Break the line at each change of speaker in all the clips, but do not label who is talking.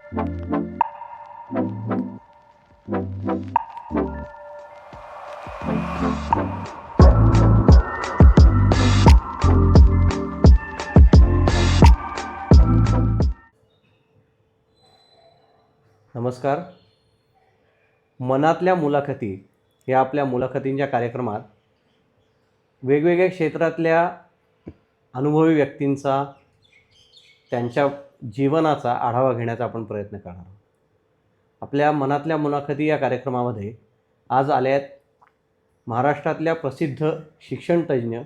नमस्कार. मनातल्या मुलाखती या आपल्या मुलाखतींच्या कार्यक्रमात वेगवेगळ्या क्षेत्रातल्या अनुभवी व्यक्तींचा, त्यांच्या जीवनाचा आढावा घेण्याचा आपण प्रयत्न करणार आहोत. आपल्या मनातल्या मुलाखती या कार्यक्रमामध्ये आज आल्या आहेत महाराष्ट्रातल्या प्रसिद्ध शिक्षणतज्ज्ञ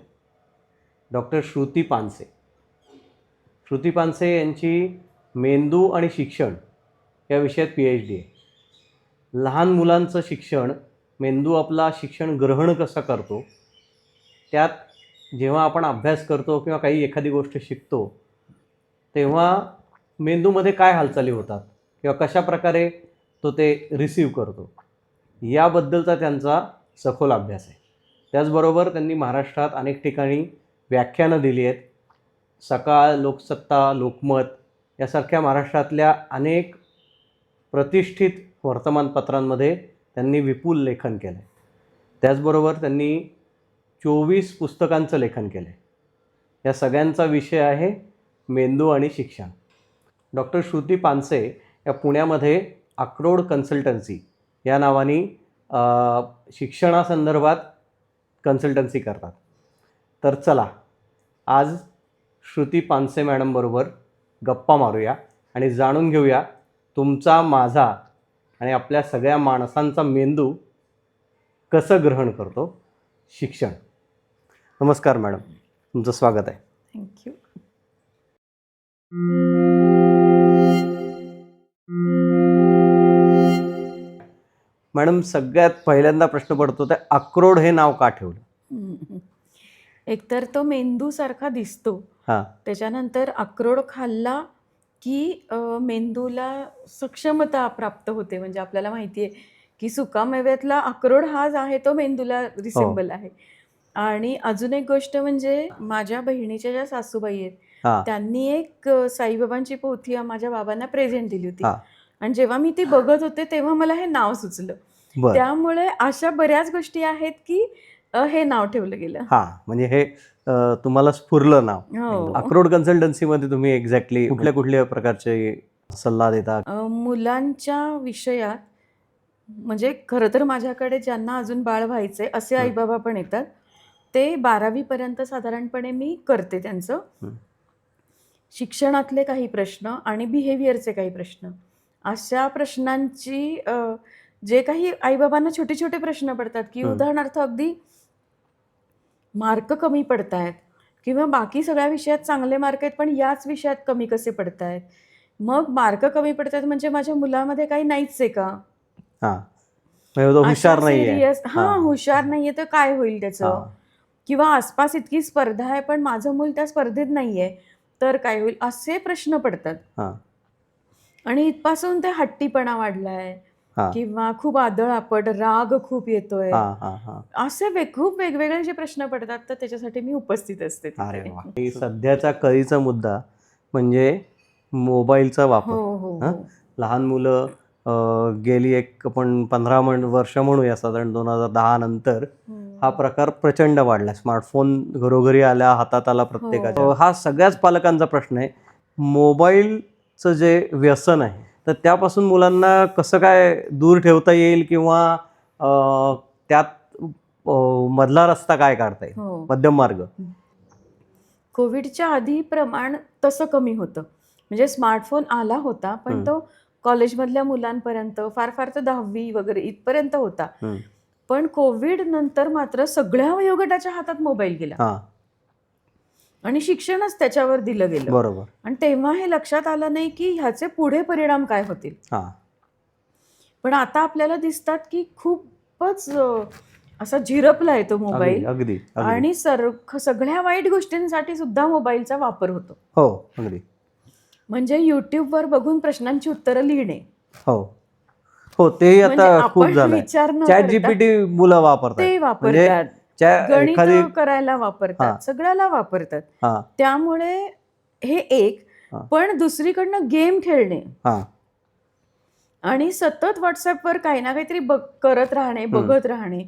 डॉक्टर श्रुती पानसे. श्रुती पानसे यांची मेंदू आणि शिक्षण या विषयात PhD आहे. लहान मुलांचं शिक्षण, मेंदू आपला शिक्षण ग्रहण कसं करतो, त्यात जेव्हा आपण अभ्यास करतो किंवा काही एखादी गोष्ट शिकतो तेव्हा मेंदूमध्ये काय हालचाली होतात किंवा कशा प्रकारे तो ते रिसीव्ह करतो, याबद्दलचा त्यांचा सखोल अभ्यास आहे. त्याचबरोबर त्यांनी महाराष्ट्रात अनेक ठिकाणी व्याख्यानं दिली आहेत. सकाळ, लोकसत्ता, लोकमत यासारख्या महाराष्ट्रातल्या अनेक प्रतिष्ठित वर्तमानपत्रांमध्ये त्यांनी विपुल लेखन केलं आहे. त्याचबरोबर त्यांनी 24 पुस्तकांचं लेखन केलं आहे. या सगळ्यांचा विषय आहे मेंदू आणि शिक्षण. डॉक्टर श्रुती पानसे या पुण्यामध्ये अक्रोड कन्सल्टन्सी या नावाने शिक्षणासंदर्भात कन्सल्टन्सी करतात. तर चला आज श्रुती पानसे मॅडमबरोबर गप्पा मारूया आणि जाणून घेऊया तुमचा, माझा आणि आपल्या सगळ्या माणसांचा मेंदू कसं ग्रहण करतो शिक्षण. नमस्कार मॅडम, तुमचं स्वागत आहे.
थँक्यू.
मॅडम, सगळ्यात पहिल्यांदा प्रश्न पडतो ते अक्रोड हे नाव का ठेवलं?
एकतर तो मेंदू सारखा दिसतो,
हां
त्याच्यानंतर अक्रोड खाल्ला की मेंदूला सक्षमता प्राप्त होते. म्हणजे आपल्याला माहिती आहे की सुकामेव्यातला अक्रोड हाच आहे तो मेंदूला रिसेंबल आहे. आणि अजून एक गोष्ट म्हणजे माझ्या बहिणीच्या ज्या सासूबाई आहेत
हां
त्यांनी एक साईबाबांची पोथी माझ्या बाबांना प्रेझेंट दिली होती.
हां
आणि जेव्हा मी ती बघत होते तेव्हा मला हे नाव सुचलं.
बरं.
त्यामुळे अशा बऱ्याच गोष्टी आहेत की हे नाव ठेवलं गेलं.
हां म्हणजे हे तुम्हाला स्फुरलं नाव.
हो.
अक्रोड कन्सल्टन्सीमध्ये तुम्ही एक्झॅक्टली कुठल्या कुठल्या प्रकारचे सल्ला देता?
मुलांच्या विषयात म्हणजे खरं तर माझ्याकडे ज्यांना अजून बाळ व्हायचंय असे आईबाबा पण येतात. ते 12वी पर्यंत साधारणपणे मी करते त्यांचं. शिक्षणातले काही प्रश्न आणि बिहेवियरचे काही प्रश्न, अशा प्रश्नांची जे काही आईबाबांना छोटे छोटे प्रश्न पडतात की उदाहरणार्थ अगदी मार्क कमी पडत आहेत किंवा बाकी सगळ्या विषयात चांगले मार्क आहेत पण याच विषयात कमी कसे पडत आहेत, मग मार्क कमी पडत आहेत म्हणजे माझ्या मुलामध्ये काही नाहीच आहे का,
हुशार नाहीये,
हुशार नाहीये तर काय होईल त्याचं, किंवा आसपास इतकी स्पर्धा आहे पण माझं मूल त्या स्पर्धेत नाहीये तर काय होईल, असे प्रश्न पडतात. आणि इथपासून ते हट्टीपणा वाढलाय किंवा खूप आदळआपट, राग खूप येतोय, असे खूप वेगवेगळे जे प्रश्न पडतात तर त्याच्यासाठी मी उपस्थित असते.
सध्याचा कळीचा मुद्दा म्हणजे मोबाईलचा वापर. लहान मुलं गेली आपण 15 वर्ष म्हणूया साधारण 2010 नंतर हा प्रकार प्रचंड वाढला. स्मार्टफोन घरोघरी आला, हातात आला प्रत्येकाच्या. हा सगळ्याच पालकांचा प्रश्न आहे. मोबाईलचं जे व्यसन आहे तर त्यापासून मुलांना कसं काय दूर ठेवता येईल किंवा त्यात मधला रस्ता काय काढता येईल, मध्यम मार्ग?
कोविडच्या आधी प्रमाण तसं कमी होतं. म्हणजे स्मार्टफोन आला होता पण तो कॉलेजमधल्या मुलांपर्यंत, फार फार तर 10वी वगैरे इथपर्यंत होता. पण कोविड नंतर मात्र सगळ्या वयोगटाच्या हातात मोबाईल गेला आणि शिक्षणच त्याच्यावर दिलं गेलं.
बरोबर.
आणि तेव्हा हे लक्षात आलं नाही की ह्याचे पुढे परिणाम काय होतील. पण आता आपल्याला दिसतात की खूपच असा झिरपलाय तो मोबाईल.
अगदी.
आणि सगळ्या वाईट गोष्टींसाठी सुद्धा मोबाईलचा वापर होतो.
अगदी.
म्हणजे युट्यूबवर बगून प्रश्नांची उत्तरं लिहिणे.
ते आता खूप झालंय. ChatGPT मुलं वापरतात.
ते वापरतात, गणित करायला वापरतात, सगळ्याला वापरतात. त्यामुळे हे एक. पण दुसरीकडनं गेम खेळणे आणि सतत व्हॉट्सअपवर काही ना काहीतरी करत राहणे, बघत राहणे,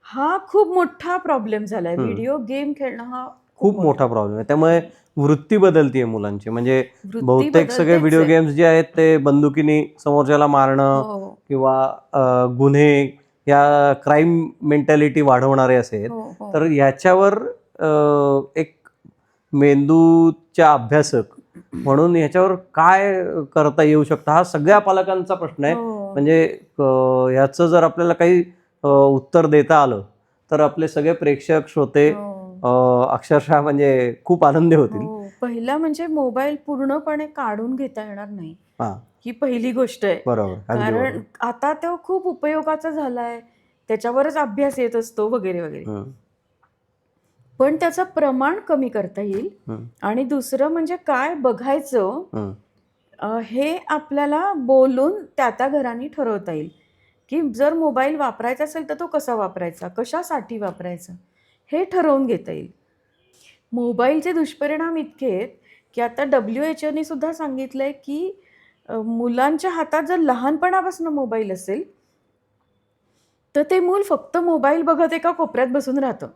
हा खूप मोठा प्रॉब्लेम झालाय. व्हिडिओ गेम खेळणं हा
खूप मोठा प्रॉब्लेम आहे. त्यामुळे वृत्ती बदलतीये मुलांची. म्हणजे
वृत्ती
बहुतेक सगळे
बदलतेच
व्हिडिओ
आहे.
गेम्स जे आहेत ते बंदुकीने समोरच्याला मारणं
हो
किंवा गुन्हे या क्राईम मेंटॅलिटी वाढवणारे असेल,
हो हो
तर याच्यावर एक मेंदूच्या अभ्यासक म्हणून ह्याच्यावर काय करता येऊ शकतं, हा सगळ्या पालकांचा प्रश्न आहे.
हो
म्हणजे ह्याचं जर आपल्याला काही उत्तर देता आलं तर आपले सगळे प्रेक्षक श्रोते
हो
अक्षरशः म्हणजे खूप आनंदी होतील.
हो. पहिला म्हणजे मोबाईल पूर्णपणे काढून घेता येणार नाही,
हां,
ही पहिली गोष्ट आहे.
बरोबर. अगदी
कारण
बरोबर.
आता तो खूप उपयोगाचा झालाय, त्याच्यावरच अभ्यास येत असतो वगैरे वगैरे.
हं,
पण त्याचं प्रमाण कमी करता येईल.
हं,
आणि दुसरं म्हणजे काय बघायचं
हं,
हे आपल्याला बोलून त्या घराने ठरवता येईल, की जर मोबाईल वापरायचा असेल तर तो कसा वापरायचा, कशासाठी वापरायचा, हे ठरवून घेता येईल. मोबाईलचे दुष्परिणाम इतके आहेत, की आता WHO ने सुद्धा सांगितलंय, की मुलांच्या हातात जर लहानपणापासून मोबाईल असेल, तर ते मूल फक्त मोबाईल बघत एका कोपऱ्यात बसून राहतं.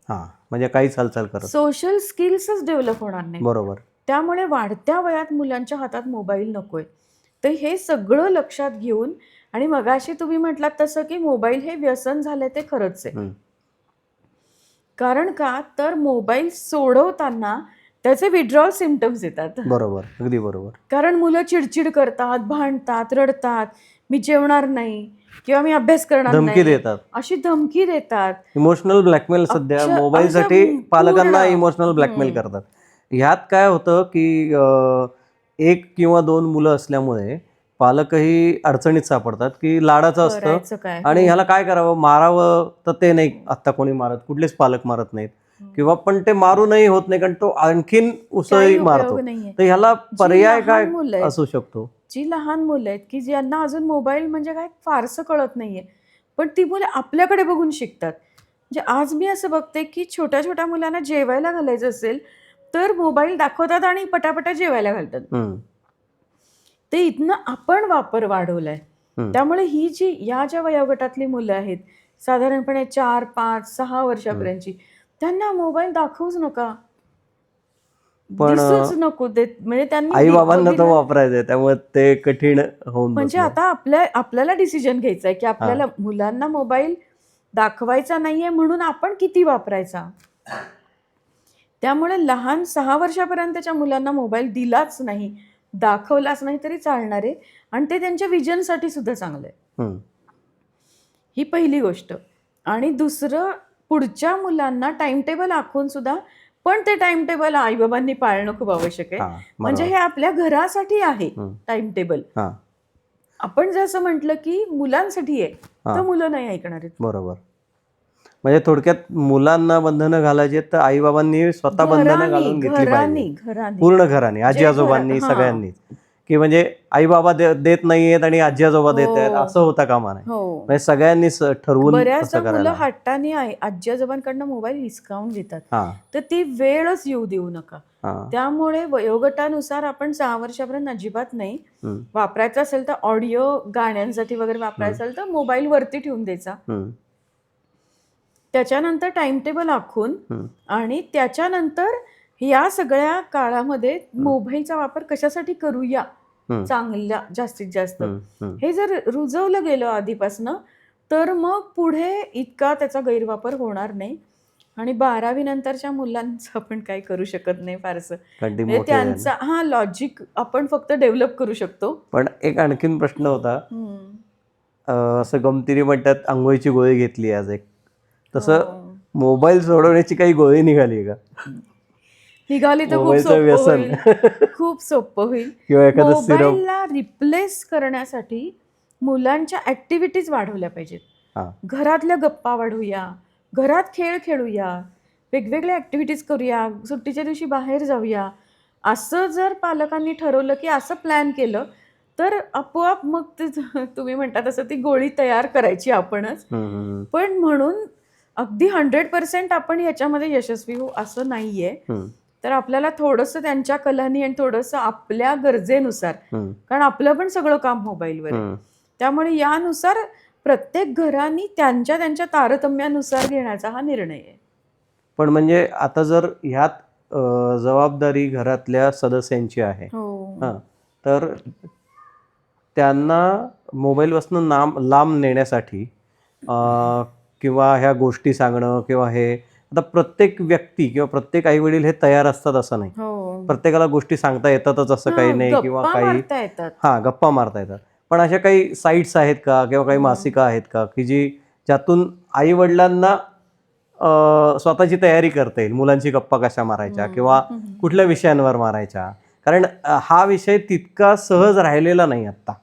हां, म्हणजे काहीच हालचाल करत.
सोशल स्किल्सच डेव्हलप होणार नाही.
बरोबर.
त्यामुळे वाढत्या वयात मुलांच्या हातात मोबाईल नकोय. तर हे सगळं लक्षात घेऊन आणि मगाशी तुम्ही म्हटलात तसं, की मोबाईल हे व्यसन झालंय ते खरंच आहे.
हं,
कारण का तर मोबाईल सोडवताना त्याचे विड्रॉल सिम्पटम्स येतात.
बरोबर. अगदी बरोबर.
कारण मुलं चिडचिड करतात, भांडतात, रडतात, मी जेवणार नाही किंवा मी अभ्यास करणार
धमकी
नाही,
देतात.
अशी धमकी देतात.
इमोशनल ब्लॅकमेल सध्या
असं
मोबाईलसाठी पालकांना
पूर्ण
इमोशनल ब्लॅकमेल
हं.
करतात. ह्यात काय होतं, की 1 किंवा 2 मुलं असल्यामुळे पालकही अडचणीत सापडतात, की लाडाचं असतं
करायचं काय?
आणि
हो.
ह्याला काय करावं? मारावं तर ते नाही आत्ता कोणी मारत. कुठलेच पालक मारत नाहीत किंवा पण ते मारूनही होत नाही, कारण तो आणखीन उसळी
काही
मारतो.
उपयोग नाहीये.
तर ह्याला
जी
पर्याय काय
लहान मुलं आहेत,
असू शकतो?
जी लहान मुलं आहेत, की ज्यांना अजून मोबाईल म्हणजे काय फारसं कळत नाहीये. पण ती मुलं आपल्याकडे बघून शिकतात. म्हणजे आज मी असं बघते, की छोट्या-छोट्या मुलांना जेवायला घालायचं असेल, तर मोबाईल दाखवतात आणि पटापटा जेवायला घालतात.
हं,
ते इथनं आपण वापर वाढवलाय.
हं.
त्यामुळे ही जी या ज्या वयोगटातली मुलं आहेत, साधारणपणे 4, 5, 6 वर्षापर्यंतची, त्यांना मोबाईल दाखवूच नका.
पण
दिसूच नको देत. म्हणजे त्यांनी
आई-बाबांना तो
बघितलं
वापरायचा आहे, त्यामुळे ते कठीण होऊन
म्हणजे
बसलंय.
आता आपल्याला डिसिजन घ्यायचा आहे, की
हां,
आपल्याला मुलांना मोबाईल दाखवायचा नाहीये म्हणून आपण किती वापरायचा. त्यामुळे लहान 6 वर्षापर्यंतच्या मुलांना मोबाईल दिलाच नाही, दाखवलाच नाही तरी चालणार आहे आणि ते त्यांच्या विजनसाठी सुद्धा चांगलं आहे.
हं.
ही पहिली गोष्ट. आणि दुसरं पुढच्या मुलांना टाईमटेबल आखून सुद्धा पण ते टाईमटेबल आई-बाबांनी पाळणं खूप आवश्यक आहे.
हां,
म्हणजे हे
बरोबर.
आपल्या घरासाठी आहे
हं,
टाईमटेबल.
हां,
आपण जर असं म्हटलं, की मुलांसाठी आहे, तर
हां,
मुलं नाही ऐकणार आहेत.
बरोबर. म्हणजे थोडक्यात मुलांना बंधनं घालायची आहेत, तर आई-बाबांनी स्वतः बंधनं
घरानी,
घालून घेतली पाहिजे.
घरानी, घरानी.
पूर्ण घराने,
जे
आजी-आजोबांनी,
हां.
सगळ्यांनीच. की म्हणजे आई-बाबा देत नाहीयेत आणि आजी-आजोबा देत आहेत,
हो,
असं होता कामा नये.
हो.
म्हणजे सगळ्यांनीच ठरवून तसं
बऱ्याचदा
करायला
मुलं
हवं.
हट्टाने आजी-आजोबांकडनं मोबाईल हिसकावून घेतात.
हां,
तर ती वेळच येऊ देऊ नका.
हां,
त्यामुळे वयोगटानुसार आपण 6 वर्षापर्यंत अजिबात नाही.
हं,
वापरायचा असेल तर ऑडिओ गाण्यांसाठी वगैरे
हं,
वापरायचा असेल तर मोबाईल वरती ठेवून द्यायचा.
हं,
त्याच्यानंतर टाईमटेबल आखून
हं,
आणि त्याच्यानंतर या सगळ्या काळामध्ये
हं,
मोबाईलचा वापर कशासाठी करूया
हं,
चांगला जास्तीत जास्त,
हं, हं.
हे जर रुजवलं गेलं आधीपासनं, तर मग पुढे इतका त्याचा गैरवापर होणार नाही. आणि 12वी नंतरच्या मुलांचं आपण काही करू शकत नाही फारसं.
कारण ती
म्हणजे
मोठे झाले.
त्यांचा लॉजिक आपण फक्त डेव्हलप करू शकतो.
पण एक आणखीन प्रश्न होता.
हं.
असं गमतीने म्हणतात, अंघोळीची गोळी घेतली आज एक. तसं
हो.
मोबाईल सोडवण्याची काही गोळी निघाली आहे का?
निघाली तर खूप
मोबाईलचं
सोपं
व्यसन
होईल. खूप सोपं होईल.
किंवा एखादं सिरप.
मोबाईलला रिप्लेस करण्यासाठी मुलांच्या ॲक्टिव्हिटीज वाढवल्या पाहिजेत.
हां,
घरातल्या गप्पा वाढवूया, घरात खेळ खेळूया, वेगवेगळ्या ॲक्टिव्हिटीज करूया, सुट्टीच्या दिवशी बाहेर जाऊया. असं जर पालकांनी ठरवलं, की असं प्लॅन केलं, तर आपोआप मग ते तुम्ही म्हणता तसं ती गोळी तयार करायची आपणच.
हं, हं,
पण म्हणून अगदी 100% आपण याच्यामध्ये यशस्वी होऊ असं नाहीये.
हं,
तर आपल्याला थोडंसं त्यांच्या कलानी आणि थोडंसं आपल्या गरजेनुसार,
हं,
कारण आपलं पण सगळं काम मोबाईलवर आहे.
हं.
त्यामुळे यानुसार प्रत्येक घराने त्यांच्या त्यांच्या तारतम्यानुसार घेण्याचा हा निर्णय आहे.
पण म्हणजे आता जर ह्यात जबाबदारी घरातल्या सदस्यांची आहे,
हो.
हां, तर त्यांना मोबाईलपासून लांब नेण्यासाठी किंवा ह्या गोष्टी सांगणं किंवा हे, आता प्रत्येक व्यक्ती किंवा प्रत्येक आईवडील हे तयार असतात असं नाही.
हो.
प्रत्येकाला गोष्टी सांगता येतातच असं काही नाही, किंवा
गप्पा
काही
मारता येतात.
गप्पा मारता येतात. पण अशा काही साईट्स आहेत का किंवा काही मासिकं आहेत का की ज्यातून आईवडिलांना स्वतःची तयारी करता येईल, मुलांची गप्पा कशा मारायच्या किंवा कुठल्या विषयांवर मारायच्या? कारण हा विषय तितका सहज राहिलेला नाही आत्ता.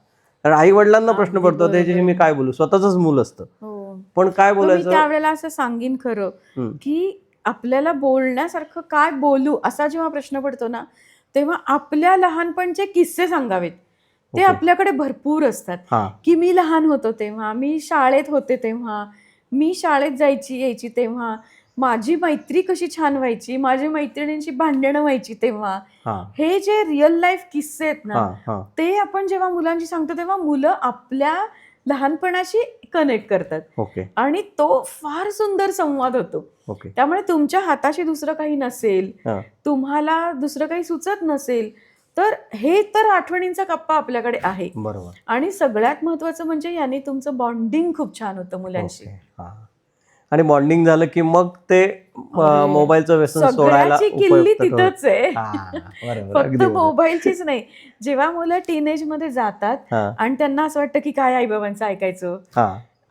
कारण आईवडिलांना प्रश्न
अगदी
पडतो त्याच्याशी मी काय बोलू, स्वतःच मूल असतं,
हो.
पण काय
मी
बोलायचं.
त्यावेळेला असं सांगीन खरं की आपल्याला बोलण्यासारखं काय बोलू असा जेव्हा प्रश्न पडतो ना, तेव्हा आपल्या लहानपणचे किस्से सांगावेत. ते आपल्याकडे भरपूर असतात. की मी लहान होतो तेव्हा, मी शाळेत होते तेव्हा, मी शाळेत यायची तेव्हा, माझी मैत्री कशी छान व्हायची, माझ्या मैत्रिणींची भांडणं व्हायची तेव्हा. हे जे रिअल लाईफ किस्से आहेत ना, ते आपण जेव्हा मुलांशी सांगतो तेव्हा मुलं आपल्या लहानपणाशी कनेक्ट करतात आणि तो फार सुंदर संवाद होतो. त्यामुळे तुमच्या हाताशी दुसरं काही नसेल, तुम्हाला दुसरं काही सुचत नसेल, तर हे तर आठवणींचा कप्पा आपल्याकडे आहे.
बरोबर.
आणि सगळ्यात महत्वाचं म्हणजे याने तुमचं बॉन्डिंग खूप छान होतं मुलांशी.
आणि बॉन्डिंग झालं की मग ते मोबाईलचं व्यसन सोडायला
किल्ली तिथंच आहे. फक्त
अगदी बरोबर.
मोबाईलचीच नाही, जेव्हा मुलं टीनेज मध्ये जातात आणि त्यांना असं वाटतं की काय आईबाबांचं ऐकायचं,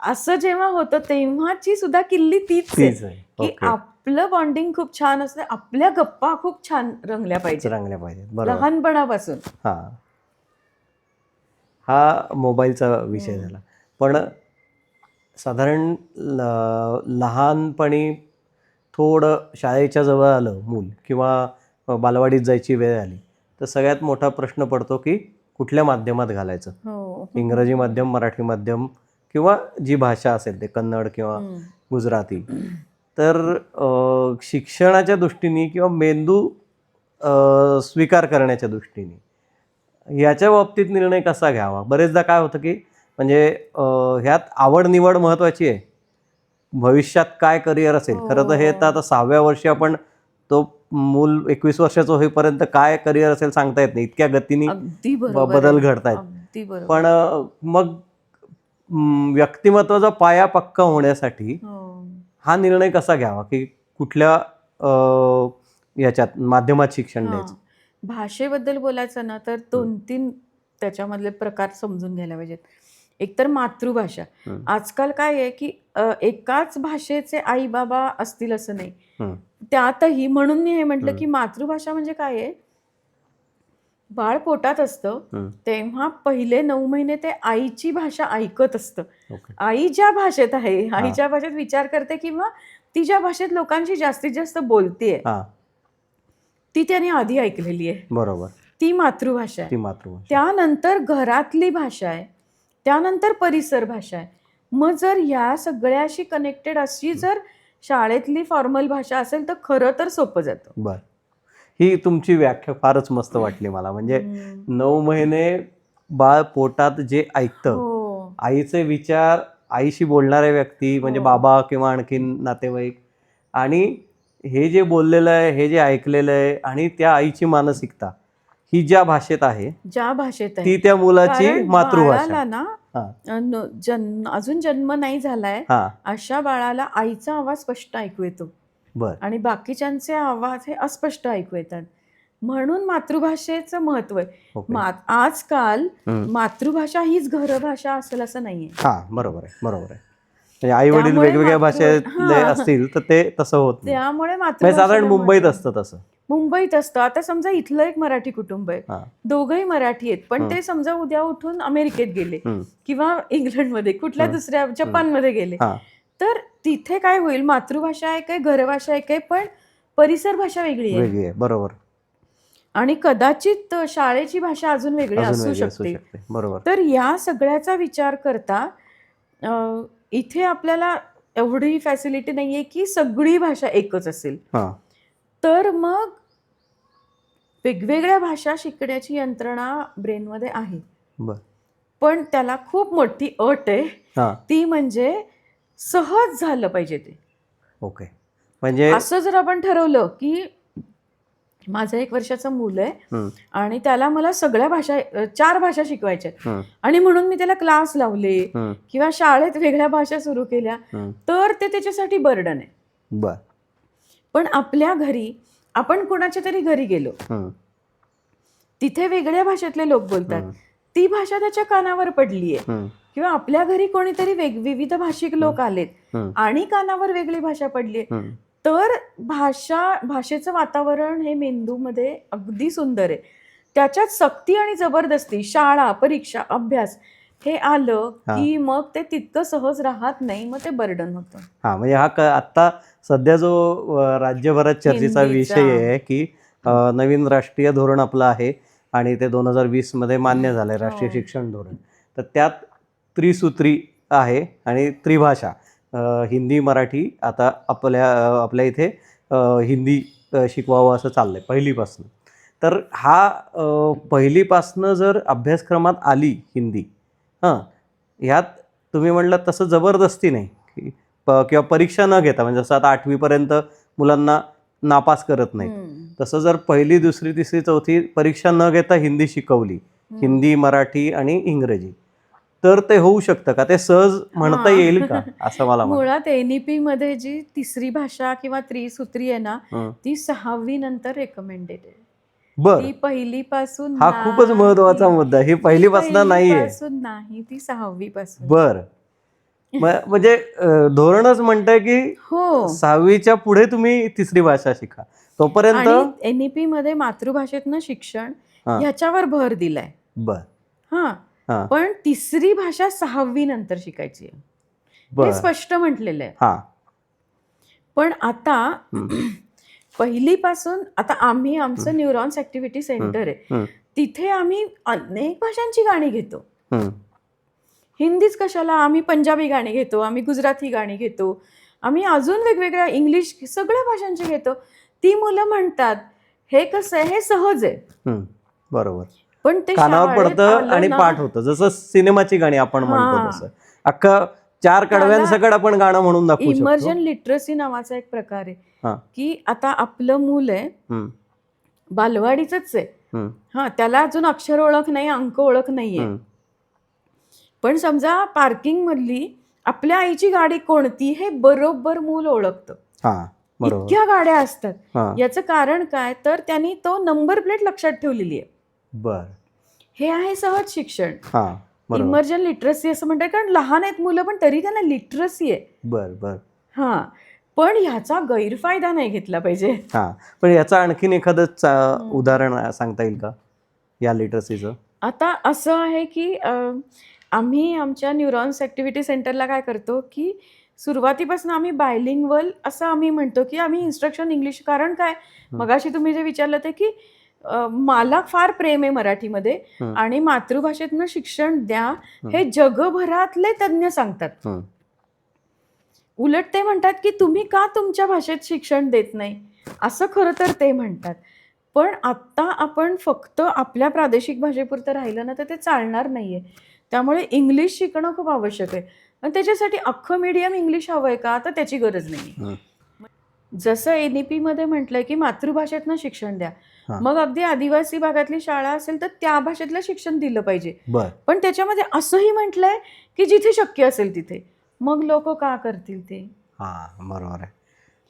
असं जेव्हा होतं तेव्हाची सुद्धा किल्ली तीच आहे की आपलं बॉन्डिंग खूप छान असतं, आपल्या गप्पा खूप छान रंगल्या पाहिजेत लहानपणापासून.
हा मोबाईलचा विषय झाला. पण साधारण लहानपणी थोडं शाळेच्या जवळ आलं मूल किंवा बालवाडीत जायची वेळ आली तर सगळ्यात मोठा प्रश्न पडतो की कुठल्या माध्यमात घालायचं. इंग्रजी माध्यम, मराठी माध्यम किंवा जी भाषा असेल ते कन्नड किंवा गुजराती. तर शिक्षणाच्या दृष्टीने किंवा मेंदू स्वीकार करण्याच्या दृष्टीने याच्या बाबतीत निर्णय कसा घ्यावा? बरेचदा काय होतं की म्हणजे ह्यात आवड निवड महत्त्वाची आहे, भविष्यात काय करिअर असेल. खरं तर हे तर आता 6व्या वर्षी आपण तो मूल 21 वर्षाचं होईपर्यंत काय करिअर असेल सांगता येत नाही, इतक्या गतीने बदल घडतायत. पण मग व्यक्तिमत्वाचा पाया पक्का होण्यासाठी हा निर्णय कसा घ्यावा की कुठल्या याच्यात माध्यमात शिक्षण द्यायचं?
भाषेबद्दल बोलायचं ना तर 2-3 त्याच्यामधले प्रकार समजून घ्यायला पाहिजेत. एकतर मातृभाषा. आजकाल काय आहे की एकाच भाषेचे आई बाबा असतील असं नाही. त्यातही म्हणून मी हे म्हटलं की मातृभाषा म्हणजे काय आहे, बाळ पोटात असतं तेव्हा पहिले 9 महिने ते आईची भाषा ऐकत असतं. आई ज्या भाषेत आहे, आईच्या भाषेत विचार करते किंवा ती ज्या भाषेत लोकांशी जास्तीत जास्त बोलतेय ती त्याने आधी ऐकलेली आहे.
बरोबर.
ती मातृभाषा आहे. त्यानंतर घरातली भाषा आहे, त्यानंतर परिसर भाषा आहे. मग जर या सगळ्याशी कनेक्टेड अशी जर शाळेतली फॉर्मल भाषा असेल तर खरं तर सोपं जातं.
बरं, ही तुमची व्याख्या फारच मस्त वाटली मला. म्हणजे 9 महिने बाळ पोटात जे ऐकतं, आईचे विचार, आईशी बोलणारे व्यक्ती म्हणजे बाबा किंवा आणखीन नातेवाईक, आणि हे जे बोललेलं आहे, हे जे ऐकलेलं आहे आणि त्या आईची मानसिकता ही ज्या भाषेत आहे, ती त्या मुलाची मातृभाषा
ना. अजून जन्म नाही झालाय अशा बाळाला आईचा आवाज स्पष्ट ऐकू येतो आणि बाकीच्यांचे आवाज हे अस्पष्ट ऐकू येतात. म्हणून मातृभाषेचं महत्व आहे. आजकाल मातृभाषा हीच घरभाषा असेल असं नाहीये.
बरोबर आहे, बरोबर आहे. आई वडील वेगवेगळ्या भाषेतले असतील तर ते तसं होत नाही.
त्यामुळे
साधारण मुंबईत असतं तसं.
मुंबईत असतं. आता समजा इथलं एक मराठी कुटुंब आहे, दोघंही मराठी आहेत, पण ते समजा उद्या उठून अमेरिकेत गेले किंवा इंग्लंडमध्ये कुठल्या दुसऱ्या जपानमध्ये गेले, तर तिथे काय होईल, मातृभाषा एक आहे, घरभाषा एक आहे, पण परिसर भाषा वेगळी आहे.
बरोबर.
आणि कदाचित शाळेची भाषा अजून वेगळी असू शकते.
बरोबर.
तर या सगळ्याचा विचार करता इथे आपल्याला एवढी फॅसिलिटी नाहीये की सगळी भाषा एकच असेल. तर मग वेगवेगळ्या भाषा शिकण्याची यंत्रणा ब्रेनमध्ये आहे. पण त्याला खूप मोठी अट आहे,
हां.
ती म्हणजे सहज झालं पाहिजे ते.
ओके. म्हणजे
असं जर आपण ठरवलं की माझं 1 वर्षाचं मूल आहे
हं,
आणि त्याला मला सगळ्या भाषा 4 भाषा शिकवायच्या आहेत
हं,
आणि म्हणून मी त्याला क्लास लावले
हं,
किंवा शाळेत वेगळ्या भाषा सुरू केल्या,
हं.
तर ते त्याच्यासाठी बर्डन आहे.
बरं.
पण आपल्या घरी आपण कोणाच्या तरी घरी गेलो,
हं,
तिथे वेगळ्या भाषेतले लोक बोलतात,
हं,
ती भाषा त्याच्या कानावर पडली आहे
हं,
किंवा आपल्या घरी कोणीतरी विविध भाषिक लोक आलेत
हं,
आणि कानावर वेगळी भाषा पडली आहे,
हं.
तर भाषेचं वातावरण हे मेंदूमध्ये अगदी सुंदर आहे. त्याच्यात सक्ती आणि जबरदस्ती, शाळा, परीक्षा, अभ्यास हे आलं
हां.
की मग ते तितकं सहज राहत नाही, मग ते बर्डन होतं.
हां, म्हणजे हा आत्ता सध्या जो राज्यभरात चर्चेचा
हिंदीचा.
विषय आहे, की नवीन राष्ट्रीय धोरण आपलं आहे आणि ते 2020 मध्ये मान्य झालं आहे, राष्ट्रीय
हो.
शिक्षण धोरण. तर त्यात त्रिसूत्री आहे आणि त्रिभाषा, हिंदी, मराठी. आता आपल्या इथे हिंदी शिकवावं असं चाललंय पहिलीपासून. तर हा पहिलीपासनं जर अभ्यासक्रमात आली हिंदी, हां, ह्यात तुम्ही म्हणलात तसं जबरदस्ती नाही, की किंवा परीक्षा न घेता, म्हणजे जसं आता 8वी पर्यंत मुलांना नापास करत नाहीत,
हम्म.
तसं जर पहिली, दुसरी, तिसरी, चौथी परीक्षा न घेता हिंदी शिकवली, हिंदी, मराठी आणि इंग्रजी, तर ते होऊ शकतं का? ते सहज म्हणता येईल का? असं मला म्हणायचं.
मुळात NEP मध्ये जी तिसरी भाषा किंवा त्रिसूत्री आहे ना,
हं.
ती 6वी नंतर रेकमेंडेड आहे.
बरं.
ती पहिलीपासून
हा खूपच महत्वाचा
नाही.
मुद्दा. ही
ती
पहिलीपासून नाहीये.
पहिलीपासून नाही, ती 6वी पासून.
बरं. म्हणजे धोरणच म्हणतंय की
हो.
6वीच्या पुढे तुम्ही तिसरी भाषा शिका. तोपर्यंत
आणि NEP मध्ये मातृभाषेतनं शिक्षण
हां.
ह्याच्यावर भर दिलाय.
बरं.
हां.
हां.
पण तिसरी भाषा 6वी नंतर शिकायची आहे. हे
बरं.
स्पष्ट म्हटलेलं आहे.
हां.
पण आता
हं.
पहिलीपासून आता आम्ही आमचं न्यूरॉन्स ॲक्टिव्हिटी सेंटर आहे.
हं.
तिथे आम्ही अनेक भाषांची गाणी घेतो.
हं.
हिंदीच कशाला, आम्ही पंजाबी गाणी घेतो, आम्ही गुजराती गाणी घेतो, आम्ही अजून वेगवेगळ्या इंग्लिश सगळ्या भाषांची घेतो. ती मुलं म्हणतात, हे कसं आहे, हे सहज आहे.
हं. बरोबर.
पण ते
कानावर
शाळेत
पडतं
आलं
आणि
ना,
पाठ होतं. जसं सिनेमाची गाणी आपण म्हणतो
हां.
तसं. अख्खं 4 कडव्यांसकट आपण गाणं म्हणून दाखवू शकतो.
इमर्जन लिटरसी नावाचा एक प्रकार आहे,
हां.
की आता आपलं मूल आहे,
हं.
बालवाडीचंच आहे.
हं.
हां, त्याला अजून अक्षर ओळख नाही, अंक ओळख नाहीये.
हं.
पण समजा पार्किंगमधली आपल्या आईची गाडी कोणती हे बरोबर मूल ओळखतं.
हां. बरोबर.
इतक्या गाड्या असतात.
हां.
याचं कारण काय, तर त्यांनी तो नंबर प्लेट लक्षात ठेवलेली आहे.
बरं.
हे आहे सहज शिक्षण.
हां. बरोबर.
इमर्जन लिटरसी असं म्हणतात, कारण लहान आहेत मुलं पण तरी त्यांना लिटरसी आहे.
बरं.
हां. पण ह्याचा गैरफायदा नाही घेतला पाहिजे.
हां. पण याचं आणखीन एखादं उदाहरण सांगता येईल का या लिटरसीचं?
आता असं आहे की आम्ही आमच्या न्यूरॉन्स ॲक्टिव्हिटी सेंटरला काय करतो, की सुरुवातीपासून आम्ही बायलिंग्वल असं आम्ही म्हणतो, की आम्ही इन्स्ट्रक्शन इंग्लिश. कारण काय, मगाशी तुम्ही जे विचारलं ते की मला फार प्रेम आहे मराठीमध्ये आणि मातृभाषेतनं शिक्षण द्या, हे जगभरातले तज्ज्ञ सांगतात. उलट ते म्हणतात, की तुम्ही का तुमच्या भाषेत शिक्षण देत नाही, असं खरं तर ते म्हणतात. पण आत्ता आपण फक्त आपल्या प्रादेशिक भाषेपुरतं राहिलं ना, तर ते चालणार नाहीये. त्यामुळे इंग्लिश शिकणं खूप आवश्यक आहे. आणि त्याच्यासाठी अख्खं मीडियम इंग्लिश हवंय का, तर त्याची गरज नाही. जसं NEP मध्ये म्हटलंय, की मातृभाषेतनं शिक्षण द्या. मग अगदी आदिवासी भागातली शाळा असेल तर त्या भाषेतलं शिक्षण दिलं पाहिजे. पण त्याच्यामध्ये असंही म्हटलंय, की जिथे शक्य असेल तिथे. मग लोक का करतील ते?
हां, बरोबर आहे.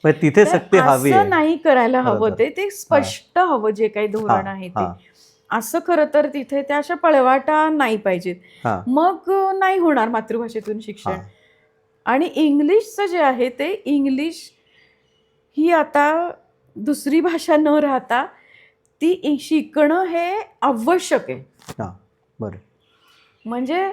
पण तिथे सक्ती हवी आहे.
असं नाही करायला हवं. ते स्पष्ट हवं जे काही धोरण आहे ते. असं खरं तर तिथे त्या अशा पळवाटा नाही पाहिजेत. मग नाही होणार मातृभाषेतून शिक्षण. आणि इंग्लिशचं जे आहे ते इंग्लिश ही आता दुसरी भाषा न राहता ती शिकणं हे आवश्यक आहे.
हां, बरं.
म्हणजे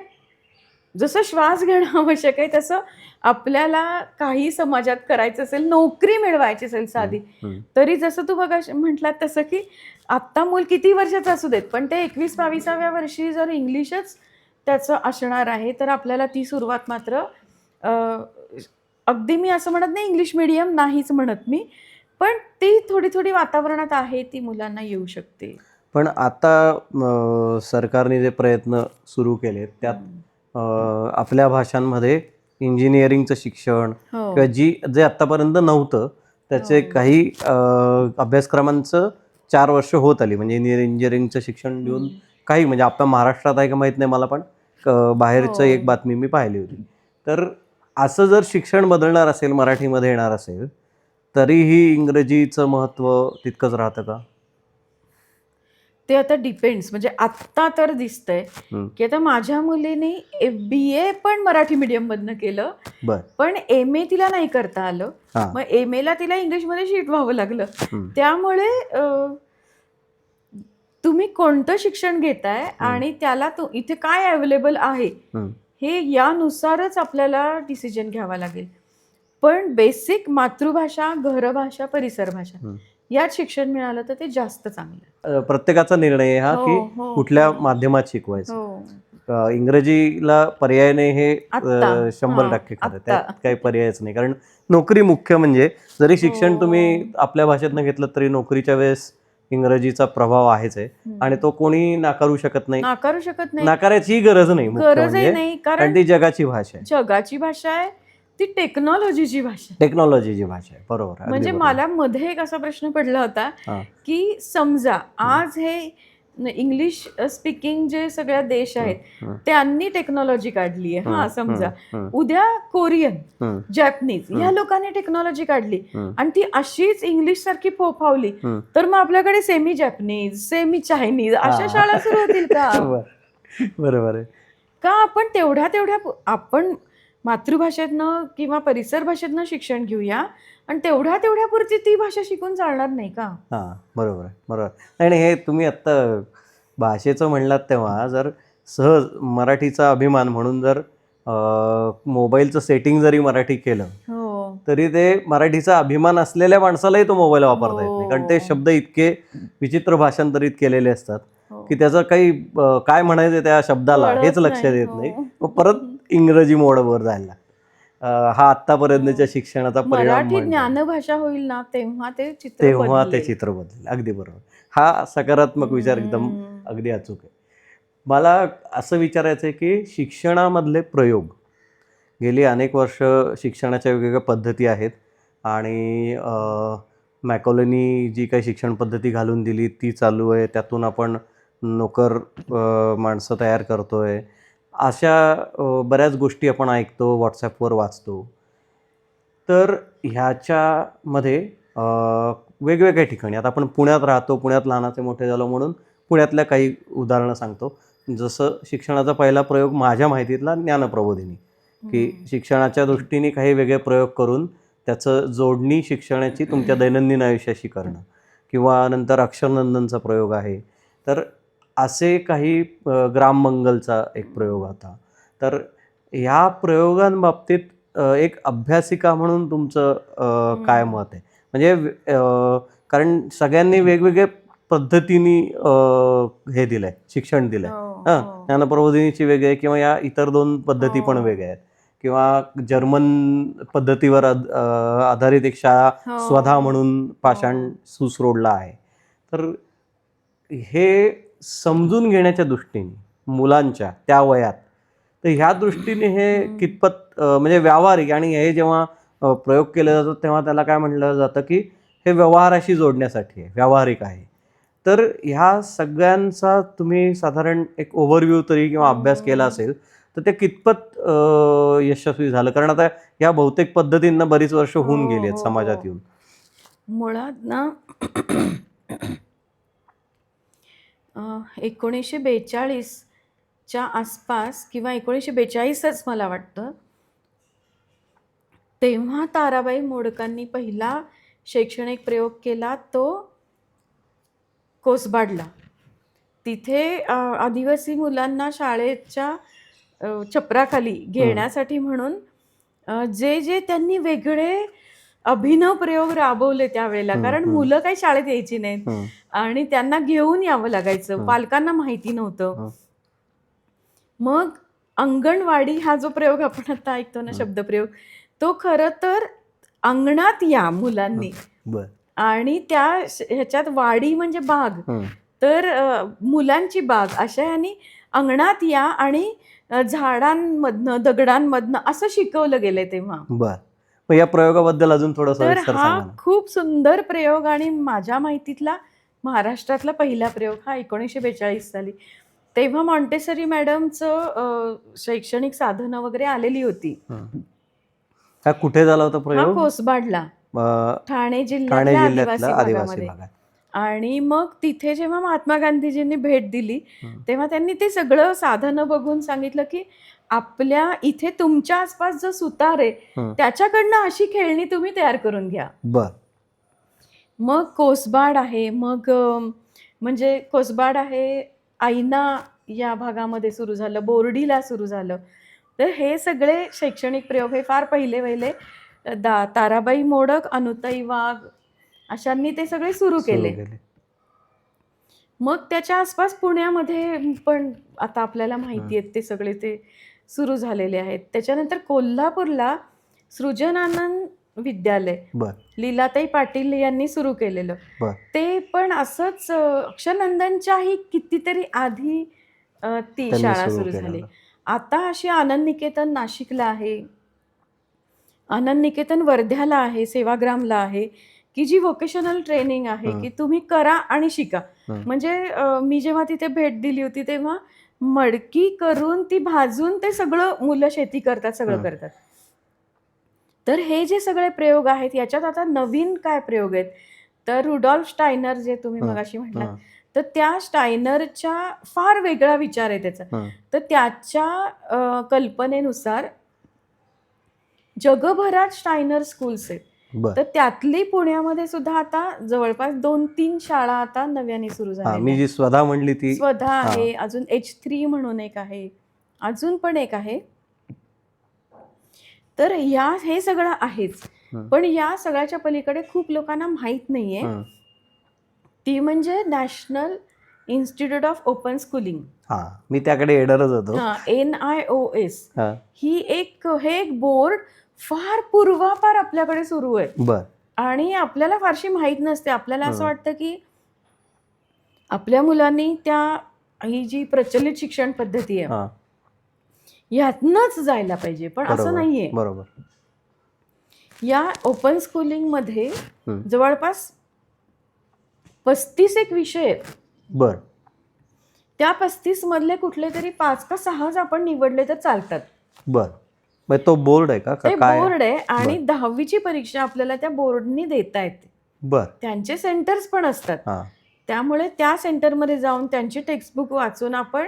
जसं श्वास घेणं आवश्यक आहे, तसं आपल्याला काही समाजात करायचं असेल, नोकरी मिळवायची असेल साधी, तरी जसं तू बघा म्हटलात तसं, की आत्ता मूल किती वर्षाचं असू देत, पण ते 21-22व्या वर्षी जर इंग्लिशच त्याचं असणार आहे, तर आपल्याला ती सुरुवात मात्र अगदी मी असं म्हणत नाही इंग्लिश मीडियम नाहीच म्हणत मी, पण ती थोडी वातावरणात आहे ती मुलांना येऊ शकते.
पण आता सरकारने जे प्रयत्न सुरू केले त्यात आपल्या भाषांमध्ये इंजिनिअरिंगचं शिक्षण
हो
किंवा जे आत्तापर्यंत नव्हतं त्याचे
हो.
काही अभ्यासक्रमांचं 4 वर्ष होत आली, म्हणजे इंजिनिअरिंगचं शिक्षण देऊन काही, म्हणजे आपल्या महाराष्ट्रात आहे का माहीत नाही मला, पण बाहेरचं
हो.
एक बातमी मी पाहिली होती. तर असं जर शिक्षण बदलणार असेल, मराठीमध्ये येणार असेल, तरीही इंग्रजीचं महत्त्व तितकंच राहतं का?
ते आता डिपेंड्स, म्हणजे आत्ता तर दिसतंय
हं.
की आता माझ्या मुलीने BA पण मराठी मीडियम मधनं केलं,
बरं.
पण MA तिला नाही करता आलं.
हां.
मग MA ला तिला इंग्लिशमध्ये शिफ्ट व्हावं लागलं.
हं.
त्यामुळे तुम्ही कोणतं शिक्षण घेताय आणि त्याला इथे काय अवेलेबल आहे
हं.
हे यानुसारच आपल्याला डिसिजन घ्यावा लागेल. पण बेसिक मातृभाषा, घरभाषा, परिसर भाषा
हं.
यात शिक्षण मिळालं तर ते जास्त चांगलं.
प्रत्येकाचा निर्णय आहे हा,
हो,
की
हो,
कुठल्या
हो.
माध्यमात शिकवायचं.
हो.
इंग्रजीला पर्याय नाही हे
आत्ता.
100% खरं.
आत्ता.
त्यात काही पर्यायच नाही, कारण नोकरी मुख्य. म्हणजे जरी शिक्षण
हो.
तुम्ही आपल्या भाषेतनं घेतलं तरी नोकरीच्या वेळेस इंग्रजीचा प्रभाव आहेच आहे, आणि तो कोणी नाकारू शकत नाही.
नाकारू शकत नाही,
नाकारायची गरज नाही मुख्य
गरजही
म्हणजे,
नाही,
कारण
कारण
ती जगाची भाषा आहे,
जगाची भाषा आहे, ती टेक्नॉलॉजीची भाषा आहे.
टेक्नॉलॉजीची भाषा आहे. बरोबर आहे, अगदी
म्हणजे
बरोबर.
मला मध्ये एक असा प्रश्न पडला होता
हां.
की समजा आज हे इंग्लिश स्पीकिंग जे सगळ्या देश आहेत त्यांनी टेक्नॉलॉजी काढली आहे, हा समजा उद्या कोरियन, जॅपनीज ह्या लोकांनी टेक्नॉलॉजी काढली आणि ती अशीच इंग्लिश सारखी फोफावली, तर मग आपल्याकडे सेमी जॅपनीज, सेमी चायनीज अशा शाळा सुरू होतील का?
बरोबर आहे.
का आपण तेवढ्या आपण मातृभाषेतनं किंवा परिसर भाषेतनं शिक्षण घेऊया आणि तेवढ्यापुरती ती भाषा शिकून चालणार नाही का?
हां, बरोबर आहे, बरोबर. आणि हे तुम्ही आत्ता भाषेचं म्हणलात तेव्हा जर सहज मराठीचा अभिमान म्हणून जर मोबाईलचं सेटिंग जरी मराठी केलं,
हो.
तरी ते मराठीचा अभिमान असलेल्या माणसालाही तो मोबाईल वापरता येत नाही, कारण ते शब्द इतके विचित्र भाषांतरित केलेले असतात की त्याचं काही काय म्हणायचं त्या शब्दाला हेच लक्षात येत नाही. मग परत इंग्रजी मोडवर जायला हा आत्तापर्यंतच्या शिक्षणाचा परिणाम
मराठी
म्हणतो.
ज्ञानभाषा होईल ना तेव्हा ते चित्र
बदलेल. अगदी बरोबर. हा सकारात्मक विचार एकदम अगदी अचूक आहे. मला असं विचारायचं आहे की शिक्षणामधले प्रयोग, गेली अनेक वर्ष शिक्षणाच्या वेगवेगळ्या पद्धती आहेत, आणि मॅकॉलेनी जी काही शिक्षण पद्धती घालून दिली ती चालू आहे, त्यातून आपण नोकर माणसं तयार करतोय, अशा बऱ्याच गोष्टी आपण ऐकतो, व्हॉट्सॲपवर वाचतो. तर ह्याच्यामध्ये वेगवेगळ्या ठिकाणी, आता आपण पुण्यात राहतो, पुण्यात लहानाचे मोठे झालो म्हणून पुण्यातल्या काही उदाहरणं सांगतो. जसं शिक्षणाचा पहिला प्रयोग माझ्या माहितीतला ज्ञानप्रबोधिनी, की शिक्षणाच्या दृष्टीने काही वेगळे प्रयोग करून त्याचं जोडणी शिक्षणाची तुमच्या दैनंदिन आयुष्याशी करणं, किंवा नंतर अक्षरनंदनचा प्रयोग आहे. तर असे काही ग्राममंगलचा एक प्रयोग होता. तर ह्या प्रयोगांबाबतीत एक अभ्यासिका म्हणून तुमचं काय मत आहे? म्हणजे कारण सगळ्यांनी वेगवेगळ्या पद्धतीने हे दिलंय, शिक्षण दिलंय. ज्ञानप्रबोधिनीची वेगळी आहे, किंवा या इतर 2 पद्धती पण वेगळ्या आहेत, किंवा जर्मन पद्धतीवर आधारित एक शाळा स्वधा म्हणून पाषाण सुसरोडला आहे. तर हे समजून घेण्याच्या दृष्टीने मुलांच्या त्या वयात, तर ह्या दृष्टीने हे कितपत म्हणजे व्यावहारिक, आणि हे जेव्हा प्रयोग केले जातात तेव्हा त्याला काय म्हटलं जातं की हे व्यवहाराशी जोडण्यासाठी आहे, व्यावहारिक आहे. तर ह्या सगळ्यांचा तुम्ही साधारण एक ओव्हरव्ह्यू तरी किंवा अभ्यास केला असेल तर ते कितपत यशस्वी झालं? कारण आता या बहुतेक पद्धतींना बरीच वर्ष होऊन गेली आहेत समाजात येऊन.
मुळात ना 1942च्या आसपास किंवा 1942च मला वाटतं, तेव्हा ताराबाई मोडकांनी पहिला शैक्षणिक प्रयोग केला, तो कोसबाडला. तिथे आदिवासी मुलांना शाळेच्या छपराखाली घेण्यासाठी म्हणून जे त्यांनी वेगळे अभिनव प्रयोग राबवले त्यावेळेला, कारण मुलं काही शाळेत यायची नाहीत आणि त्यांना घेऊन यावं लागायचं, पालकांना माहिती नव्हतं. मग अंगणवाडी हा जो प्रयोग आपण आता ऐकतो ना, शब्दप्रयोग, तो खरं तर अंगणात या मुलांनी, आणि त्या ह्याच्यात वाडी म्हणजे बाग, तर मुलांची बाग अशा ह्यानी अंगणात या आणि झाडांमधनं दगडांमधनं असं शिकवलं गेलंय तेव्हा.
बर. मग या प्रयोगाबद्दल अजून थोडं
तर
सविस्तर
हा
सांगा ना.
खूप सुंदर प्रयोग आणि माझ्या माहितीतला महाराष्ट्रातला पहिला प्रयोग हा 1942 साली. तेव्हा मॉन्टेसरी मॅडमचं शैक्षणिक साधनं वगैरे आलेली होती.
हा कुठे झाला होता
हा
प्रयोग?
कोसबाडला,
अं,
ठाणे
ठाणे
जिल्ह्यातल्या
जिल्ह्यातल्या
आदिवासी
आदिवासी
भागामध्ये.
भागात.
आणि मग तिथे जेव्हा महात्मा गांधीजींनी भेट दिली
हं.
तेव्हा त्यांनी ते सगळं साधनं बघून सांगितलं की आपल्या इथे तुमच्या आसपास जो सुतार आहे
हं.
त्याच्याकडनं अशी खेळणी तुम्ही तयार करून घ्या.
बर.
मग कोसबाड आहे, मग म्हणजे कोसबाड आहे, आईना या भागामध्ये सुरू झालं, बोर्डीला सुरू झालं. तर हे सगळे शैक्षणिक प्रयोग हे फार पहिले ताराबाई मोडक, अनुताई वाघ अशांनी ते सगळे सुरू केले. मग त्याच्या आसपास पुण्यामध्ये पण आता आपल्याला माहिती आहेत ते सगळे ते सुरू झालेले आहेत. त्याच्यानंतर कोल्हापूरला सृजनानंद विद्यालय
बर.
लीलाताई पाटील यांनी सुरू केलेलं.
बर.
ते पण असंच अक्षरनंदनच्याही कितीतरी आधी ती
त्यांनी
शाळा
सुरू
सुरू झाली.
केलेलं.
आता अशी आनंद निकेतन नाशिकला आहे, आनंद निकेतन वर्ध्याला आहे, सेवाग्रामला आहे, की जी व्होकेशनल ट्रेनिंग आहे की तुम्ही करा आणि शिका. म्हणजे मी जेव्हा तिथे भेट दिली होती तेव्हा मडकी करून ती भाजून ते सगळं मुलं शेती करतात, सगळं करतात. तर हे जे सगळे प्रयोग आहेत याच्यात आता नवीन काय प्रयोग आहेत तर रुडॉल्फ स्टायनर जे तुम्ही मगाशी म्हटलात तर त्या स्टायनरच्या फार वेगळा विचार आहे त्याचा. तर त्याच्या कल्पनेनुसार जगभरात स्टायनर स्कूल्स आहेत. तर त्यातली पुण्यामध्ये सुद्धा आता जवळपास 2-3 शाळा आता नव्याने सुरू झाल्या.
मी जी स्वधा म्हणली ती
स्वधा आहे, अजून H3 म्हणून एक आहे, अजून पण एक आहे. तर हे सगळं आहेच, पण या सगळ्याच्या पलीकडे खूप लोकांना माहित नाहीये ती म्हणजे National Institute of Open Schooling.
मी त्याकडे एडरच होतो.
NIOS ही हे एक बोर्ड फार पूर्वापार आपल्याकडे सुरू आहे.
बर. आणि
आपल्याला फारशी माहित नसते. आपल्याला असं वाटतं की आपल्या मुलांनी ही जी प्रचलित शिक्षण पद्धती आहे यातनच जायला पाहिजे, पण असं नाहीये.
बरोबर.
या ओपन स्कूलिंग मध्ये जवळपास 35 एक विषय आहेत.
बर.
त्या 35 मधले कुठले तरी 5 का 6 आपण निवडले तर चालतात.
बर. मग तो बोर्ड आहे का?
ते बोर्ड आहे आणि 10वीची परीक्षा आपल्याला त्या बोर्डनी देता येते. बर. त्यांचे सेंटर्स पण असतात. त्यामुळे त्या सेंटरमध्ये जाऊन त्यांची टेक्स्टबुक वाचून आपण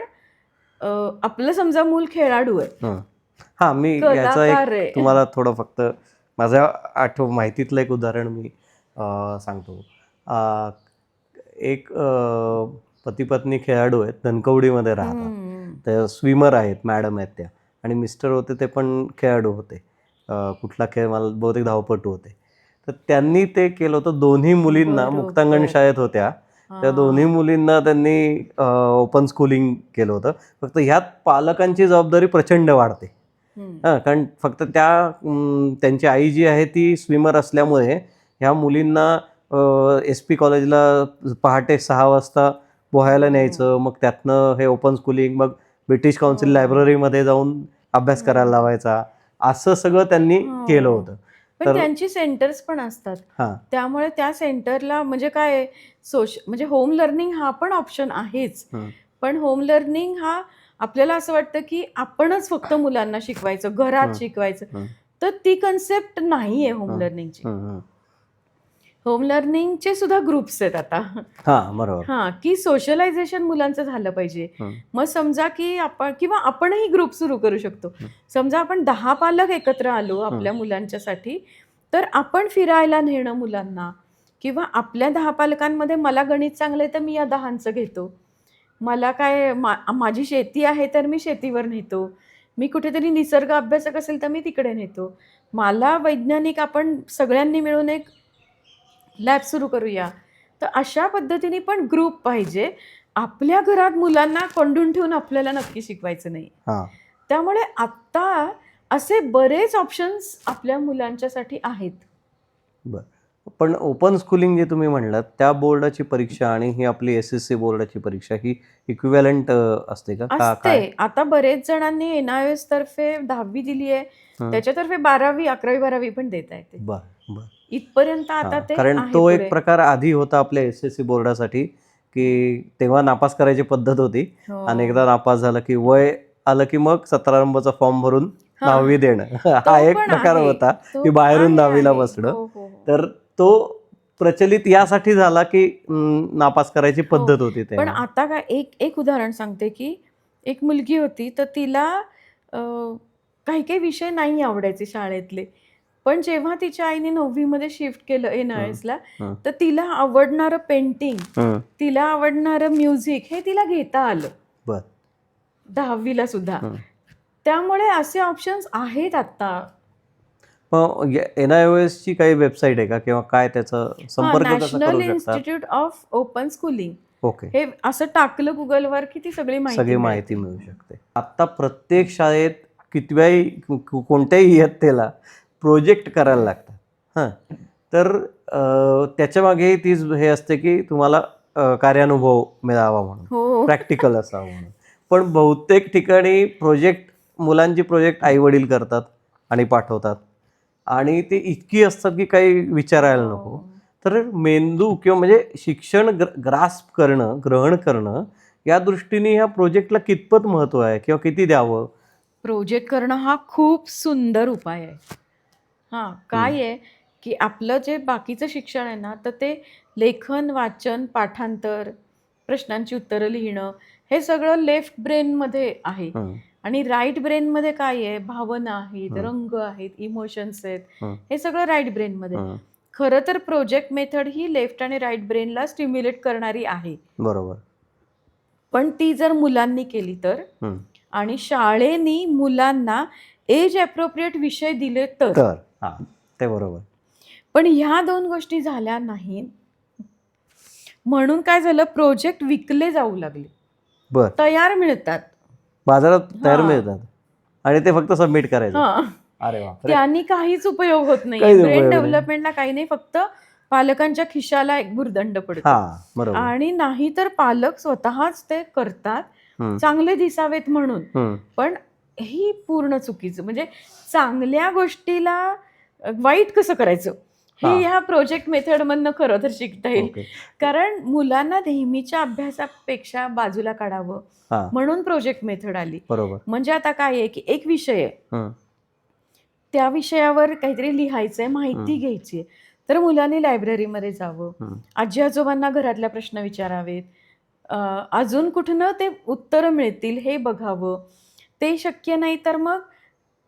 आपलं समजा मूल खेळाडू आहे,
मी याचा एक तुम्हाला थोडं फक्त माझ्या माहितीतलं एक उदाहरण मी सांगतो. एक पती पत्नी खेळाडू आहेत, धनकवडीमध्ये राहतात. तर स्विमर आहेत, मॅडम आहेत त्या, आणि मिस्टर होते ते पण खेळाडू होते. कुठला खेळ मला बहुतेक धावपटू होते. तर त्यांनी ते केलं होतं. दोन्ही मुलींना मुक्तांगण शाळेत होत्या, त्या दोन्ही मुलींना त्यांनी ओपन स्कूलिंग केलं होतं. फक्त ह्यात पालकांची जबाबदारी प्रचंड वाढते. कारण फक्त त्यांची आई जी आहे ती स्विमर असल्यामुळे ह्या मुलींना SP कॉलेजला पहाटे 6 वाजता पोहायला न्यायचं, मग त्यातनं हे ओपन स्कूलिंग, मग ब्रिटिश काउन्सिल लायब्ररीमध्ये जाऊन अभ्यास करायला लावायचा, असं सगळं त्यांनी केलं होतं.
पण त्यांची सेंटर्स पण असतात. त्यामुळे त्या सेंटरला म्हणजे काय म्हणजे होम लर्निंग हा पण ऑप्शन आहेच. पण होम लर्निंग हा आपल्याला असं वाटतं की आपणच फक्त मुलांना शिकवायचं, घरात शिकवायचं, तर ती कन्सेप्ट नाहीये होम लर्निंगची. होम लर्निंगचे सुद्धा ग्रुप्स आहेत आता. बरोबर. की सोशलायझेशन मुलांचं झालं पाहिजे. मग समजा की किंवा आपणही ग्रुप सुरू करू शकतो. समजा आपण 10 पालक एकत्र आलो आपल्या मुलांच्यासाठी, तर आपण फिरायला नेणं मुलांना, किंवा आपल्या 10 पालकांमध्ये मला गणित चांगलं आहे तर मी या 10चं घेतो, मला काय माझी शेती आहे तर मी शेतीवर नेतो, मी कुठेतरी निसर्ग अभ्यासक असेल तर मी तिकडे नेतो, मला वैज्ञानिक, आपण सगळ्यांनी मिळून एक लॅब सुरू करूया. तर अशा पद्धतीने पण ग्रुप पाहिजे. आपल्या घरात मुलांना कोंडून ठेवून आपल्याला नक्की शिकवायचं नाही. त्यामुळे आता असे बरेच ऑप्शन्स आपल्या मुलांच्यासाठी आहेत.
पण ओपन स्कूलिंग जे तुम्ही म्हणलात त्या बोर्डाची परीक्षा आणि ही आपली SSC बोर्डाची परीक्षा ही इक्विव्हॅलंट असते का काय?
असते. आता बरेच जणांनी NIOS तर्फे 10वी दिली आहे,
हं.
त्याच्यातर्फे 12वी, 11वी, 12वी पण देता येते.
बर.
इथपर्यंत आता
हां,
ते
कारण
आहे
तो एक
पुढे.
प्रकार आधी होता आपल्या SSC बोर्डासाठी, की तेव्हा नापास करायची पद्धत होती आणि एकदा
हो.
नापास झालं की वय आलं की मग 17 नंबरचा फॉर्म भरून
हां,
10वी देणं हा
तो
एक
पण
प्रकार
आहे.
होता,
तो
की बाहेरून
आहे,
10वीला
आहे.
बसणं.
हो, हो, हो.
तर तो प्रचलित यासाठी झाला की नापास करायची
हो.
पद्धत होती
पण
तेव्हा.
आता काय एक एक उदाहरण सांगते, की एक मुलगी होती, तर तिला काही-काही विषय नाही आवडायचे शाळेतले. पण जेव्हा तिच्या आईने 9वी मध्ये शिफ्ट केलं
हं,
NIOSला,
हं,
तर तिला आवडणारं पेंटिंग,
हं.
तिला आवडणारं म्युझिक हे तिला घेता आलं
बर.
10वीला सुद्धा.
हं.
त्यामुळे असे ऑप्शन्स आहेत आता.
मग NIOS ची काही वेबसाईट आहे का किंवा काय त्याचा संपर्क कसा
नॅशनल
करू शकतात?
Institute of Open schooling
okay.
हे असं टाकलं गुगलवर की ती सगळी माहिती
सगळी
मिळते.
माहिती मिळू शकते. आता प्रत्येक शाळेत कितव्याही कोणत्याही इयत्तेला प्रोजेक्ट करायला लागतात. हां, तर त्याच्यामागे तीच हे असते की तुम्हाला कार्यानुभव मिळावा म्हणून,
हो.
प्रॅक्टिकल असावं म्हणून. पण बहुतेक ठिकाणी मुलांची प्रोजेक्ट आई-वडील करतात आणि पाठवतात आणि ते इतकी असतात की काही विचारायला नको.
हो.
तर मेंदू किंवा म्हणजे शिक्षण ग्रास्प करणं, ग्रहण करणं या दृष्टीने ह्या प्रोजेक्टला कितपत महत्त्व आहे किंवा किती द्यावं?
प्रोजेक्ट करणं हा खूप सुंदर उपाय आहे. हां, काय आहे, की आपलं जे बाकीचं शिक्षण आहे ना, तर ते लेखन, वाचन, पाठांतर, प्रश्नांची उत्तरं लिहिणं, हे सगळं लेफ्ट ब्रेनमध्ये आहे.
हं,
आणि राईट ब्रेनमध्ये काय आहे, भावना आहेत,
हं,
रंग आहेत, इमोशन्स आहेत,
हं,
हे सगळं राईट ब्रेनमध्ये.
हं.
खरं तर प्रोजेक्ट मेथड ही लेफ्ट आणि राईट ब्रेनला स्टिम्युलेट करणारी आहे.
बरोबर.
पण ती जर मुलांनी केली तर,
हं.
आणि शाळेनी मुलांना एज ॲप्रोप्रिएट विषय दिले तर.
तर हां, ते बरोबर.
पण ह्या 2 गोष्टी झाल्या नाहीत. म्हणून काय झालं, प्रोजेक्ट विकले जाऊ लागले.
बरं.
तयार मिळतात.
बाजारात तयार
हां.
मिळतात आणि ते फक्त सबमिट करायचं.
हां.
अरे बापरे!
त्यांनी काहीच उपयोग होत नाहीये.
काहीच
ब्रेन
उपयोग नाही.
डेव्हलपमेंटला काही नाही, फक्त पालकांच्या खिशाला एक भुर्दंड पडतो.
हां, बरोबर.
आणि नाहीतर पालक स्वतःच ते करतात,
हं,
चांगले दिसावेत म्हणून.
हं.
पण ही पूर्ण चुकीचं. म्हणजे चांगल्या गोष्टीला वाईट कसं करायचं, हे
हां.
ह्या प्रोजेक्ट मेथडमधनं खरं तर शिकता येईल.
ओके.
कारण मुलांना नेहमीच्या अभ्यासापेक्षा बाजूला काढावं
हां,
म्हणून प्रोजेक्ट मेथड आली.
बरोबर.
म्हणजे आता काय आहे, की एक विषय आहे,
हं,
त्या विषयावर काहीतरी लिहायचंय,
हं,
माहिती घ्यायची आहे. तर मुलांनी लायब्ररीमध्ये जावं,
हं.
आजी-आजोबांना घरातल्या प्रश्न विचारावेत, अजून कुठनं ते उत्तरं मिळतील हे बघावं. ते शक्य नाही तर मग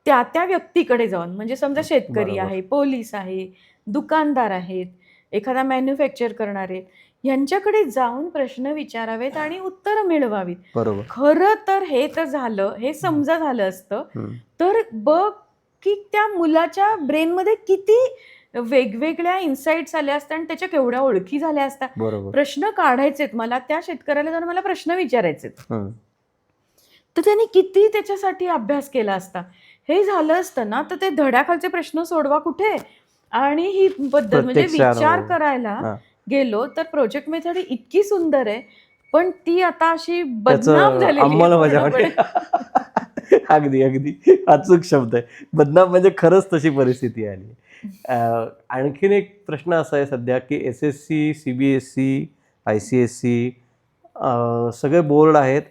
त्या व्यक्तीकडे जाऊन, म्हणजे समजा शेतकरी
बरोबर.
आहे, पोलीस आहे, दुकानदार आहेत, एखादा मॅन्युफॅक्चर करणारे, ह्यांच्याकडे जाऊन प्रश्न विचारावेत आणि उत्तरं मिळवावीत.
बरोबर.
खरं तर हे तर झालं, हे समजा झालं असतं,
हं.
तर बघ की त्या मुलाच्या ब्रेनमध्ये किती वेगवेगळ्या इन्साइट्स आल्या असत्या आणि त्याच्या केवढ्या ओळखी झाल्या असत्या.
बरोबर.
प्रश्न काढायचेत मला, त्या शेतकऱ्याला जाऊन मला प्रश्न विचारायचेत.
हं.
तर त्यांनी किती त्याच्यासाठी अभ्यास केला असता. हे झालं असतं ना, तर ते धड्याखालचे प्रश्न सोडवा कुठे, आणि ही पद्धत म्हणजे
प्रत्यक्ष
विचार
अनुभव.
करायला
हां.
गेलो तर प्रोजेक्ट मेथड ही इतकी सुंदर आहे, पण ती आता अशी बदनाम
त्याचं
झालेली आहे
अंमलबजावणी.
पूर्णपणे.
अगदी, अगदी अचूक शब्द आहे. बदनाम म्हणजे खरंच तशी परिस्थिती आली. आणखीन एक प्रश्न असा आहे सध्या, की SSC, CBSE, ICSE सगळे बोर्ड आहेत.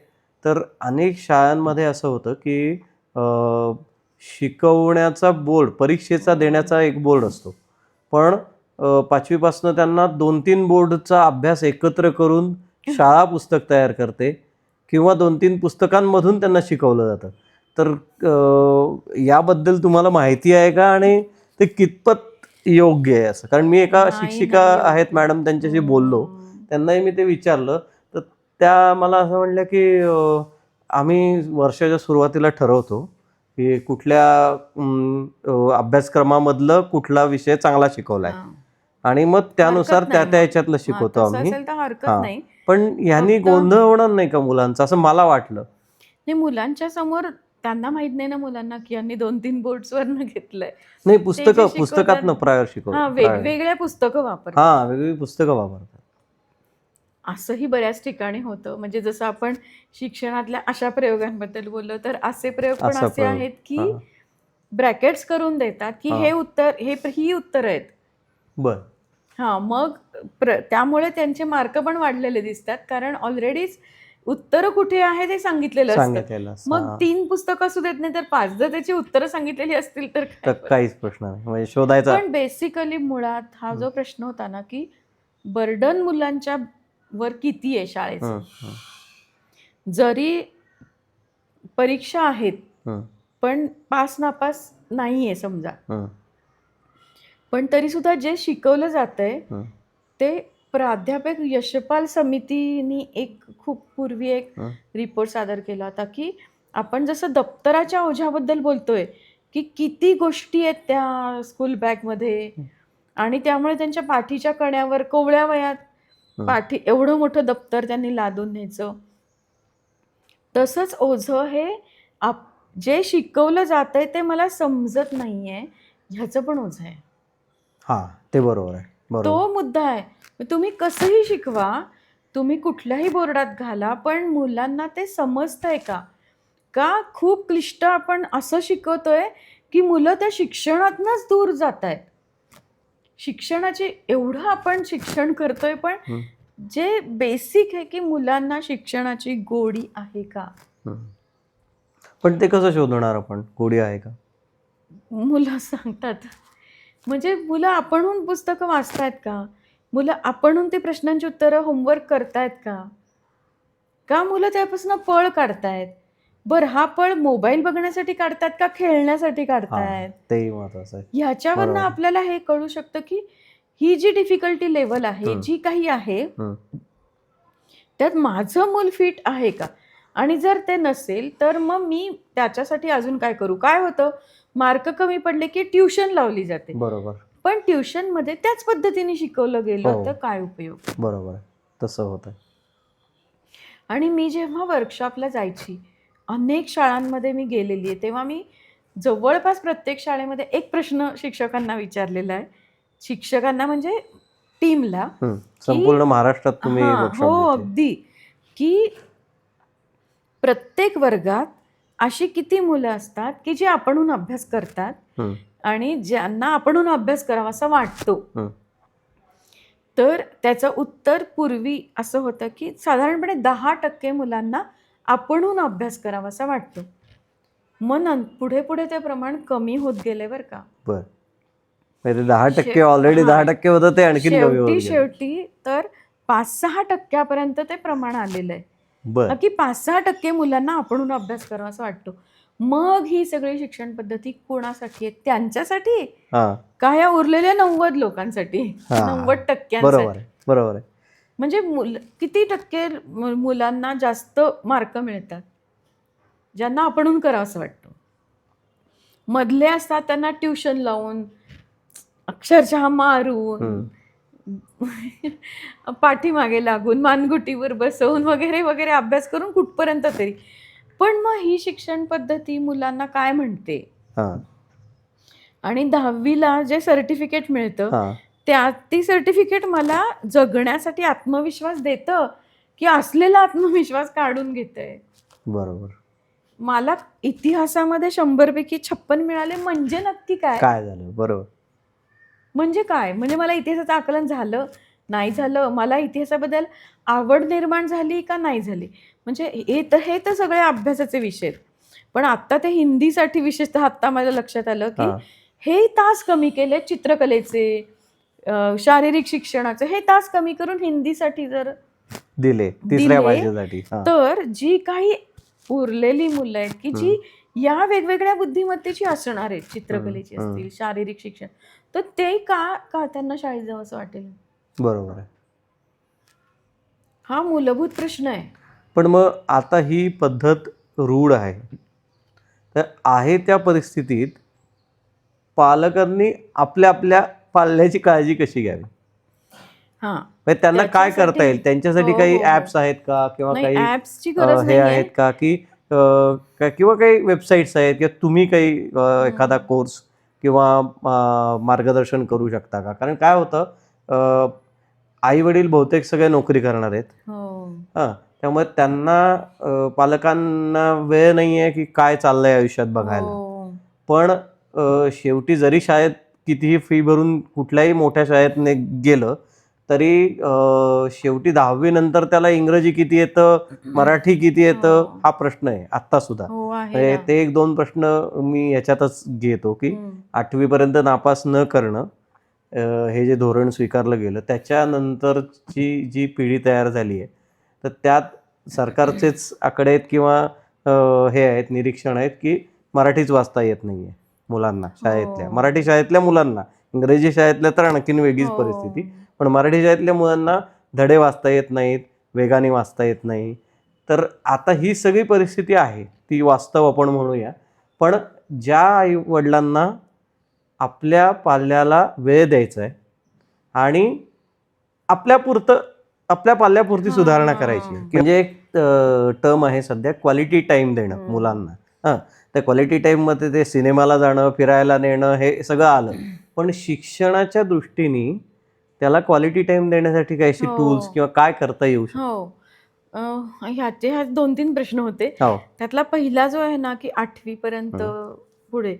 तर अनेक शाळांमध्ये असं होतं, की शिकवण्याचा बोर्ड, परीक्षेचा देण्याचा एक बोर्ड असतो. पण 5वी पासनं त्यांना 2-3 बोर्डचा अभ्यास एकत्र करून शाळा पुस्तक तयार करते किंवा 2-3 पुस्तकांमधून त्यांना शिकवलं जातं. तर याबद्दल तुम्हाला माहिती आहे का आणि ते कितपत योग्य आहे असं? कारण मी एका
नाही,
शिक्षिका
नाही योग्य.
आहेत मॅडम, त्यांच्याशी बोललो.
हं.
त्यांनाही मी ते विचारलं, तर त्या मला असं म्हणल्या, की आम्ही वर्षाच्या सुरुवातीला ठरवतो, की कुठल्या अभ्यासक्रमामधलं कुठला विषय चांगला शिकवलाय
हां.
आणि मग त्यानुसार
हरकत
त्या
नाही
त्या
मग.
ह्याच्यातलं
हां,
शिकवतो
तसं
आम्ही.
असेल तर हरकत
हां.
नाही.
पण ह्यांनी
फक्त
गोंधळ होणार नाही का मुलांचा, असं मला वाटलं.
हे मुलांच्या समोर त्यांना माहित नाही ना मुलांना की यांनी 2-3 बोर्ड्सवरनं घेतलंय.
नाही,
ते
पुस्तकं
जे शिकवतात
पुस्तकातनं प्रायर
हां,
शिकवतात.
वेगवेगळ्या पुस्तकं वापरतात.
हां, वेगवेगळी पुस्तकं वापरतात.
असंही बऱ्याच ठिकाणी होतं. म्हणजे जसं आपण शिक्षणातल्या अशा प्रयोगांबद्दल बोललो, तर असे प्रयोग पण
असा
असे
प्रयोग.
आहेत की
हां,
ब्रॅकेट्स करून देतात की
हां.
हे उत्तर ही उत्तरं आहेत.
बरं.
हां, मग त्यामुळे त्यांचे मार्क पण वाढलेले दिसतात. कारण ऑलरेडीच उत्तरं कुठे आहे ते सांगितलेलं असतं.
सांगितलेलं असतं.
मग
हां.
3 पुस्तकं असू देत नाही तर 5 जर त्याची उत्तरं सांगितलेली असतील तर
तर
काय फरक?
काहीच प्रश्न नाही. म्हणजे शोधायचा.
पण बेसिकली मुळात हा जो प्रश्न होता ना, की बर्डन मुलांच्या वर किती आहे शाळेचं?
हं, हं,
जरी परीक्षा आहेत,
हं,
पण पास-नापास नाहीये समजा.
हं,
पण तरीसुद्धा जे शिकवलं जातंय
हं,
ते प्राध्यापक यशपाल समितीनी खूप पूर्वी एक
हं.
रिपोर्ट सादर केला होता, की आपण जसं दप्तराच्या ओझ्याबद्दल बोलतोय, की किती गोष्टी आहेत त्या स्कूल बॅगमध्ये आणि त्यामुळे त्यांच्या पाठीच्या कण्यावर कोवळ्या वयात
हं.
एवढं मोठं दप्तर त्यांनी लादून न्यायचं. तसंच ओझं हे जे शिकवलं जातंय ते मला समजत नाहीये, ह्याचं पण ओझं आहे.
हां, ते बरोबर आहे. बरोबर.
तो मुद्दा आहे. तुम्ही कसंही शिकवा, तुम्ही कुठल्याही बोर्डात घाला, पण मुलांना ते समजतंय का? का खूप क्लिष्ट आपण असं शिकवतोय, की मुलं त्या शिक्षणातनंच दूर जातायत. शिक्षणाचे एवढं आपण शिक्षण करतोय, पण
हं,
जे बेसिक आहे, की मुलांना शिक्षणाची गोडी आहे का?
हं. पण ते कसं शोधणार आपण? गोडी आहे का?
मुलं सांगतात. म्हणजे मुलं आपणहून पुस्तकं वाचतायत का? मुलं आपणहून ते प्रश्नांची उत्तरं होमवर्क करतायत का? का मुलं त्यापासून पळ काढतायत? बरं हा पळ मोबाईल बघण्यासाठी काढतायत का खेळण्यासाठी
हां,
काढतायत?
तेही महत्वाचं आहे.
ह्याच्यावरनं
बरोबर.
आपल्याला हे कळू शकतं, की ही जी डिफिकल्टी लेव्हल आहे,
हं,
जी काही आहे,
हं.
त्यात माझं मूल फिट आहे का? आणि जर ते नसेल, तर मग मी त्याच्यासाठी अजून काय करू? काय होतं, मार्क कमी पडले, की ट्युशन लावली जाते.
बरोबर.
पण ट्युशनमध्ये त्याच पद्धतीने शिकवलं गेलं
हो.
तर काय उपयोग?
बरोबर आहे. तसं होतंय.
आणि मी जेव्हा वर्कशॉपला जायची, अनेक शाळांमध्ये मी गेलेली आहे, तेव्हा मी जवळपास प्रत्येक शाळेमध्ये एक प्रश्न शिक्षकांना विचारलेला आहे. शिक्षकांना म्हणजे टीमला,
हं.
की
संपूर्ण महाराष्ट्रात तुम्ही
हां,
वर्कशॉप
हो,
घेतले.
अगदी. की प्रत्येक वर्गात अशी किती मुलं असतात, की जी आपणहून अभ्यास करतात
हं,
आणि ज्यांना आपणहून अभ्यास करावासा वाटतो.
हं.
तर त्याचं उत्तर पूर्वी असं होतं, की साधारणपणे 10% मुलांना आपणहून अभ्यास करावासा वाटतो. मग पुढे-पुढे ते प्रमाण कमी होत गेले बरं का.
बरं. म्हणजे 10% ऑलरेडी
हां.
10% होतं ते आणखीन कमी होत गेलं.
शेवटी तर 5-6% पर्यंत ते प्रमाण आलेलं आहे.
बरं.
की 5-6% मुलांना आपणहून अभ्यास करावासा वाटतो. मग ही सगळी शिक्षण पद्धती कोणासाठी आहे? त्यांच्यासाठी?
हां,
का ह्या उरलेल्या 90 लोकांसाठी?
हां.
90%
बरोबर आहे. बरोबर आहे.
म्हणजे किती टक्के मुलांना जास्त मार्क मिळतात? ज्यांना आपणहून करावंसं वाटतं. मधले असतात त्यांना ट्युशन लावून, अक्षरशः मारून,
हं.
पाठीमागे लागून, मानगुटीवर बसवून वगैरे, वगैरे अभ्यास करून कुठपर्यंत तरी. पण मग ही शिक्षण पद्धती मुलांना काय म्हणते?
हां,
आणि 10वीला जे सर्टिफिकेट मिळतं,
हां.
ती सर्टिफिकेट मला जगण्यासाठी आत्मविश्वास देतं, की असलेला आत्मविश्वास काढून घेतंय?
बरोबर.
मला इतिहासामध्ये 100 पैकी 56 मिळाले म्हणजे नक्की काय?
काय झालं? बरोबर.
म्हणजे काय? म्हणजे मला इतिहासाचं आकलन झालं, नाही झालं? मला इतिहासाबद्दल आवड निर्माण झाली का नाही झाली? म्हणजे हे तर सगळे अभ्यासाचे विषय आहेत. पण आता ते हिंदीसाठी विशेषतः आत्ता माझ्या लक्षात आलं, की
हां.
हे तास कमी केले चित्रकलेचे, शारीरिक शिक्षणाचे हे तास कमी करून हिंदीसाठी जर
दिले. तिसऱ्या
दिले,
भाषेसाठी. हां.
तर जी काही उरलेली मुलं आहेत, की जी
हं.
या वेगवेगळ्या बुद्धिमत्तेची असणार आहेत, चित्रकलेची
हं, हं.
असतील, शारीरिक शिक्षण, तर ते का त्यांना शाळेत जावंसं वाटेल?
बरोबर आहे.
हा मूलभूत प्रश्न आहे.
पण मग आता ही पद्धत रूढ आहे. तर आहे त्या परिस्थितीत पालकांनी आपल्या पाल्याची काळजी कशी घ्यावी?
हां.
म्हणजे त्यांना काय करता
त्याच्यासाठी
येईल? त्यांच्यासाठी
हो,
काही
हो, हो.
ॲप्स आहेत का? किंवा
नाही,
काही
ॲप्सची गरज
हे
नाहीये.
आहेत का, की किंवा काही वेबसाईट्स आहेत किंवा तुम्ही काही एखादा कोर्स किंवा मार्गदर्शन करू शकता का? कारण काय होतं, आई वडील बहुतेक सगळे नोकरी करणार आहेत.
हो.
हां, त्यामुळे त्यांना पालकांना वेळ नाही आहे की काय चाललंय आयुष्यात बघायला.
हो.
पण शेवटी जरी शाळेत कितीही फी भरून कुठल्याही मोठ्या शाळेत गेलं तरी शेवटी 10वी नंतर त्याला इंग्रजी किती येतं, मराठी किती येतं
हो.
हा प्रश्न आहे आत्ता सुद्धा.
हो, आहे
म्हणजे
ना.
ते 1-2 प्रश्न मी ह्याच्यातच घेतो की 8वी पर्यंत नापास न करणं हे जे धोरण स्वीकारलं गेलं त्याच्यानंतरची जी पिढी तयार झाली आहे तर त्यात सरकारचेच आकडे आहेत किंवा हे आहेत निरीक्षण आहेत की मराठीच वाचता येत नाहीये मुलांना शाळेतल्या.
हो.
मराठी शाळेतल्या मुलांना, इंग्रजी शाळेतल्या तर आणखीन वेगळीच
हो.
परिस्थिती. पण मराठी शाळेतल्या मुलांना धडे वाचता येत नाहीत, वेगाने वाचता येत नाही. तर आता ही सगळी परिस्थिती आहे, ती वास्तव आपण म्हणूया. पण ज्या आई वडिलांना आपल्या पाल्याला वेळ द्यायचा आहे आणि आपल्या पाल्यापुरती सुधारणा करायची आहे. म्हणजे एक टर्म आहे सध्या क्वालिटी टाईम देणं मुलांना. हां, त्या क्वालिटी टाईममध्ये ते सिनेमाला जाणं, फिरायला नेणं हे सगळं आलं. पण शिक्षणाच्या दृष्टीने त्याला क्वालिटी टाईम देण्यासाठी काही अशी टूल्स
हो.
किंवा काय करता येऊ शकतं?
हो. ह्याचे 2-3 प्रश्न होते.
हो.
त्यातला पहिला जो आहे ना, की 8वी पर्यंत
हं.
पुढे.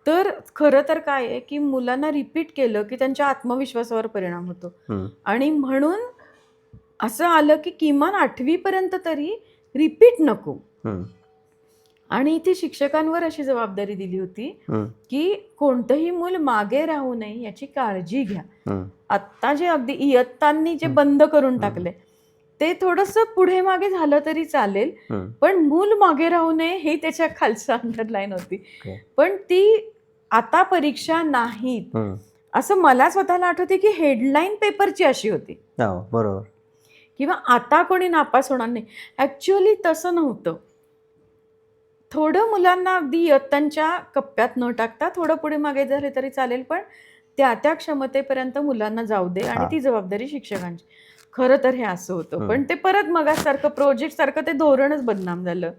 तर खरं तर काय आहे, की मुलांना रिपीट केलं, की त्यांच्या आत्मविश्वासावर परिणाम होतो.
हं.
आणि म्हणून असं आलं, की किमान 8वी पर्यंत तरी रिपीट नको.
हं.
आणि इथे शिक्षकांवर अशी जबाबदारी दिली होती,
हं.
की कोणतंही मूल मागे राहू नये याची काळजी घ्या.
हं.
आत्ता जे अगदी इयत्तांनी जे बंद करून टाकले, ते थोडंसं पुढे मागे झालं तरी चालेल,
हं.
पण मूल मागे राहू नये हे त्याच्या खालचं अंडरलाईन होती.
ओके.
पण ती आता परीक्षा नाहीत
हं.
असं मला स्वतःला आठवते, की हेडलाईन पेपरची अशी होती
हो, बरोबर.
किंवा आता कोणी नापास होणार नाही. ॲक्च्युअली तसं नव्हतं. थोडं मुलांना अगदी इयत्तांच्या कप्प्यात न टाकता थोडं पुढे मागे झाले तरी चालेल, पण त्या क्षमतेपर्यंत मुलांना जाऊ दे आणि
हां.
ती जबाबदारी शिक्षकांची. खरं तर हे असं होतं.
हं.
पण ते परत मगासारखं प्रोजेक्टसारखं ते धोरणच बदनाम झालं.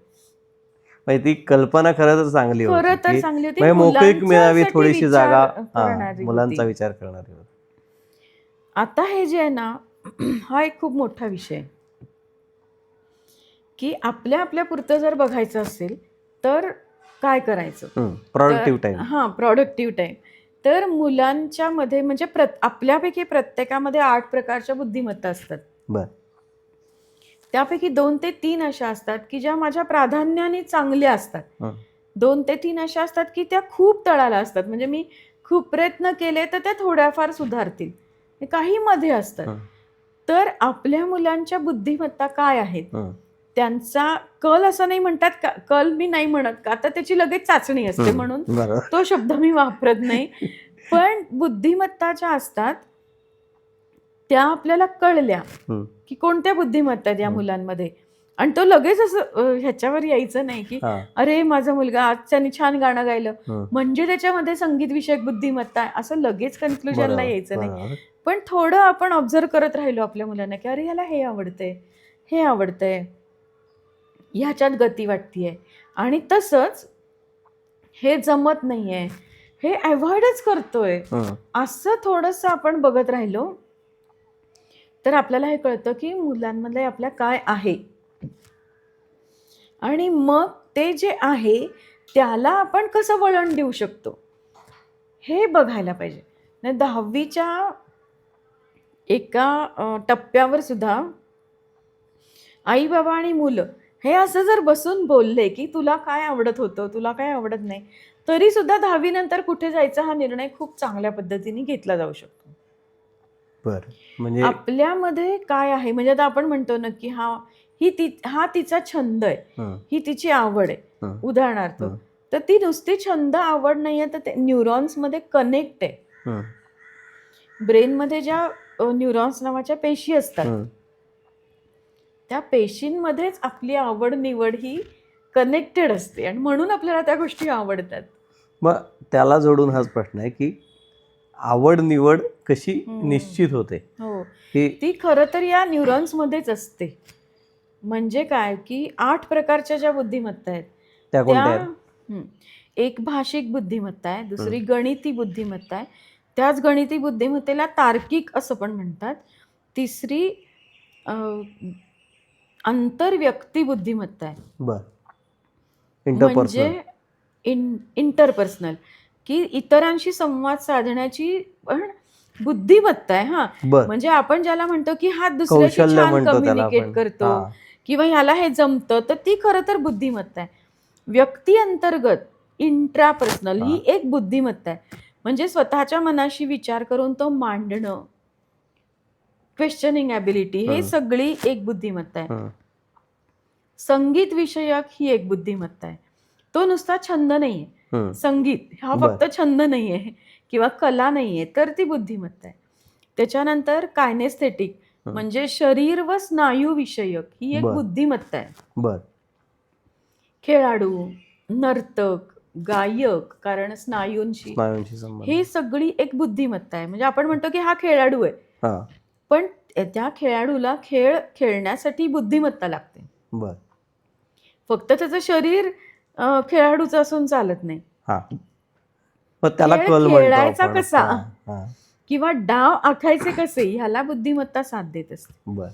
म्हणजे ती कल्पना खरं तर चांगली होती,
खरं तर
की
चांगली होती.
म्हणजे मोकळीक मिळावी,
मुलांच्यासाठी
थोडीशी
विचार
जागा
करणारी
मुलांचा
होती.
विचार करणारी होती.
आता हे जे आहे ना, हा एक खूप मोठा विषय आहे, की आपल्या पुरतं जर बघायचं असेल, तर काय करायचं?
Productive time.
Productive time. तर मुलांच्या मध्ये म्हणजे आपल्यापैकी प्रत्येकामध्ये 8 प्रकारच्या बुद्धिमत्ता असतात.
बरं.
त्यापैकी 2 ते 3 अशा असतात, की ज्या माझ्या प्राधान्याने चांगल्या असतात.
हं.
2 ते 3 अशा असतात, की त्या खूप तळाला असतात. म्हणजे मी खूप प्रयत्न केले तर त्या थोड्याफार सुधारतील. काही मध्ये असतात.
हं.
तर आपल्या मुलांच्या बुद्धिमत्ता काय आहेत?
हं.
त्यांचा कल असं नाही म्हणतात का, कल मी नाही म्हणत का, तर त्याची लगेच चाचणी असते म्हणून
बरोबर.
तो शब्द मी वापरत नाही. पण बुद्धिमत्ता ज्या असतात त्या आपल्याला कळल्या,
हं.
की कोणत्या बुद्धिमत्ता आहेत या मुलांमध्ये. आणि तो लगेच असं ह्याच्यावर यायचं नाही, की
हां.
अरे माझा मुलगा आज त्याने छान गाणं गायलं
हं.
म्हणजे त्याच्यामध्ये संगीत विषयक बुद्धिमत्ता आहे, असं लगेच कन्क्लुजनला
बरोबर,
यायचं नाही.
बरोबर.
पण थोडं आपण ऑब्झर्व करत राहिलो आपल्या मुलांना, की अरे ह्याला हे आवडतंय, हे आवडतंय, ह्याच्यात गती वाटतीये आणि तसंच हे जमत नाहीये, हे अव्हॉइडच करतोय,
हं.
असं थोडंसं आपण बघत राहिलो तर आपल्याला हे कळतं, की मुलांमध्ये आपल्या काय आहे आणि मग ते जे आहे त्याला आपण कसं वळण देऊ शकतो हे बघायला पाहिजे. 10वीच्या एका टप्प्यावर सुद्धा आई बाबा आणि मुलं हे असं जर बसून बोलले, की तुला काय आवडत होतं, तुला काय आवडत नाही, तरी सुद्धा 10वी नंतर कुठे जायचा हा निर्णय खूप चांगल्या पद्धतीने घेतला जाऊ शकतो.
बरं. म्हणजे
आपल्यामध्ये काय आहे म्हणजे आता आपण म्हणतो ना, की हा तिचा छंद आहे,
हं.
ही तिची आवड आहे.
हं.
उदाहरणार्थ,
हं.
तर ती नुसती छंद आवड नाहीये, तर ते न्यूरॉन्समध्ये कनेक्ट आहे.
हं.
ब्रेनमध्ये ज्या न्यूरॉन्स नावाच्या पेशी असतात,
हं.
त्या पेशींमध्येच आपली आवड निवड ही कनेक्टेड असते आणि म्हणून आपल्याला त्या गोष्टी आवडतात.
मग त्याला जोडून हाच प्रश्न आहे, की आवड निवड कशी
हं.
निश्चित होते?
हो,
की
ती खरं तर या न्यूरॉन्समध्येच असते. म्हणजे काय की 8 प्रकारच्या ज्या बुद्धिमत्ता आहेत
त्या कोणत्या आहेत?
हं. एक भाषिक बुद्धिमत्ता आहे, दुसरी गणिती बुद्धिमत्ता आहे. त्याच गणिती बुद्धिमत्तेला तार्किक असं पण म्हणतात. तिसरी अ, आंतरव्यक्ती बुद्धिमत्ता आहे.
बर.
म्हणजे
इंटरपर्सनल.
इंटरपर्सनल की इतरांशी संवाद साधण्याची पण बुद्धिमत्ता आहे. हा
बर.
म्हणजे आपण ज्याला म्हणतो की हा दुसऱ्याशी
कौशल्य
छान
म्हणतो त्याला
कम्युनिकेट
आपण.
करतो
हा.
किंवा ह्याला हे जमतं, तर ती खरं तर बुद्धिमत्ता आहे. व्यक्ती अंतर्गत इंट्रापर्सनल ही एक बुद्धिमत्ता आहे. म्हणजे स्वतःच्या मनाशी विचार करून तो मांडणं, क्वेश्चनिंग ॲबिलिटी, हे सगळी एक बुद्धिमत्ता आहे. संगीत विषयक ही एक बुद्धिमत्ता आहे. तो नुसता छंद नाहीये. संगीत हा फक्त छंद नाहीये किंवा कला नाहीये, तर ती बुद्धिमत्ता आहे. त्याच्यानंतर कायनेस्थेटिक म्हणजे शरीर व स्नायू विषयक ही एक बुद्धिमत्ता आहे.
बर.
खेळाडू, नर्तक, गायक, कारण स्नायूंशी ही सगळी एक बुद्धिमत्ता आहे. म्हणजे आपण म्हणतो की हा खेळाडू आहे, पण त्या खेळाडूला खेळ खेळण्यासाठी बुद्धिमत्ता लागते.
बर.
फक्त त्याचं शरीर खेळाडूचं असून चालत नाही.
त्याला
खेळायचा कसा किंवा डाव आखायचे कसे ह्याला बुद्धिमत्ता साथ देत असते.
बर.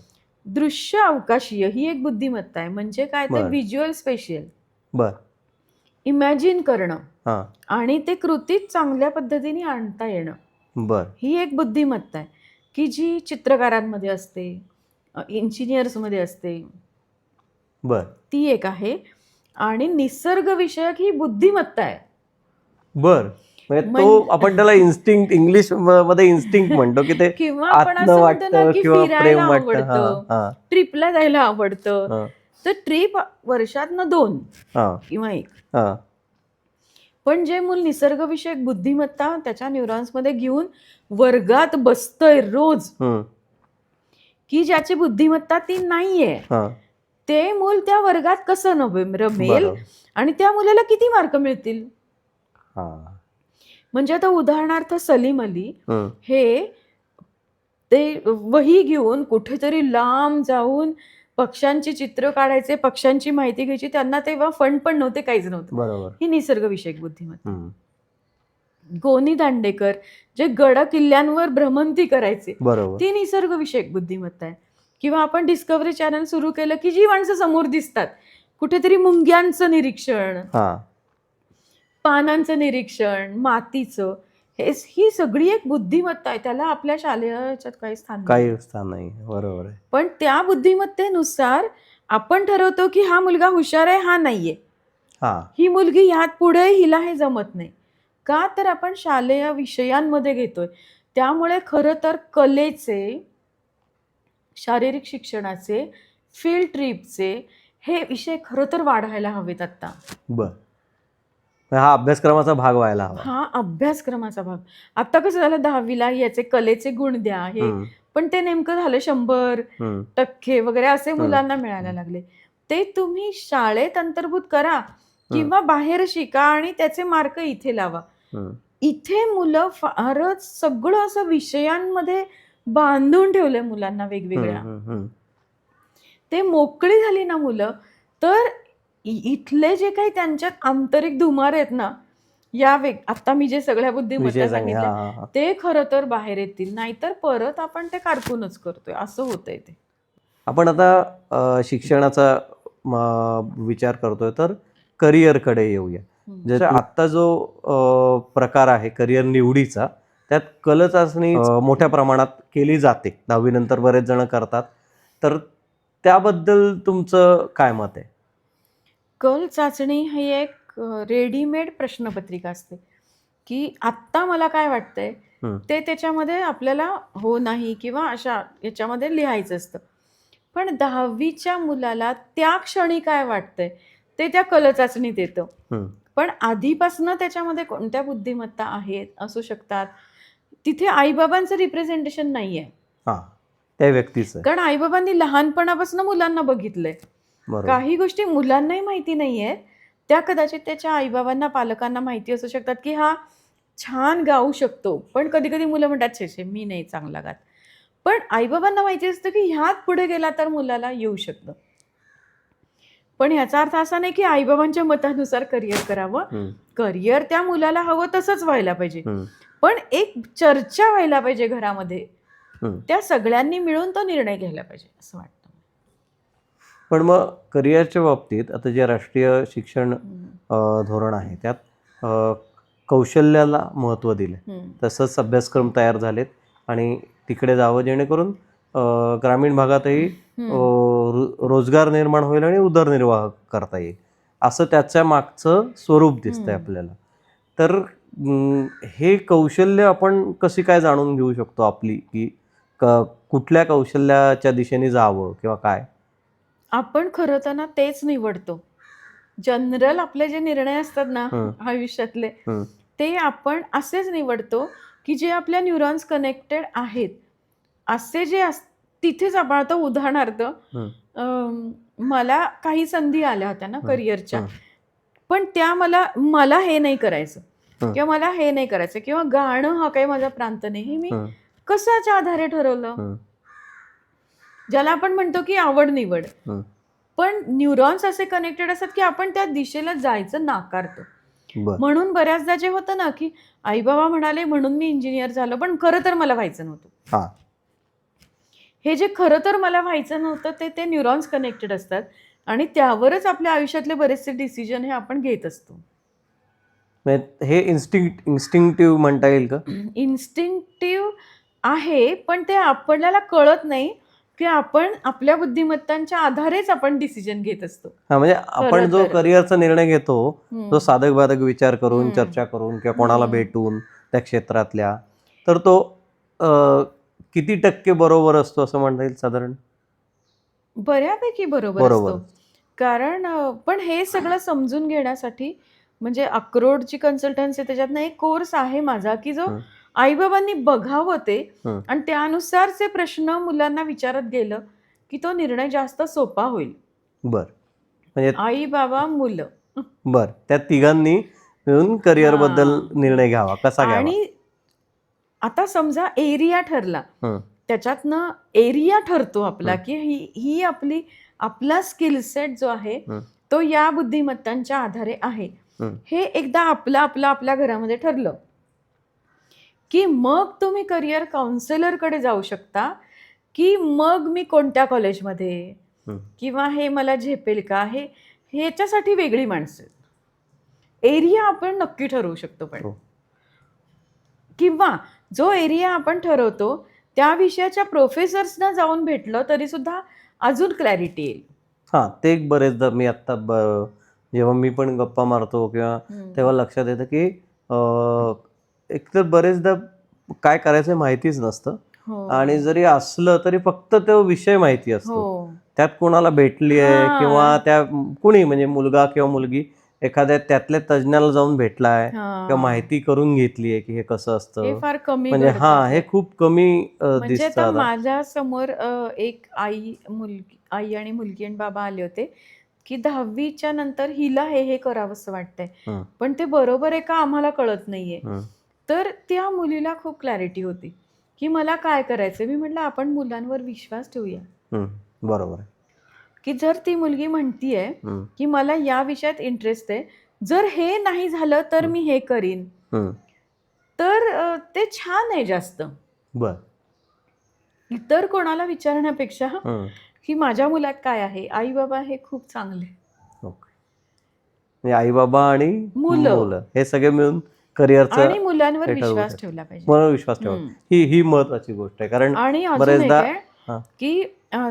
दृश्य अवकाशीय ही एक बुद्धिमत्ता आहे. म्हणजे काय ते व्हिज्युअल स्पेशियल.
बर.
इमॅजिन करणं आणि ते कृतीत चांगल्या पद्धतीने आणता येणं.
बर.
ही एक बुद्धिमत्ता आहे की जी चित्रकारांमध्ये असते, इंजिनियर्स मध्ये असते.
बर.
ती एक आहे. आणि निसर्ग विषयक ही बुद्धिमत्ता आहे.
बर. तो आपण त्याला इन्स्टिंक्ट, इंग्लिश मध्ये इन्स्टिंक्ट म्हणतो की ते
किंवा आपण असं म्हणतो ना की फिरायला आवडतं, ट्रिपला जायला आवडतं, तर ट्रिप वर्षातनं 2 किंवा 1. पण जे मूल निसर्गविषयक बुद्धिमत्ता त्याच्या न्यूरॉन्समध्ये घेऊन वर्गात बसतंय रोज, की ज्याची बुद्धिमत्ता ती नाहीये, ते मूल त्या वर्गात कसं रमेल आणि त्या मुलाला किती मार्क मिळतील. म्हणजे आता उदाहरणार्थ सलीम अली हे ते वही घेऊन कुठेतरी लांब जाऊन पक्ष्यांची चित्र काढायचे, पक्ष्यांची माहिती घ्यायची. त्यांना तेव्हा फंड पण नव्हते, काहीच नव्हतं. ही निसर्गविषयक बुद्धिमत्ता. गोनी दांडेकर जे गड किल्ल्यांवर भ्रमंती करायचे, ती निसर्गविषयक बुद्धिमत्ता आहे. किंवा आपण डिस्कव्हरी चॅनल सुरू केलं की जी माणसं समोर दिसतात, कुठेतरी मुंग्यांचं निरीक्षण, पानांचं निरीक्षण, मातीचं, ही सगळी एक बुद्धिमत्ता आहे. त्याला आपल्या शालेय ह्याच्यात काही स्थान
नाही. बरोबर आहे.
पण त्या बुद्धिमत्तेनुसार आपण ठरवतो की हा मुलगा हुशार आहे, हा नाहीये, ही मुलगी ह्यात पुढे, हिला हे जमत नाही. का तर आपण शालेय विषयांमध्ये घेतोय. त्यामुळे खरं तर कलेचे, शारीरिक शिक्षणाचे, फील्ड ट्रिपचे हे विषय खरं तर वाढायला हवेत आता.
बर. हा अभ्यासक्रमाचा भाग व्हायला हवा.
हा अभ्यासक्रमाचा भाग. आता कसं झालं 10वीला याचे कलेचे गुण द्या हे, पण ते नेमकं झालं 100% वगैरे असे मुलांना मिळायला लागले. ते तुम्ही शाळेत अंतर्भूत करा किंवा बाहेर शिका आणि त्याचे मार्क इथे लावा. इथे मुलं फारच सगळं असं विषयांमध्ये बांधून ठेवलंय मुलांना वेगवेगळ्या. ते मोकळी झाली ना मुलं, तर इथले जे काही त्यांच्यात आंतरिक धुमार आहेत ना, आता मी जे सगळ्या बुद्धिमत्ता सांगितल्या ते खरं तर बाहेर येतील. नाहीतर परत आपण ते कारकूनच करतोय, असं होतंय ते.
आपण आता शिक्षणाचा विचार करतोय तर करिअरकडे येऊया. जर आता जो प्रकार आहे करिअर निवडीचा, त्यात कल चाचणी मोठ्या प्रमाणात केली जाते. 10वी नंतर बरेच जण करतात. तर त्याबद्दल तुमचं काय मत आहे?
कल चाचणी ही एक रेडीमेड प्रश्नपत्रिका असते की आत्ता मला काय वाटतंय ते त्याच्यामध्ये आपल्याला हो नाही किंवा अशा याच्यामध्ये लिहायचं असतं. पण 10वीच्या मुलाला त्या क्षणी काय वाटतंय ते त्या कल चाचणीत येतं. पण आधीपासून त्याच्यामध्ये कोणत्या बुद्धिमत्ता आहेत, असू शकतात, तिथे आईबाबांचं रिप्रेझेंटेशन नाहीये
त्या व्यक्तीचं.
कारण आईबाबांनी लहानपणापासून मुलांना बघितलंय. काही गोष्टी मुलांनाही माहिती नाहीये, त्या कदाचित त्याच्या आईबाबांना, पालकांना माहिती असू शकतात की हा छान गाऊ शकतो, पण कधी कधी मुलं म्हणतात छे मी नाही चांगला गात. पण आईबाबांना माहिती असतं की ह्यात पुढे गेला तर मुलाला येऊ शकतं. पण याचा अर्थ असा नाही की आईबाबांच्या मतानुसार करिअर करावं.
हम्म,
करिअर त्या मुलाला हवं तसंच व्हायला पाहिजे,
हम्म,
पण एक चर्चा व्हायला पाहिजे घरामध्ये.
हम्म.
त्या सगळ्यांनी मिळून तो निर्णय घ्यायला पाहिजे असं वाटतं.
पण मग करिअरच्या बाबतीत आता जे राष्ट्रीय शिक्षण
हम्म.
धोरण आहे त्यात अ, कौशल्याला महत्त्व दिले,
हम्म.
तसंच अभ्यासक्रम तयार झालेत आणि तिकडे जावं जेणेकरून ग्रामीण भागातही रोजगार निर्माण होईल आणि उदरनिर्वाह करता येईल, असं त्याच्या मागचं स्वरूप दिसतंय
हम्म.
आपल्याला. तर हे कौशल्य आपण कशी काय जाणून घेऊ शकतो आपली, की कुठल्या कौशल्याच्या दिशेने जावं किंवा काय?
आपण खरं तर ना तेच निवडतो. जनरल आपले जे निर्णय असतात ना
हं,
आयुष्यातले,
हं,
ते आपण असेच निवडतो की जे आपल्या न्यूरॉन्स कनेक्टेड आहेत असे जे तिथेच आपण आता उदाहरणार्थ
हं,
मला काही संधी आल्या होत्या ना
हं,
करिअरच्या,
हं,
पण त्या मला हे नाही करायचं
हं,
किंवा मला हे नाही करायचं किंवा गाणं हा काही माझा प्रांत नाही, हे मी
हं,
कशाच्या आधारे ठरवलं?
हं,
ज्याला आपण म्हणतो की आवड निवड.
हं.
पण न्यूरॉन्स असे कनेक्टेड असतात की आपण त्या दिशेला जायचं नाकारतो.
बरं.
म्हणून बऱ्याचदा जे होतं ना की आई बाबा म्हणाले म्हणून मी इंजिनियर झालो, पण खरं तर मला व्हायचं नव्हतं.
हां.
हे जे खरं तर मला व्हायचं नव्हतं ते न्यूरॉन्स कनेक्टेड असतात आणि त्यावरच आपल्या आयुष्यातले बरेचसे डिसिजन हे आपण घेत असतो.
म्हणजे हे इन्स्टिंक्टिव्ह म्हणता येईल का?
इन्स्टिंक्टिव्ह आहे, पण ते आपल्याला कळत नाही की आपण आपल्या बुद्धिमत्तांच्या आधारेच आपण डिसिजन घेत असतो.
हां, म्हणजे आपण जो
तर.
करिअरचा निर्णय घेतो, तो साधक-बाधक विचार करून,
हम्म.
चर्चा करून किंवा कोणाला
हम्म.
भेटून त्या क्षेत्रातल्या, तर तो अ, किती टक्के बरोबर असतो असं म्हणता येईल साधारण?
बऱ्यापैकी बरोबर
बरोबर.
असतो. कारण पण हे सगळं समजून घेण्यासाठी म्हणजे अक्रोडची कन्सल्टन्सी त्याच्यातनं एक कोर्स आहे माझा की जो
हं,
आईबाबांनी बघावं ते
हं.
आणि त्यानुसारचे प्रश्न मुलांना विचारत गेलं की तो निर्णय जास्त सोपा होईल.
बरं. म्हणजे
आई बाबा मुलं.
बरं. त्या तिघांनी मिळून करिअरबद्दल
हां.
निर्णय घ्यावा. कसा घ्यावा?
आणि आता समजा एरिया ठरला,
हं,
त्याच्यातनं एरिया ठरतो आपला
हं,
की ही आपला स्किल सेट जो आहे
हं,
तो या बुद्धिमत्तांच्या आधारे आहे.
हं.
हे एकदा आपल्या घरामध्ये ठरलं की मग तुम्ही करिअर काउन्सिलरकडे जाऊ शकता की मग मी कोणत्या कॉलेजमध्ये
हं.
किंवा हे मला झेपेल का, हे ह्याच्यासाठी वेगळी माणसं आहेत. एरिया आपण नक्की ठरवू शकतो, पण
हो.
किंवा जो एरिया आपण ठरवतो त्या विषयाच्या प्रोफेसर्सना जाऊन भेटलं तरी सुद्धा अजून क्लॅरिटी येईल.
हां, ते एक बरेचदा मी आत्ता जेव्हा मी पण गप्पा मारतो किंवा तेव्हा लक्षात येतं, की एकतर बरेचदा काय करायचं माहितीच नसतं
हो.
आणि जरी असलं तरी फक्त तो विषय माहिती असतो.
हो.
त्यात कोणाला भेटली आहे किंवा
हां.
त्या कुणी म्हणजे मुलगा किंवा मुलगी एखाद्या त्यातल्या तज्ज्ञाला जाऊन भेटलाय किंवा
हां.
माहिती करून घेतली आहे, की हे कसं
हे
असतं.
फार कमी
म्हणजे
घडतं
हां, हे
आपल्यात.
खूप कमी
म्हणजे
दिसतं
आता
आता.
माझ्या समोर एक आई आणि मुलगी आणि बाबा आले होते की 10वीच्या नंतर हिला हे करावंसं वाटतंय,
हं,
पण ते बरोबर आहे का आम्हाला कळत नाहीये.
हं,
तर त्या मुलीला खूप क्लॅरिटी होती की मला काय करायचंय. मी म्हटलं आपण मुलांवर विश्वास ठेवूया
हं. बरोबर आहे.
की जर ती मुलगी म्हणतीये
हं,
की मला या विषयात इंटरेस्ट आहे, जर हे नाही झालं तर
हं,
मी हे करीन,
हं.
तर ते छान आहे जास्त.
बरं.
इतर कोणाला विचारण्यापेक्षा
हं.
की माझ्या मुलात काय आहे, आई बाबा हे खूप चांगले.
ओके. म्हणजे आई-बाबा आणि
मुलं
मुलं हे सगळे मिळून करिअरचं
आणि मुलांवर
हे ठरवू
विश्वास
शकतात.
ठेवला पाहिजे.
मला विश्वास ठेवा. ही महत्त्वाची गोष्ट आहे. कारण
आणि अजून एक
बरेचदा
आहे
हां,
की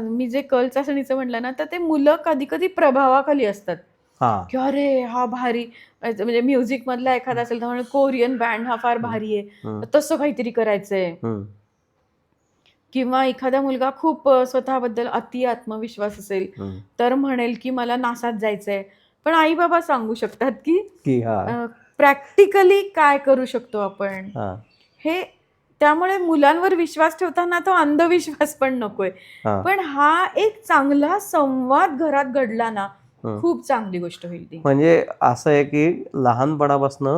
मी जे कल चाचणीचं म्हटलं ना, तर ते मुलं कधी कधी प्रभावाखाली असतात
हां.
की अरे हा भारी, म्हणजे म्युझिक मधला एखादा असेल तर कोरियन बँड हा फार
हं,
भारी आहे,
हं,
तसं काहीतरी करायचंय.
हं,
किंवा एखादा मुलगा खूप स्वतःबद्दल अति आत्मविश्वास असेल
हं.
तर म्हणेल की मला नासात जायचंय. पण आई बाबा सांगू शकतात की
की हां,
प्रॅक्टिकली काय करू शकतो आपण
हां,
हे. त्यामुळे मुलांवर विश्वास ठेवताना तो अंधविश्वास पण नकोय,
हां.
पण हा एक चांगला संवाद घरात घडला ना,
हं.
खूप चांगली गोष्ट होईल ती.
म्हणजे असं आहे की लहानपणापासून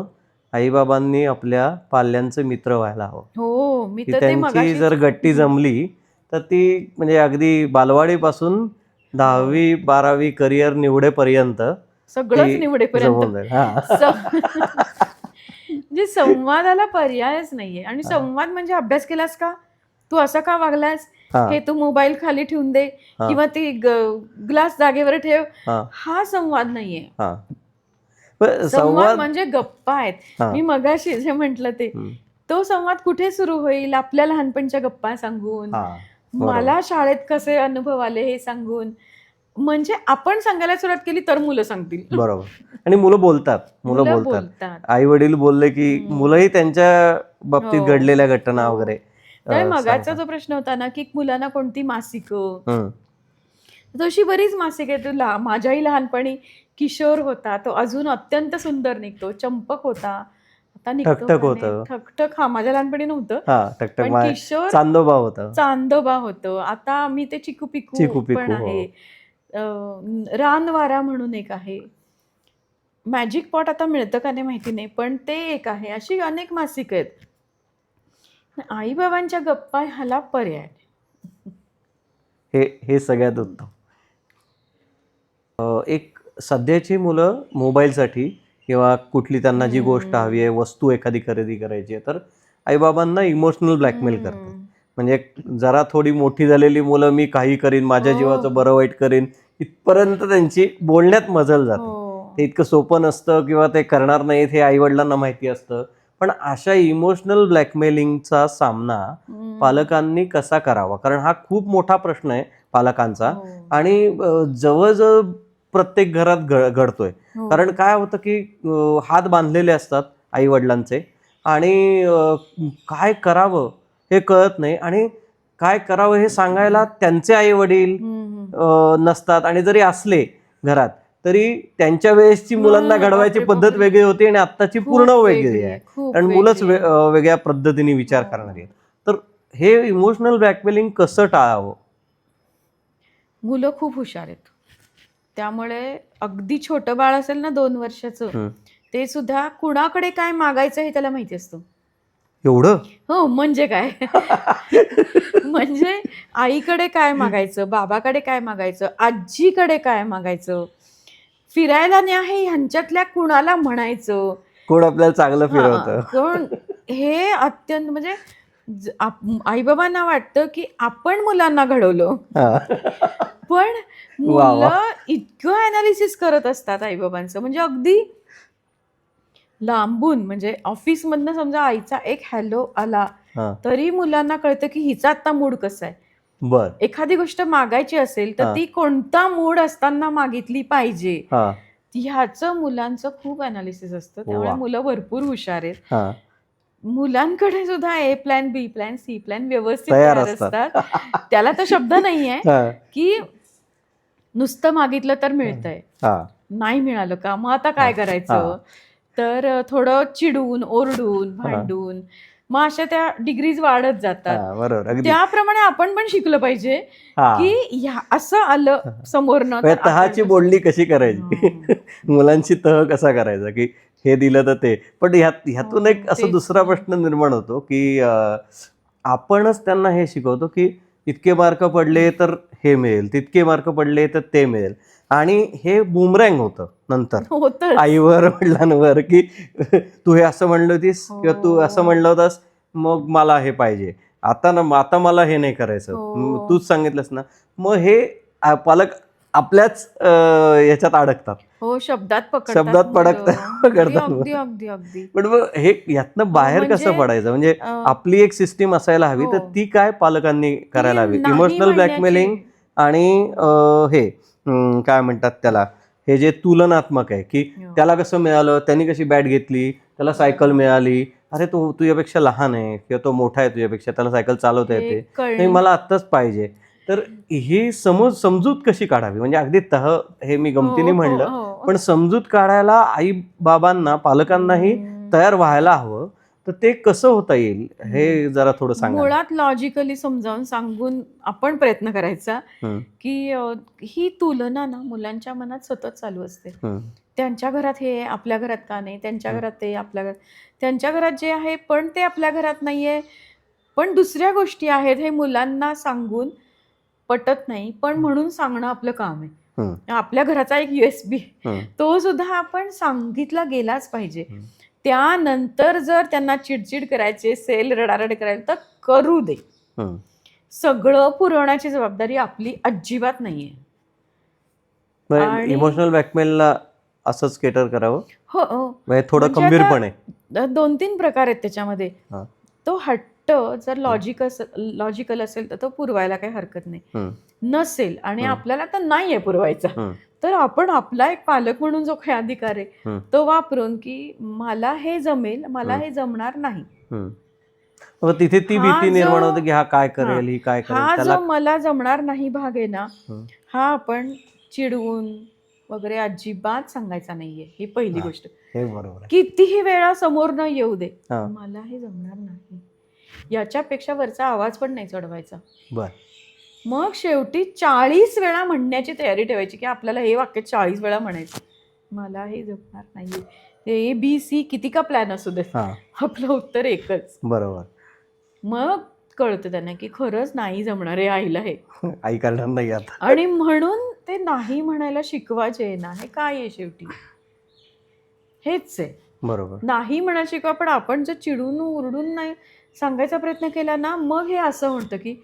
आई-बाबांनी आपल्या पाल्यांचे मित्र व्हायला हवं.
हो, मी
की
तर ते
त्यांची
मगाशीच
जर गट्टी जमली तर ती म्हणजे अगदी बालवाडीपासून 10वी 12वी करिअर निवडेपर्यंत
सगळंच
ती
निवडेपर्यंत
जमून जाईल. हा.
म्हणजे संवादाला पर्यायच नाहीये. आणि संवाद म्हणजे अभ्यास केलास का, तू असा का वागलास,
हा.
हे तू मोबाईल खाली ठेवून दे,
हा.
किंवा ती ग्लास जागेवर ठेव,
हा.
हा संवाद नाहीये.
हा. पण
संवाद म्हणजे गप्पा आहेत.
हा.
मी मगाशी जे म्हटलं ते,
हम्म.
तो संवाद कुठे सुरू होईल, आपल्या लहानपणच्या गप्पा सांगून,
हा. बरोबर.
मला शाळेत कसे अनुभव आले हे सांगून. म्हणजे आपण सांगायला सुरुवात केली तर मुलं सांगतील.
बरोबर. आणि मुलं बोलतात.
मुलं बोलतात.
आई वडील बोलले की मुलंही त्यांच्या बाबतीत
हो.
घडलेल्या घटना
हो.
वगैरे
त्यामुळे मगाचा
सांगतात.
जो प्रश्न होता ना, की मुलांना कोणती मासिकं,
हम्म.
तशी बरीच मासिकं आहेत. माझ्याही लहानपणी किशोर होता, तो अजून अत्यंत सुंदर निघतो. चंपक होता, आता निघतो
ठकठक
का नाही?
होतं.
ठकठक हा माझ्या लहानपणी नव्हतं,
हा. ठकठक
पण किशोर
चांदोबा होता.
चांदोबा होतं. आता मी ते चिकू
चिकू
पिकू
पिकू,
पण आहे. रानवारा म्हणून एक आहे. मॅजिक पॉट आता मिळतं का नाही माहिती नाही, पण ते एक आहे. अशी अनेक मासिक आहेत. आई बाबांच्या गप्पा ह्याला पर्याय नाही.
हे सगळ्यात उत्तम. एक सध्याची मुलं मोबाईलसाठी किंवा कुठली त्यांना जी गोष्ट हवी आहे, वस्तू एखादी खरेदी करायची आहे, तर आईबाबांना इमोशनल ब्लॅकमेल करतात. म्हणजे जरा थोडी मोठी झालेली मुलं मी काही करीन, माझ्या जीवाचं बरं वाईट करीन, इथपर्यंत त्यांची बोलण्यात मजल जाते. ते इतकं सोपं नसतं किंवा ते करणार नाहीत हे आईवडिलांना माहिती असतं. पण अशा इमोशनल ब्लॅकमेलिंगचा सामना पालकांनी कसा करावा? कारण हा खूप मोठा प्रश्न आहे पालकांचा. आणि जवळजवळ प्रत्येक घरात घडतोय. कारण काय होतं की हात बांधलेले असतात आई वडिलांचे, आणि काय करावं हे कळत नाही, आणि काय करावं हे सांगायला त्यांचे आई वडील नसतात, आणि जरी असले घरात तरी त्यांच्या वेळेसची मुलांना घडवायची पद्धत वेगळी होती आणि आत्ताची पूर्ण वेगळी आहे. कारण मुलंच वेगळ्या पद्धतीने विचार करणारी आहेत. तर हे इमोशनल ब्लॅकमेलिंग कसं टाळावं?
मुलं खूप हुशार आहेत. त्यामुळे अगदी छोटं बाळ असेल ना 2 वर्षाचं, ते सुद्धा कुणाकडे काय मागायचं हे त्याला माहिती असतं.
एवढं?
हो, म्हणजे काय? म्हणजे आईकडे काय मागायचं, बाबाकडे काय मागायचं, आजीकडे काय मागायचं, फिरायला न्या हे ह्यांच्यातल्या कुणाला म्हणायचं,
कोण आपल्याला चांगलं फिरवतं.
कोण, हे अत्यंत म्हणजे आईबाबांना वाटतं की आपण मुलांना घडवलं, पण मुलं इतकं अनालिसिस करत असतात आईबाबांचं. म्हणजे अगदी लांबून, म्हणजे ऑफिसमधनं समजा आईचा एक हॅलो आला तरी मुलांना कळतं की हिचा आता मूड कसा आहे.
बर.
एखादी गोष्ट मागायची असेल तर ती कोणता मूड असताना मागितली पाहिजे, ह्याचं मुलांचं खूप अनालिसिस असतं. त्यामुळे मुलं भरपूर हुशार आहेत. मुलांकडे सुद्धा ए प्लॅन, बी प्लॅन, सी प्लॅन व्यवस्थित तयार असतात. त्याला तर शब्द नाहीये की नुसतं मागितलं तर मिळतंय, नाही मिळालं का मग आता काय करायचं, तर थोडं चिडून, ओरडून, भांडून, मग अशा त्या डिग्रीज वाढत जातात. त्याप्रमाणे आपण पण शिकलं पाहिजे की असं आलं समोरनं तर
तहाची बोलणी कशी करायची, मुलांची तह कसा करायचा की हे दिलं तर ते. पण ह्यातून एक असं दुसरा प्रश्न निर्माण होतो की आपणच त्यांना हे शिकवतो की इतके मार्क पडले तर हे मिळेल, तितके मार्क पडले तर ते मिळेल, आणि हे बुमरँग होतं नंतर आईवर वडिलांवर की तू हे असं म्हणलं होतीस किंवा तू असं म्हणलं होतास मग मला हे पाहिजे, आता मला हे नाही करायचं, तूच सांगितलंस ना. मग हे पालक आपल्याच याच्यात अडकतात.
हो, शब्दात
पडतात. पण मग हे यातनं बाहेर कसं पडायचं? म्हणजे आपली एक सिस्टीम असायला हवी, तर ती काय पालकांनी करायला हवी? इमोशनल ब्लॅकमेलिंग आणि हे काय म्हणतात त्याला, हे जे तुलनात्मक आहे की त्याला कसं मिळालं, त्यांनी कशी बॅट घेतली, त्याला सायकल मिळाली, अरे तो तुझ्यापेक्षा लहान आहे किंवा तो मोठा आहे तुझ्यापेक्षा, त्याला सायकल चालवता येते, नाही मला आत्ताच पाहिजे. तर ही समजूत कशी काढावी? म्हणजे अगदी हे मी गमतीने म्हणलं, पण समजूत काढायला आई बाबांना, पालकांनाही तयार व्हायला हवं. तर ते कसं होता येईल हे जरा थोडं सांगा.
मुळात लॉजिकली समजावून सांगून आपण प्रयत्न करायचा की ही तुलना ना मुलांच्या मनात सतत चालू असते. त्यांच्या घरात हे आपल्या घरात का नाही, त्यांच्या घरात ते आपल्या घरात, त्यांच्या घरात जे आहे पण ते आपल्या घरात नाहीये, पण दुसऱ्या गोष्टी आहेत हे मुलांना सांगून पटत नाही, पण म्हणून सांगणं आपलं काम आहे.
हम्म,
आपल्या घराचा एक USB
हम्म,
तो सुद्धा आपण सांगितला गेलाच पाहिजे.
हम्म.
त्यानंतर जर त्यांना चिडचिड करायची असेल, रडारड करायला, तर करू दे.
हम्म.
सगळं पुरवण्याची जबाबदारी आपली अजिबात नाहीये. आणि
इमोशनल ब्लॅकमेलला असंच केटर करावं,
हो हो.
म्हणजे थोडं
म्हणजे आता
खंबीरपणे.
2-3 प्रकार आहेत त्याच्यामध्ये.
हा.
तो हट्ट जर लॉजिकल असेल तर तो पुरवायला काही हरकत नाही.
हम्म,
नसेल आणि
हम्म.
आपल्याला तर नाहीये पुरवायचा,
हम्म,
तर आपण आपला एक पालक म्हणून जो काही अधिकार आहे
हम्म,
तो वापरून की मला हे जमेल, मला
हम्म,
हे जमणार नाही.
हम्म. मग तिथे ती
हा
भीती निर्माण होते की हा काय
हा
करेल, ही काय करेल,
हा
त्याला.
जो मला जमणार नाही भाग आहे ना,
हम्म.
हा आपण चिडवून वगैरे अजिबात सांगायचा नाहीये. ही पहिली
हा,
गोष्ट.
हे बरोबर आहे.
कितीही वेळा समोर न येऊ दे,
हा.
मला हे जमणार नाही, याच्यापेक्षा वरचा आवाज पण नाही चढवायचा.
बर.
मग शेवटी 40 वेळा म्हणण्याची तयारी ठेवायची की आपल्याला हे वाक्य 40 वेळा म्हणायचं. मला हे जमणार नाही. ABC किती का प्लॅन असू दे,
हा,
आपलं उत्तर एकच.
बरोबर.
मग कळतं त्यांना की खरंच नाही जमणार आहे आईला हे.
आई करणार नाही आता.
आणि म्हणून ते नाही म्हणायला शिकवायचे आहे ना, हे काय आहे शेवटी हेच आहे.
बरोबर.
नाही म्हणायला शिकवा, पण आपण जर चिडून ओरडून नाही सांगायचा प्रयत्न केला ना, मग हे असं म्हणतं की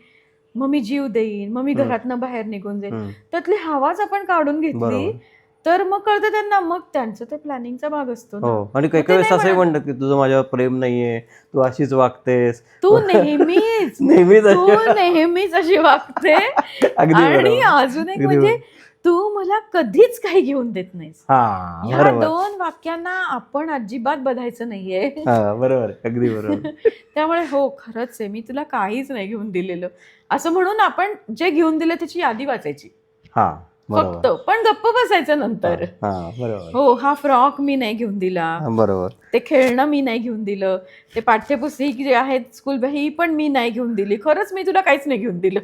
मग मी जीव देईन, मग मी घरातनं बाहेर निघून जाईन.
हम्म,
त्यातली हवाच आपण काढून घेतली
बरोबर.
तर मग कळतं त्यांना. मग त्यांचं ते प्लॅनिंगचा भाग असतो ना.
हो, आणि काही
मग ते
वेळेस
नाही
असंही
म्हणत.
म्हणतात की तुझं माझ्यावर प्रेम नाहीये, तू अशीच वागतेस.
तू नेहमीच
नेहमीच
तू नेहमीच अशी वागते.
अगदी
आणि
बरोबर.
अजून एक
अगदी
म्हणजे
बरोबर.
तू मला कधीच काही घेऊन देत नाहीस.
हा,
ह्या
बरोबर.
2 वाक्यांना आपण अजिबात बधायचं नाहीये.
हा, बरोबर आहे. अगदी बरोबर.
त्यामुळे हो खरंच आहे, मी तुला काहीच नाही घेऊन दिलेलं असं म्हणून आपण जे घेऊन दिलं त्याची यादी वाचायची
हा,
फक्त,
बरोबर.
पण गप्प बसायचं नंतर.
हा, बरोबर.
हो, हा फ्रॉक मी नाही घेऊन दिला,
हा, बरोबर.
ते खेळणं मी नाही घेऊन दिलं, ते पाठ्यपुस्तक जे आहेत स्कूल ही पण मी नाही घेऊन दिली, खरंच मी तुला काहीच नाही घेऊन दिलं.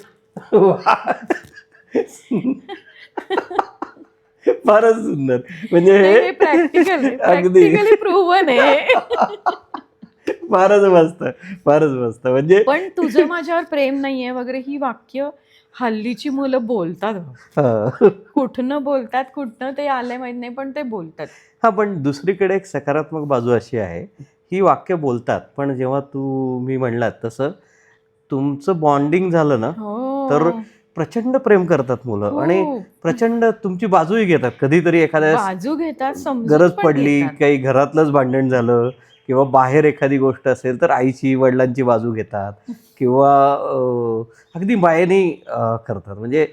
फारच सुंदर. म्हणजे
हे प्रॅक्टिकली प्रूव्हन आहे.
फारच मस्त, फारच मस्त. म्हणजे
पण तुझं माझ्यावर प्रेम नाहीये वगैरे ही वाक्य हल्लीची मुलं बोलतात.
हा.
कुठनं बोलतात, कुठनं ते आलंय माहित नाही, पण ते बोलतात.
हा, पण दुसरीकडे एक सकारात्मक बाजू अशी आहे, ही वाक्य बोलतात, पण जेव्हा मी म्हणलात तसं तुमचं बॉन्डिंग झालं ना, तर
हो,
प्रचंड प्रेम करतात मुलं आणि
खूप.
प्रचंड तुमची बाजूही घेतात. कधीतरी एखाद्या
बाजू घेतात, समजून
गरज
पण
पडली,
घेतात.
काही घरातलंच भांडण झालं किंवा बाहेर एखादी गोष्ट असेल तर आईची, वडिलांची बाजू घेतात किंवा अगदी मायेने करतात. म्हणजे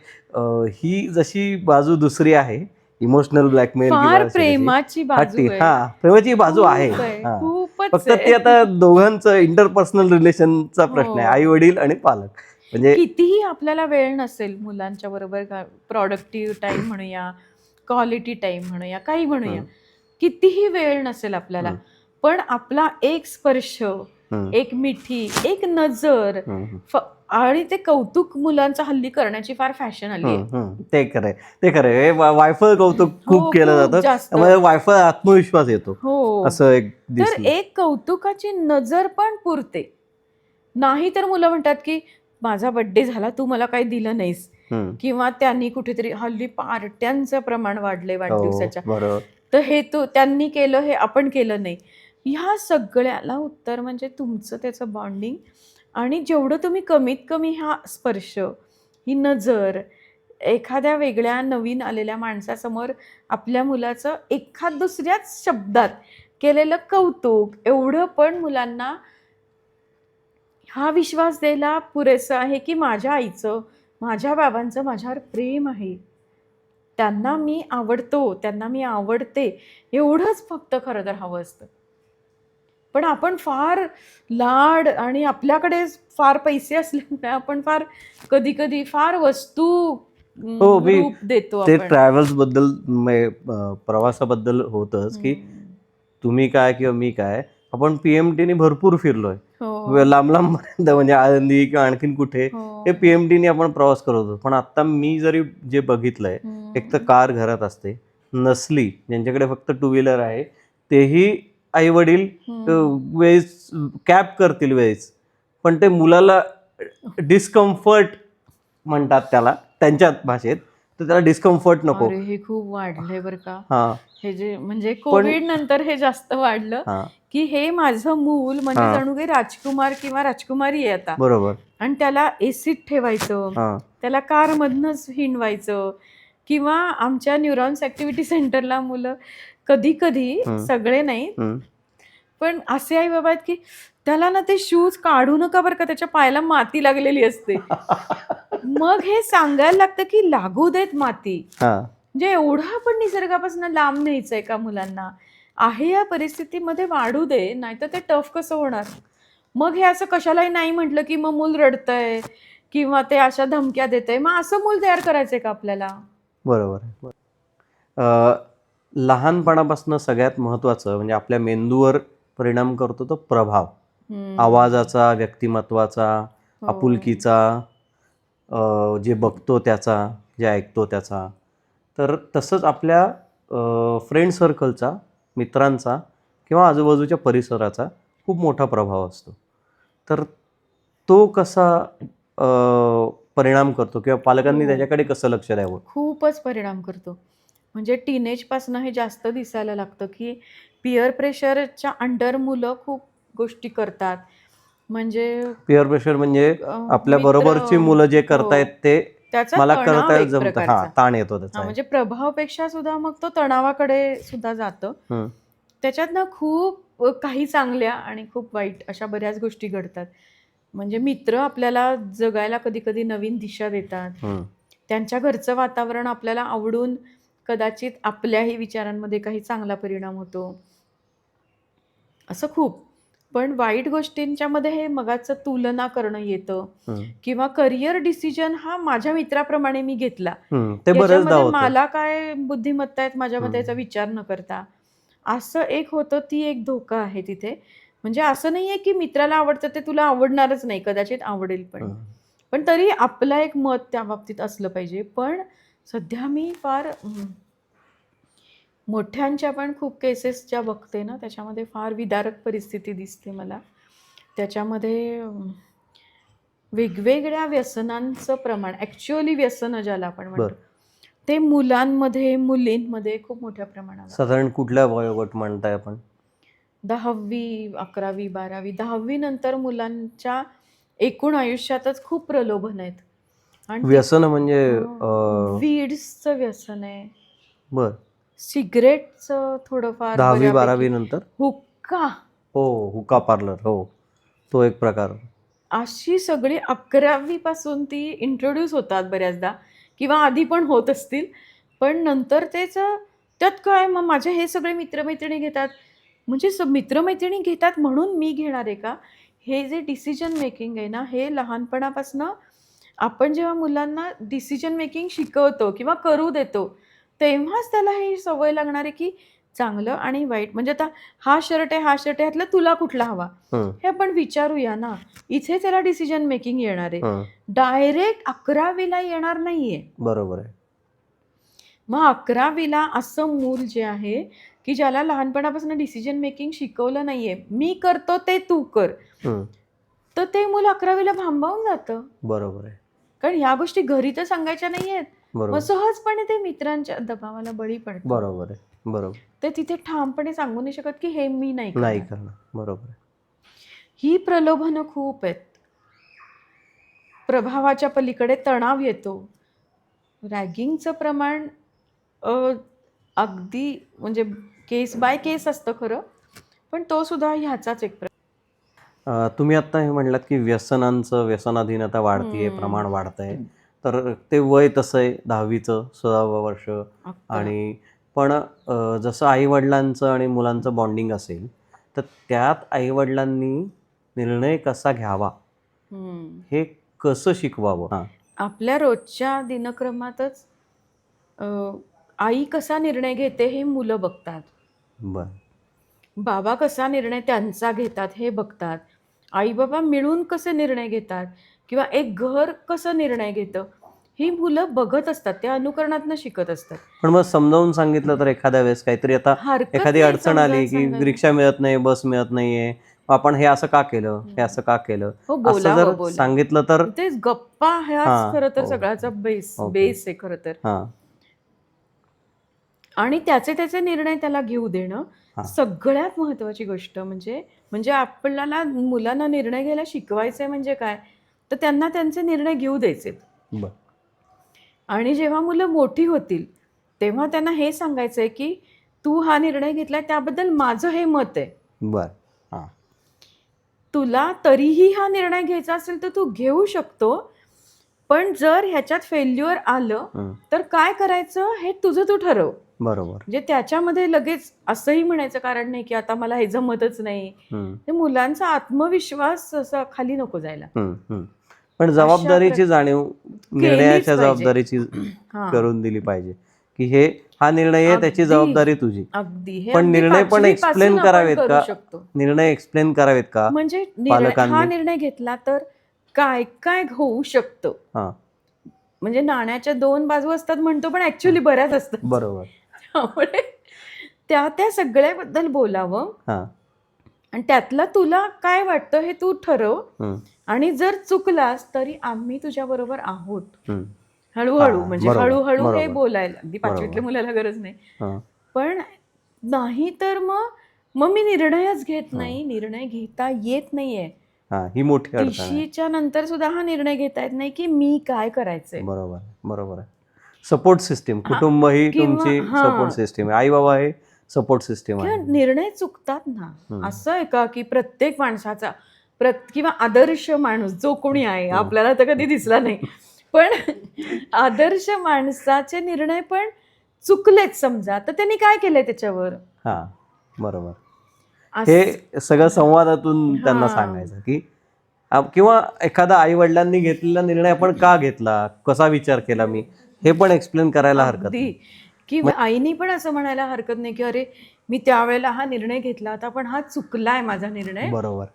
ही जशी बाजू दुसरी आहे, इमोशनल ब्लॅकमेल
फार
किंवा
प्रेमाची बाजू आहे.
हा, प्रेमाची बाजू आहे.
खूप आहे,
हा.
खूपच
फक्त
आहे.
ते आता दोघांचं इंटरपर्सनल रिलेशनचा प्रश्न आहे,
हो.
आई वडील आणि पालक. म्हणजे
कितीही आपल्याला वेळ नसेल मुलांच्या बरोबर, प्रॉडक्टिव्ह टाइम म्हणूया, क्वालिटी टाइम म्हणूया, काही म्हणूया, कितीही वेळ नसेल आपल्याला, पण आपला एक स्पर्श, एक मिठी, एक नजर, आणि ते कौतुक मुलांचं हल्ली करण्याची फार फॅशन आली आहे.
ते खरंय, ते खरंय. वायफळ कौतुक खूप केलं
खूप
जातं,
जास्त.
त्यामुळे वायफळ आत्मविश्वास येतो.
हो,
असं एक
तर
दिसलं.
एक कौतुकाची नजर पण पुरते. नाही तर मुलं म्हणतात की माझा बर्थडे झाला, तू मला काही दिलं नाहीस, किंवा त्यांनी कुठेतरी, हल्ली पार्ट्यांचं प्रमाण वाढलंय वाढदिवसाच्या,
बरोबर.
तर हे त्यांनी केलं, हे आपण केलं नाही. ह्या सगळ्याला उत्तर म्हणजे तुमचं त्याचं बॉन्डिंग, आणि जेवढं तुम्ही कमीत कमी हा स्पर्श, ही नजर, एखाद्या वेगळ्या नवीन आलेल्या माणसासमोर आपल्या मुलाचं एखाद दुसऱ्याच शब्दात केलेलं कौतुक, एवढं पण मुलांना हा विश्वास द्यायला पुरेसं आहे की माझ्या आईचं, माझ्या बाबांचं माझ्यावर प्रेम आहे, त्यांना मी आवडतो, त्यांना मी आवडते, एवढंच फक्त खरं तर हवं असतं. पण आपण फार लाड, आणि आपल्याकडे फार पैसे असल्यामुळे आपण फार कधी कधी फार वस्तू रूप देतो
ते
आपण.
ट्रॅव्हल्स बद्दल, प्रवासाबद्दल होतंच की तुम्ही काय किंवा मी काय, आपण PMTने भरपूर फिरलोय, लांब लांब पर्यंत, म्हणजे आळंदी किंवा आणखीन कुठे, हे PMTने आपण प्रवास करत होतो. पण आता मी जरी जे बघितलंय, एक तर कार घरात असते, नसली ज्यांच्याकडे फक्त 2 व्हीलर आहे तेही आई वडील वेळेस कॅब करतील वेळेस, पण ते मुलाला डिस्कम्फर्ट म्हणतात त्याला त्यांच्या भाषेत, तर त्याला डिस्कम्फर्ट नको.
अरे हे खूप वाढलंय बरं का.
हा
हे जे म्हणजे कोविड नंतर हे जास्त वाढलं
हा
की हे माझं मूल म्हणजे
हा.
जणू काही राजकुमार किंवा राजकुमारी आहे आता.
बरोबर.
आणि त्याला एसीत ठेवायचं,
हा
त्याला कारमधनंच हिंडवायचं किंवा आमच्या न्यूरॉन्स ऍक्टिव्हिटी सेंटरला मुलं कधी कधी, सगळे नाही,
हम्म.
पण असे आई बाबा आहेत की त्याला ना ते शूज काढू नका बरं का, त्याच्या पायाला माती लागलेली असते. मग हे सांगायला लागतं की लागू देत माती.
हा
म्हणजे एवढं आपण निसर्गापासून लांब न्यायचंय का मुलांना? आहे या परिस्थितीमध्ये वाढू दे, नाहीतर ते टफ कसं होणार? मग हे असं कशालाही नाही म्हटलं की मग मूल रडतंय किंवा ते अशा धमक्या देतंय, मग असं मूल तयार करायचंय का आपल्याला?
बरोबर आहे. लहानपणापासून सगळ्यात महत्त्वाचं म्हणजे आपल्या मेंदूवर परिणाम करतो तो प्रभाव, आवाजाचा, व्यक्तिमत्वाचा,
हो.
आपुलकीचा, जे बघतो त्याचा, जे ऐकतो त्याचा. तर तसंच आपल्या फ्रेंड सर्कलचा, मित्रांचा किंवा आजूबाजूच्या परिसराचा खूप मोठा प्रभाव असतो. तर तो कसा परिणाम करतो किंवा पालकांनी
हो.
त्याच्याकडे कसं लक्ष द्यावं?
खूपच परिणाम करतो. म्हणजे टीनेजपासून हे जास्त दिसायला लागतं की पिअर प्रेशरच्या अंडर मुलं खूप गोष्टी करतात. म्हणजे
पिअर प्रेशर म्हणजे आपल्या
मित्र,
बरोबरची मुलं जे करतायत
हो,
ते
त्याचा
मला
तणाव
करता
एक
जमतं. हा
प्रकारचा.
ताण येतो
हा,
त्याचा.
म्हणजे प्रभावापेक्षा सुद्धा मग तो तणावाकडे सुद्धा जातं.
हम्म.
त्याच्यात ना खूप काही चांगल्या आणि खूप वाईट अशा बऱ्याच गोष्टी घडतात. म्हणजे मित्र आपल्याला जगायला कधी कधी नवीन दिशा देतात.
हम्म.
त्यांच्या घरचं वातावरण आपल्याला आवडून कदाचित आपल्याही विचारांमध्ये काही चांगला परिणाम होतो. असं खूप. पण वाईट गोष्टींच्या मध्ये हे मगाचं तुलना करणं येतं
हम्म.
किंवा करिअर डिसिजन हा माझ्या मित्राप्रमाणे मी घेतला,
ते बरेचदा
याच्यामध्ये
होतं.
मला काय बुद्धिमत्ता आहेत माझ्यामध्ये याचा विचार न करता, असं एक होतं. ती एक धोका आहे तिथे. म्हणजे असं नाहीये की मित्राला आवडतं ते तुला आवडणारच नाही, कदाचित आवडेल पण. पण तरी आपलं एक मत त्या बाबतीत असलं पाहिजे. पण सध्या मी फार मोठ्यांच्या पण खूप केसेस ज्या बघते ना, त्याच्यामध्ये फार विदारक परिस्थिती दिसते मला. त्याच्यामध्ये वेगवेगळ्या व्यसनांचं प्रमाण, ॲक्च्युअली व्यसनं ज्याला आपण म्हणतो, ते मुलांमध्ये, मुलींमध्ये खूप मोठ्या प्रमाणावर.
साधारण कुठल्या वयोगट म्हणताय आपण?
10वी, 11वी, 12वी, 10वी नंतर मुलांच्या एकूण आयुष्यातच खूप प्रलोभन आहेत. आणि
व्यसन म्हणजे
वीड्सचं व्यसन आहे,
बर,
सिगरेटचं थोडंफार
10वी
बऱ्यापैकी,
12वी नंतर
हुक्का,
हो, हुक्का पार्लर, हो, तो एक प्रकार.
अशी सगळी 11वी पासून ती इंट्रोड्यूस होतात बऱ्याचदा, किंवा आधी पण होत असतील. पण नंतर त्यात काय, मग माझे हे सगळे मित्रमैत्रिणी घेतात, म्हणजे मित्रमैत्रिणी घेतात म्हणून मी घेणार आहे का? हे जे डिसिजन मेकिंग आहे ना, हे लहानपणापासून आपण जेव्हा मुलांना डिसिजन मेकिंग शिकवतो किंवा करू देतो, तेव्हाच त्याला ही सवय लागणार आहे की चांगलं आणि वाईट. म्हणजे आता हा शर्ट आहे, हा शर्ट आहे, ह्यातला तुला कुठला हवा, हे आपण विचारूया ना. इथे त्याला डिसिजन मेकिंग येणार आहे, डायरेक्ट 11वीला येणार नाहीये.
बरोबर आहे.
मग 11वीला असं मूल जे आहे की ज्याला लहानपणापासून डिसिजन मेकिंग शिकवलं नाहीये, मी करतो ते तू कर, तर ते मूल 11वीला भांबावून जातं.
बरोबर आहे.
कारण ह्या गोष्टी घरी तर सांगायच्या नाहीयेत, मग
बरोबर,
सहजपणे ते मित्रांच्या दबावाला बळी पडतं.
बरोबर आहे. बरोबर,
ते तिथे ठामपणे सांगू नाही शकत की हे मी नाही
नाही
करणार.
करणार. बरोबर आहे.
ही प्रलोभनं खूप आहेत. प्रभावाच्या पलीकडे तणाव येतो. रॅगिंगचं प्रमाण अगदी म्हणजे केस बाय केस असतं खरं, पण तो सुद्धा ह्याचाच एक
तुम्ही आता हे म्हणलात की व्यसनाधीनता वाढतीये, प्रमाण वाढतंय. तर ते वय तसं आहे 10वीचं 16वं वर्ष. आणि पण जसं आईवडिलांचं आणि मुलांचं बॉन्डिंग असेल, तर त्यात आईवडिलांनी निर्णय कसा घ्यावा हे कसं शिकवावं?
आपल्या रोजच्या दिनक्रमातच आई कसा निर्णय घेते हे मुलं बघतात.
बरं.
बाबा कसा निर्णय त्यांचा घेतात हे बघतात. आई बाबा मिळून कसे निर्णय घेतात किंवा एक घर कसं निर्णय घेतं, ही मुलं बघत असतात, त्या अनुकरणातनं शिकत असतात.
पण मग समजावून सांगितलं तर एखाद्या वेळेस काहीतरी, आता एखादी अडचण आली की रिक्षा मिळत नाही, बस मिळत नाहीये आपण हे असं का केलं, हे असं का केलं,
हो,
असं
बोलावं
जर
बोला.
सांगितलं तर
तेच गप्पा ह्याच
हां,
खरं तर
हो.
सगळ्याचा
ओके.
बेस आहे खरं तर.
हां,
आणि त्याचे निर्णय त्याला घेऊ देणं
हां.
सगळ्यात महत्त्वाची गोष्ट म्हणजे म्हणजे आपल्याला मुलांना निर्णय घ्यायला शिकवायचंय म्हणजे काय? तर त्यांना त्यांचे निर्णय घेऊ द्यायचेत.
बरं.
आणि जेव्हा मुलं मोठी होतील, तेव्हा त्यांना हे सांगायचंय, की "तू हा निर्णय घेतलाय त्याबद्दल माझं हे मत आहे.
बरं. हां.
तुला तरीही हा निर्णय घ्यायचा असेल तर तू घेऊ शकतो. पण जर ह्याच्यात फेल्युअर आलं,
हं.
तर काय करायचं हे तुझं तू ठरव."
बरोबर.
म्हणजे त्याच्यामध्ये लगेच असंही म्हणायचं कारण नाही, की आता मला हे जमतच नाही.
हं,
ते मुलांचा आत्मविश्वास असा खाली नको जायला.
हं, हं. पण
अशा
जबाबदारीची जाणीव,
केलीच
निर्णयाच्या
पाहिजे.
जबाबदारीची
हां.
करून दिली पाहिजे, की हा निर्णय आहे त्याची
अगदी,
जबाबदारी तुझी.
अगदी. हे
पण
अगदी
निर्णय पण
5वी
एक्सप्लेन
पासून आपण
करावेत
करू
का?
शकतो.
निर्णय एक्सप्लेन करावेत का
म्हणजे हा
पालकांनी?
निर्णय घेतला तर काय होऊ शकतं?
हां,
म्हणजे नाण्याच्या 2 बाजू असतात म्हणतो, पण ॲक्चुअली बऱ्याच असतात.
बरोबर.
त्यामुळे त्या सगळ्याबद्दल बोलावं
हां,
आणि त्यातलं तुला काय वाटतं हे तू ठरव
हं,
आणि जर चुकलास तरी आम्ही तुझ्याबरोबर आहोत.
हं.
हळू-हळू
हां,
म्हणजे
बरोबर,
हळू-हळू हे
बरोबर,
बोलायला. अगदी 5वीतल्या
बरोबर.
मुलाला गरज नाही.
हां,
पण नाही तर मग मग मी निर्णयच घेत
हां,
नाही, निर्णय घेता येत नाहीये.
हां. ही मोठी अडचण आहे.
30च्या नंतर सुद्धा हा निर्णय घेता येत नाही, की मी काय करायचंय?
बरोबर, बरोबर आहे. सपोर्ट सिस्टम,
हां,
कुटुंब ही
किंवा
तुमची सपोर्ट
हां,
सिस्टम आहे. आई-बाबा हे सपोर्ट सिस्टम
किंवा
आहे.
निर्णय चुकतात ना.
हं,
असं आहे का, की प्रत्येक माणसाचा किंवा आदर्श माणूस जो कोणी आहे,
हं.
आपल्याला तर कधी दिसला नाही. पण आदर्श माणसाचे निर्णय पण चुकलेत समजा, तर त्यांनी काय केलंय त्याच्यावर?
हां, बरोबर.
असं
हे सगळं संवादातून त्यांना
हां.
सांगायचं, की किंवा एखादा आई-वडिलांनी घेतलेला निर्णय आपण का घेतला? कसा विचार केला मी? हे पण एक्सप्लेन करायला हरकत
अगदी.
नाही.
किंवा आईनी पण असं म्हणायला हरकत नाही, की "अरे, मी त्यावेळेला हा निर्णय घेतला होता, पण हा चुकलाय माझा निर्णय.
बरोबर.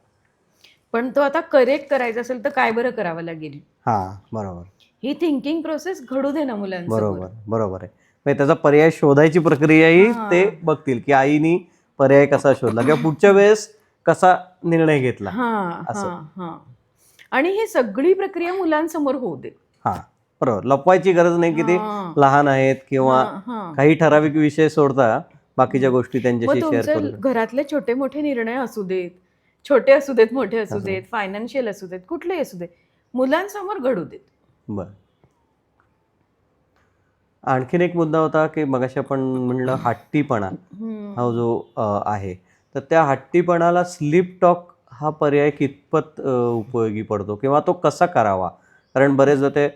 पण तो आता करेक्ट करायचा असेल, तर काय बरं करावं लागेल?"
हां, बरोबर.
ही थिंकिंग प्रोसेस घडू दे ना मुलांसमोर.
बरोबर, बरोबर आहे. म्हणजे त्याचा पर्याय शोधायची प्रक्रियाही ते
हां.
बघतील, की आईनी पर्याय कसा शोधला किंवा पुढच्या वेळेस कसा निर्णय घेतला
हां,
असं.
हां, हां. आणि ही सगळी प्रक्रिया मुलांसमोर होऊ दे.
हां, बरोबर. लपवायची गरज नाही, की ते
हां,
लहान आहेत किंवा
हां, हां.
काही ठराविक विषय सोडता बाकीच्या
हं.
गोष्टी
मग
त्यांच्याशी शेअर
तुमचे
करू शकतात.
घरातले छोटे-मोठे निर्णय असू देत, छोटे असू देत, मोठे असू
असं.
देत, फायनान्शियल असू देत, कुठलेही असू देत, मुलांसमोर घडू देत.
बरं. आणखीन एक मुद्दा होता, की मगाशी आपण म्हणलं हट्टीपणा हा
हं.
जो आहे. तर त्या हट्टीपणाला स्लीप टॉक हा पर्याय कितपत उपयोगी पडतो किंवा तो कसा करावा? कारण बरेचदा ते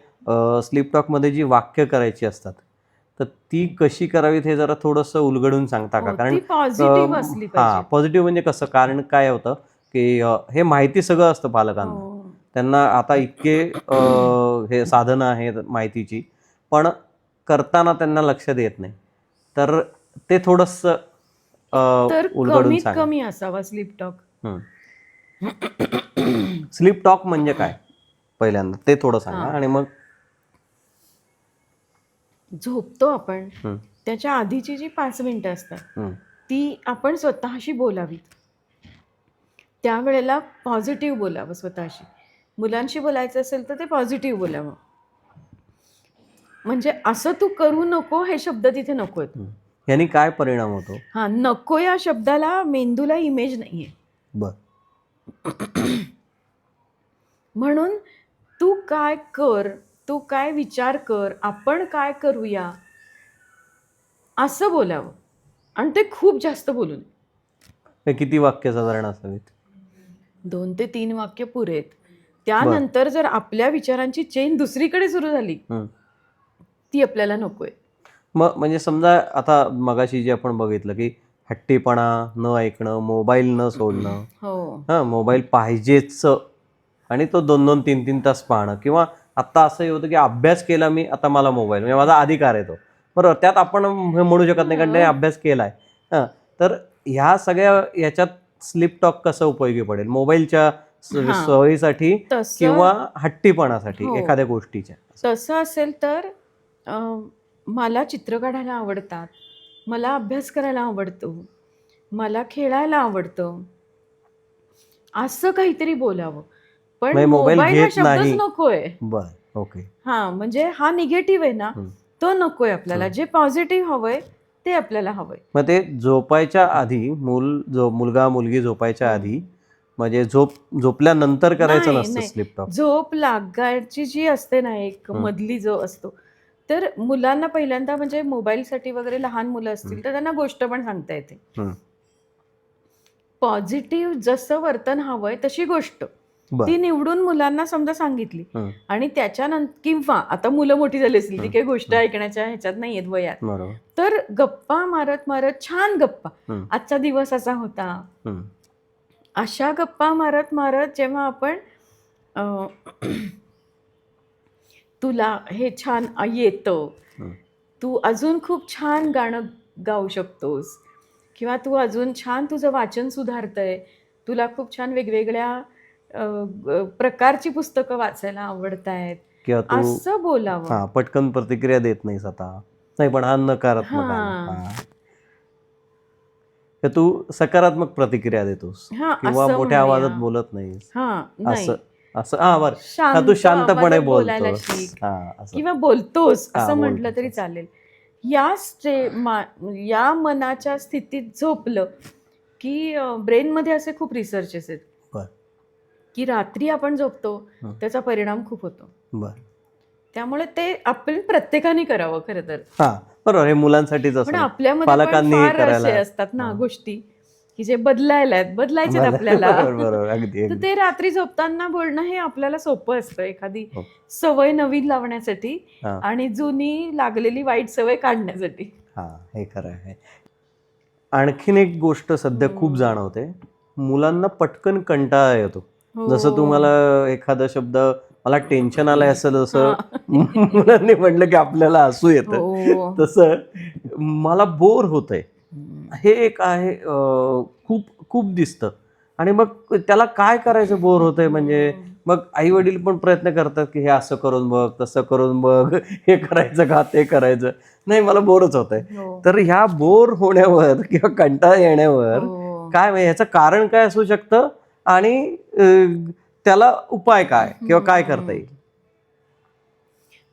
स्लीप टॉकमध्ये जी वाक्य करायची असतात, तर ती कशी करावीत हे जरा थोडंसं उलगडून सांगता का?
हो,
कारण
ती पॉझिटिव्ह असली
हां,
पाहिजेत.
पॉझिटिव्ह म्हणजे कसं? कारण काय होतं, की हे माहिती सगळं असतं पालकांना.
हो.
त्यांना आता इतके हे साधनं आहेत माहितीची, पण करताना त्यांना लक्षात येत नाही. तर ते थोडंसं
तर
उलगडून
कमीत
सांगा.
कमी असावा स्लीप टॉक.
हं. स्लीप टॉक म्हणजे काय? पहिल्यांदा ते थोडं सांगा
हां.
आणि मग
झोपतो आपण,
हं,
त्याच्या आधीची जी 5 मिनिटं असतात,
हं.
ती आपण स्वतःशी बोलावीत. त्यावेळेला पॉझिटिव्ह बोलावं स्वतःशी. मुलांशी बोलायचं असेल तर ते पॉझिटिव्ह बोलावं. म्हणजे असं तू करू नको हे शब्द तिथे नकोत.
हं. ह्यानी काय परिणाम होतो?
हां, नको या शब्दाला मेंदूला इमेज नाहीये.
बरं.
म्हणून तू काय कर, तू काय विचार कर, आपण काय करूया, असं बोलावं आणि ते खूप जास्त बोलू नये.
हे किती वाक्य साधारण असावीत?
2 ते 3 वाक्य पुरेत.
बरं.
त्यानंतर जर आपल्या विचारांची चेन दुसरीकडे सुरू झाली,
हं.
ती आपल्याला नकोय.
मग म्हणजे समजा आता मगाशी जे आपण बघितलं, की हट्टीपणा, न ऐकणं, मोबाईल न सोडणं,
हो.
मोबाईल पाहिजेच आणि तो 2-2, 3-3 तास पाहणं किंवा आत्ता असंही होतं, की अभ्यास केला मी, आता मला मोबाईल म्हणजे माझा अधिकार आहे तो. बरोबर. त्यात आपण हे म्हणू शकत नाही, कारण त्याने
हां.
अभ्यास केलाय. हां, तर ह्या सगळ्या ह्याच्यात स्लीप टॉक कसं उपयोगी पडेल? मोबाईलच्या
हां.
सवयीसाठी
तसं
किंवा हट्टीपणासाठी
हो.
एखाद्या गोष्टीच्या?
तसं असेल तर अ, मला चित्र काढायला आवडतात. मला अभ्यास करायला आवडतो. मला खेळायला आवडतं. असं काहीतरी बोलावं. पण
म्हणजे मोबाईल
मोबाईल हा
घेत
शब्दच
नाही.
नकोय.
बर, ओके.
हा म्हणजे हा निगेटिव्ह आहे ना,
हं.
तो नकोय आपल्याला. जे पॉझिटिव्ह हवंय ते आपल्याला हवंय.
मग ते झोपायच्या आधी मुलगा मुलगी झोपायच्या आधी, म्हणजे झोपल्यानंतर करायचं
नाही
नसतं
नाही,
स्लीप टॉक.
झोप लागायची जी असते ना एक
हं.
मधली जो असतो, तर मुलांना पहिल्यांदा म्हणजे मोबाईलसाठी वगैरे लहान मुलं असतील तर त्यांना गोष्ट पण सांगता येते.
हं.
पॉझिटिव्ह जसं वर्तन हवंय तशी गोष्ट
बर.
ती निवडून मुलांना समजा सांगितली
हं.
आणि त्याच्यानंतर किंवा आता मुलं मोठी झाली असतील ती
हं.
काही गोष्ट ऐकण्याच्या ह्याच्यात नाहीयेत वयात,
बरोबर.
तर गप्पा मारत मारत छान गप्पा,
हं.
आजचा दिवस असा होता,
हं.
अशा गप्पा मारत मारत जेव्हा आपण अं, तुला हे छान येतं,
हं.
तू अजून खूप छान गाणं गाऊ शकतोस किंवा तू अजून छान तुझं वाचन सुधारतंय, तुला खूप छान वेगवेगळ्या प्रकारची पुस्तकं वाचायला आवडतायत,
किंवा तू
असं बोलावं.
पटकन प्रतिक्रिया देत नाहीस आता. नाही, पण हा नकारात्मक आला.
हां.
तर तू सकारात्मक प्रतिक्रिया देतोस
हां,
किंवा
असं
मोठ्या
म्हणूया.
आवाजात बोलत नाहीस.
हां,
असं
नाही.
असं बरं. तू
शांत
शांतपणे
आवाजात बोलायला
बोलतोस.
शिक
असं.
किंवा बोलतोस असं म्हटलं
बोलतोस
तरी
असं.
चालेल. या मनाच्या स्थितीत झोपलं, की ब्रेनमध्ये असे खूप रिसर्चेस आहेत,
बर.
की रात्री आपण झोपतो
हं.
त्याचा परिणाम खूप होतो.
बर.
त्यामुळे ते आपण प्रत्येकाने करावं खरं तर.
बरोबर. हे मुलांसाठीच
पण
असं
आपल्यामध्ये पण
पालकांनी हे
फार असे
करायला.
असतात ना गोष्टी, की जे बदलायचेत आपल्याला.
बरोबर, अगदी
तर
अगदी.
ते रात्री झोपताना बोलणं हे आपल्याला सोपं असतं एखादी
हो.
सवय नवीन लावण्यासाठी
हा
आणि जुनी लागलेली वाईट सवय काढण्यासाठी.
हे खरं आहे. आणखीन एक गोष्ट सध्या खूप जाणवते, मुलांना पटकन कंटाळा येतो. जसं
हो.
तुम्हाला एखादा शब्द, मला टेन्शन आलंय असं जसं
हां.
मुलांनी म्हटलं की आपल्याला हसू येतं,
हो.
तसं मला बोर होतंय
हं.
हे एक आहे. खूप खूप दिसतं. आणि मग त्याला काय करायचं, बोर होतंय म्हणजे मग आई वडील पण प्रयत्न करतात की हे असं करून बघ, तसं करून बघ, हे करायचं का ते करायचं. नाही, मला बोरच होतंय.
हो.
तर ह्या बोर होण्यावर किंवा कंटाळा येण्यावर
हो.
काय, म्हणजे ह्याचं कारण काय असू शकतं आणि त्याला उपाय काय किंवा काय करता येईल?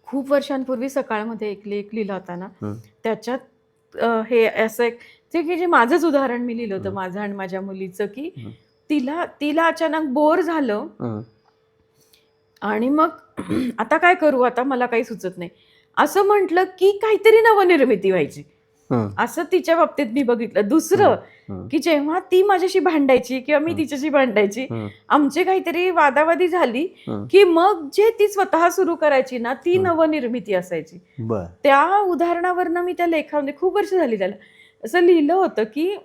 खूप वर्षांपूर्वी सकाळमध्ये एक लेख लिहिला होता ना,
हं.
त्याच्यात हे असं एक जे माझंच उदाहरण मी लिहिलं होतं
हं.
माझं आणि माझ्या मुलीचं, की
हं.
तिला अचानक बोर झालं
हं.
आणि मग आता काय करू, आता मला काही सुचत नाही असं म्हटलं की काहीतरी नवनिर्मिती व्हायची.
हं.
असं तिच्या बाबतीत मी बघितलं.
हं.
दुसरं,
हं.
की जेव्हा ती माझ्याशी भांडायची किंवा मी
हं.
तिच्याशी भांडायची,
हं.
आमची काहीतरी वादावादी झाली,
हं.
की मग जे ती स्वतः सुरू करायची ना, ती
हं.
नवनिर्मिती असायची.
बर.
त्या उदाहरणावरनं मी त्या लेखामध्ये खूप वर्ष झाली त्याला असं लिहिलं होतं, की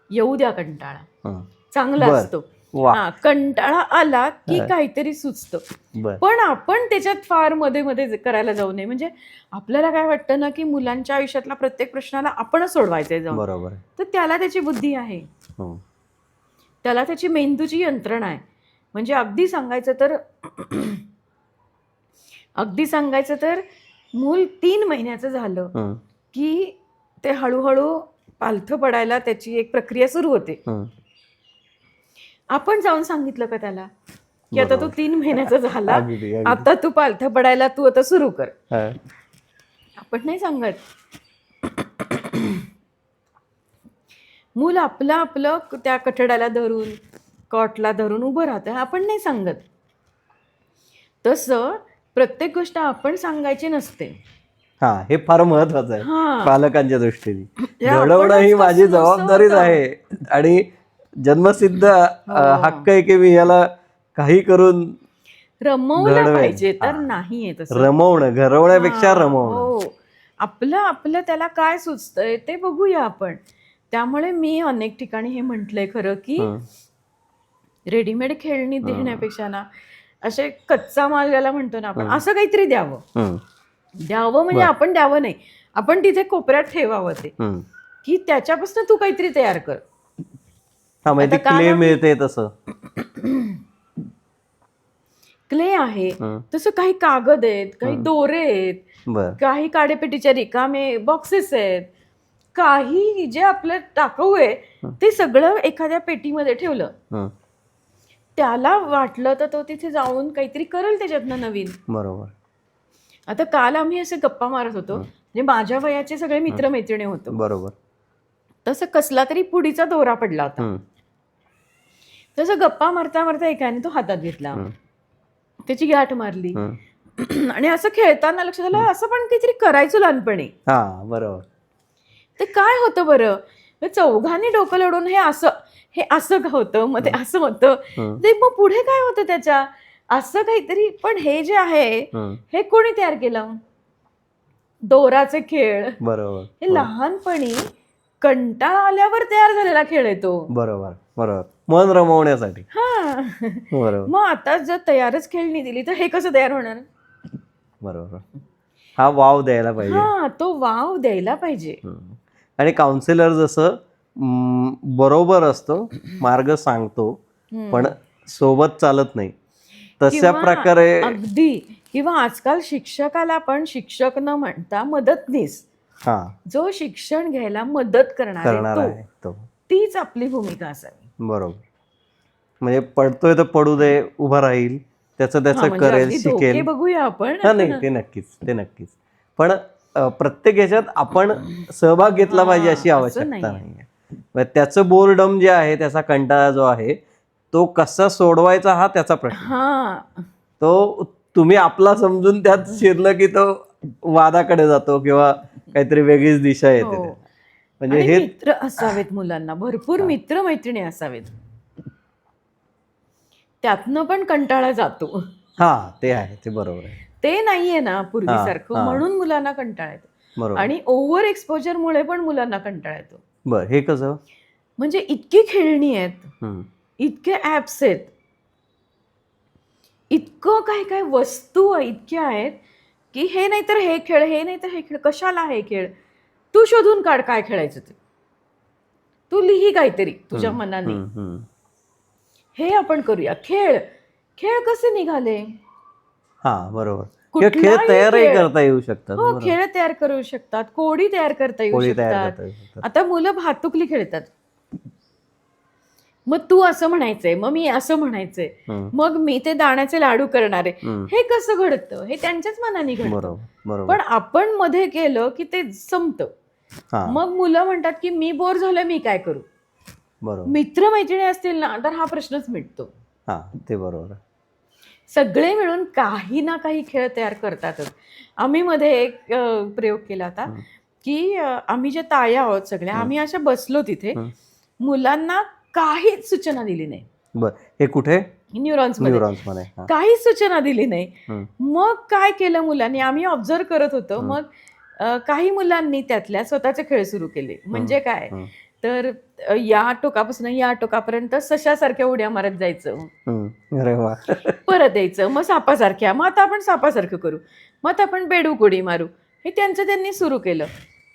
येऊ द्या कंटाळा,
हं.
चांगला
बर.
असतो.
वा.
कंटाळा आला की
हं.
काहीतरी सुचतं.
बर.
पण आपण त्याच्यात फार मध्ये करायला जाऊ नये. म्हणजे आपल्याला काय वाटतं ना, की मुलांच्या आयुष्यातला प्रत्येक प्रश्नाला आपणच सोडवायचंय जाऊन.
बरोबर.
तर त्याला त्याची बुद्धी आहे.
हं.
त्याला त्याची मेंदूची यंत्रणा आहे. म्हणजे अगदी सांगायचं तर मूल 3 महिन्याचं झालं,
हं.
की ते हळू पालथं पडायला त्याची एक प्रक्रिया सुरू होते.
हं.
आपण जाऊन सांगितलं का त्याला, की आता तू
बरोबर.
3 महिन्याचा झाला,
अगदी अगदी.
आता तू पालथं पडायला तू आता सुरू कर.
हं.
आपण नाही सांगत. मूल आपलं त्या कठड्याला धरून, कॉटला धरून उभं राहतं. आपण नाही सांगत. तसं प्रत्येक गोष्ट आपण सांगायची नसते.
हे फार महत्वाचं आहे
हां.
पालकांच्या दृष्टीने. घडवणं
आपणच
ही माझी
पासून असं
जबाबदारीच
होतं.
आहे आणि जन्मसिद्ध
हो.
हक्क आहे की मी याला काही करून
रमवलं
घडवेन.
पाहिजे, तर नाहीये तसं.
रमवणं, घडवण्यापेक्षा
हां,
रमवणं.
हो. आपलं त्याला काय सुचतंय ते बघूया आपण. त्यामुळे मी अनेक ठिकाणी हे म्हटलंय खरं, की
हं.
रेडीमेड खेळणी
हं.
देण्यापेक्षा ना, असे कच्चा माल ज्याला म्हणतो ना आपण,
हं.
असं काहीतरी द्यावं.
हं.
द्यावं म्हणजे
बर.
आपण द्यावं नाही. आपण तिथे कोपऱ्यात ठेवावं ते,
हं.
की त्याच्यापासून तू काहीतरी तयार कर.
म्हणजे
आता काल
क्ले
आम्ही
मिळते तसं.
क्ले आहे,
हं.
तसं काही कागद आहेत, काही
हं.
दोरे आहेत,
बर.
काही काडेपेटीच्या रिकामे बॉक्सेस आहेत, काही जे आपलं टाकाऊ आहे
हं.
ते सगळं एखाद्या पेटीमध्ये ठेवलं.
हं.
त्याला वाटलं तर तो तिथे जाऊन काहीतरी करेल त्याच्यातनं नवीन.
बरोबर.
आता काल आम्ही असे गप्पा मारत होतो, म्हणजे माझ्या वयाचे सगळे मित्रमैत्रिणी होतो.
बरोबर.
तसं कसला तरी पुडीचा दोरा पडला होता.
हम्म.
तसं गप्पा मारता मारता एकाने तो हातात घेतला, त्याची गाठ मारली आणि असं खेळताना लक्षात आलं असं पण काहीतरी करायचो लहानपणी.
हा बरोबर.
ते काय होतं बरं, चौघांनी डोकं लढून हे असं का होतं, मग ते असं होतं, ते मग पुढे काय होतं त्याच्या असं काहीतरी. पण हे जे आहे हे कोणी तयार केलं, दोराचे खेळ.
बरोबर.
हे लहानपणी कंटाळा आल्यावर तयार झालेला खेळ आहे तो.
बरोबर. बरोबर. मन रमवण्यासाठी.
हा.
बरोबर.
मग आता जर तयारच खेळणी दिली तर हे कसं तयार होणार.
बरोबर. हा वाव द्यायला पाहिजे.
हा, तो वाव द्यायला पाहिजे.
आणि काउन्सिलर जसं बरोबर असतो, मार्ग सांगतो, पण सोबत चालत नाही, तशा
किंवा
प्रकारे
अगदी. किंवा आजकाल शिक्षकाला पण शिक्षक न म्हणता मदतनीस,
हा
जो शिक्षण घ्यायला मदत करणार
आहे तो,
तीच आपली भूमिका असावी.
बरोबर. म्हणजे पडतोय तर पडू दे, उभा राहील, त्याचं
म्हणजे
करेल,
अगदी
शिकेल.
धोके बघूया आपण.
हा नाही, ते नक्कीच. पण प्रत्येक ह्याच्यात आपण सहभाग घेतला पाहिजे अशी आवश्यकता नाहीये. त्याचं बोरडम जे आहे, त्याचा कंटाळा जो आहे, तो कसा सोडवायचा हा त्याचा प्रश्न. तो तुम्ही आपला समजून त्यात शिरलं की तो वादाकडे जातो किंवा काहीतरी वेगळीच दिशा येते. म्हणजे हे
मित्र असावेत मुलांना, भरपूर मित्र मैत्रिणी असावेत, त्यातनं पण कंटाळा जातो.
हा ते आहे, ते बरोबर आहे.
ते नाहीये ना पूर्वीसारखं, म्हणून मुलांना कंटाळा येतो. आणि ओव्हर एक्सपोजरमुळे पण मुलांना कंटाळा येतो.
बरं, हे कसं.
म्हणजे इतकी खेळणी आहेत, इतके ऍप्स आहेत, इतकं काय काय वस्तू इतक्या आहेत की हे नाही तर हे खेळ, हे नाही तर हे खेळ, कशाला हे खेळ. तू शोधून काढ काय खेळायचं ते, तू लिही काहीतरी तुझ्या मनाने, हे आपण करूया. खेळ कसे निघाले.
हा बरोबर. खेळ तयारही करता येऊ शकतात.
हो, खेळ तयार करू शकतात, कोडी तयार करता येऊ शकतात. आता मुलं भातुकली खेळतात, मग तू असं म्हणायचंय, मग मी असं म्हणायचंय, मग मी ते दाण्याचे लाडू करणार आहे. हे कसं घडतं, हे त्यांच्याच मनाने घडतं. पण आपण मध्ये केलं की ते संपतं. मग मुलं म्हणतात की मी बोर झालं, मी काय करू. मित्रमैत्रिणी असतील ना तर हा प्रश्नच मिटतो.
ते बरोबर.
सगळे मिळून काही ना काही खेळ तयार करतातच. आम्ही मध्ये एक प्रयोग केला होता की आम्ही ज्या ताया आहोत सगळ्या, आम्ही अशा बसलो तिथे, मुलांना काहीच सूचना दिली नाही.
हे कुठे.
न्यूरॉन्स मध्ये काहीच सूचना दिली नाही. मग काय केलं मुलांनी, आम्ही ऑब्झर्व करत होतो. मग काही मुलांनी त्यातल्या स्वतःचे खेळ सुरू केले. म्हणजे काय तर या टोकापासून या टोकापर्यंत सशासारख्या उड्या मारत जायचं, परत यायचं, मग सापासारख्या, मग आता आपण सापासारखं करू, मग आता आपण बेडूक उडी मारू. हे त्यांचं त्यांनी सुरू केलं.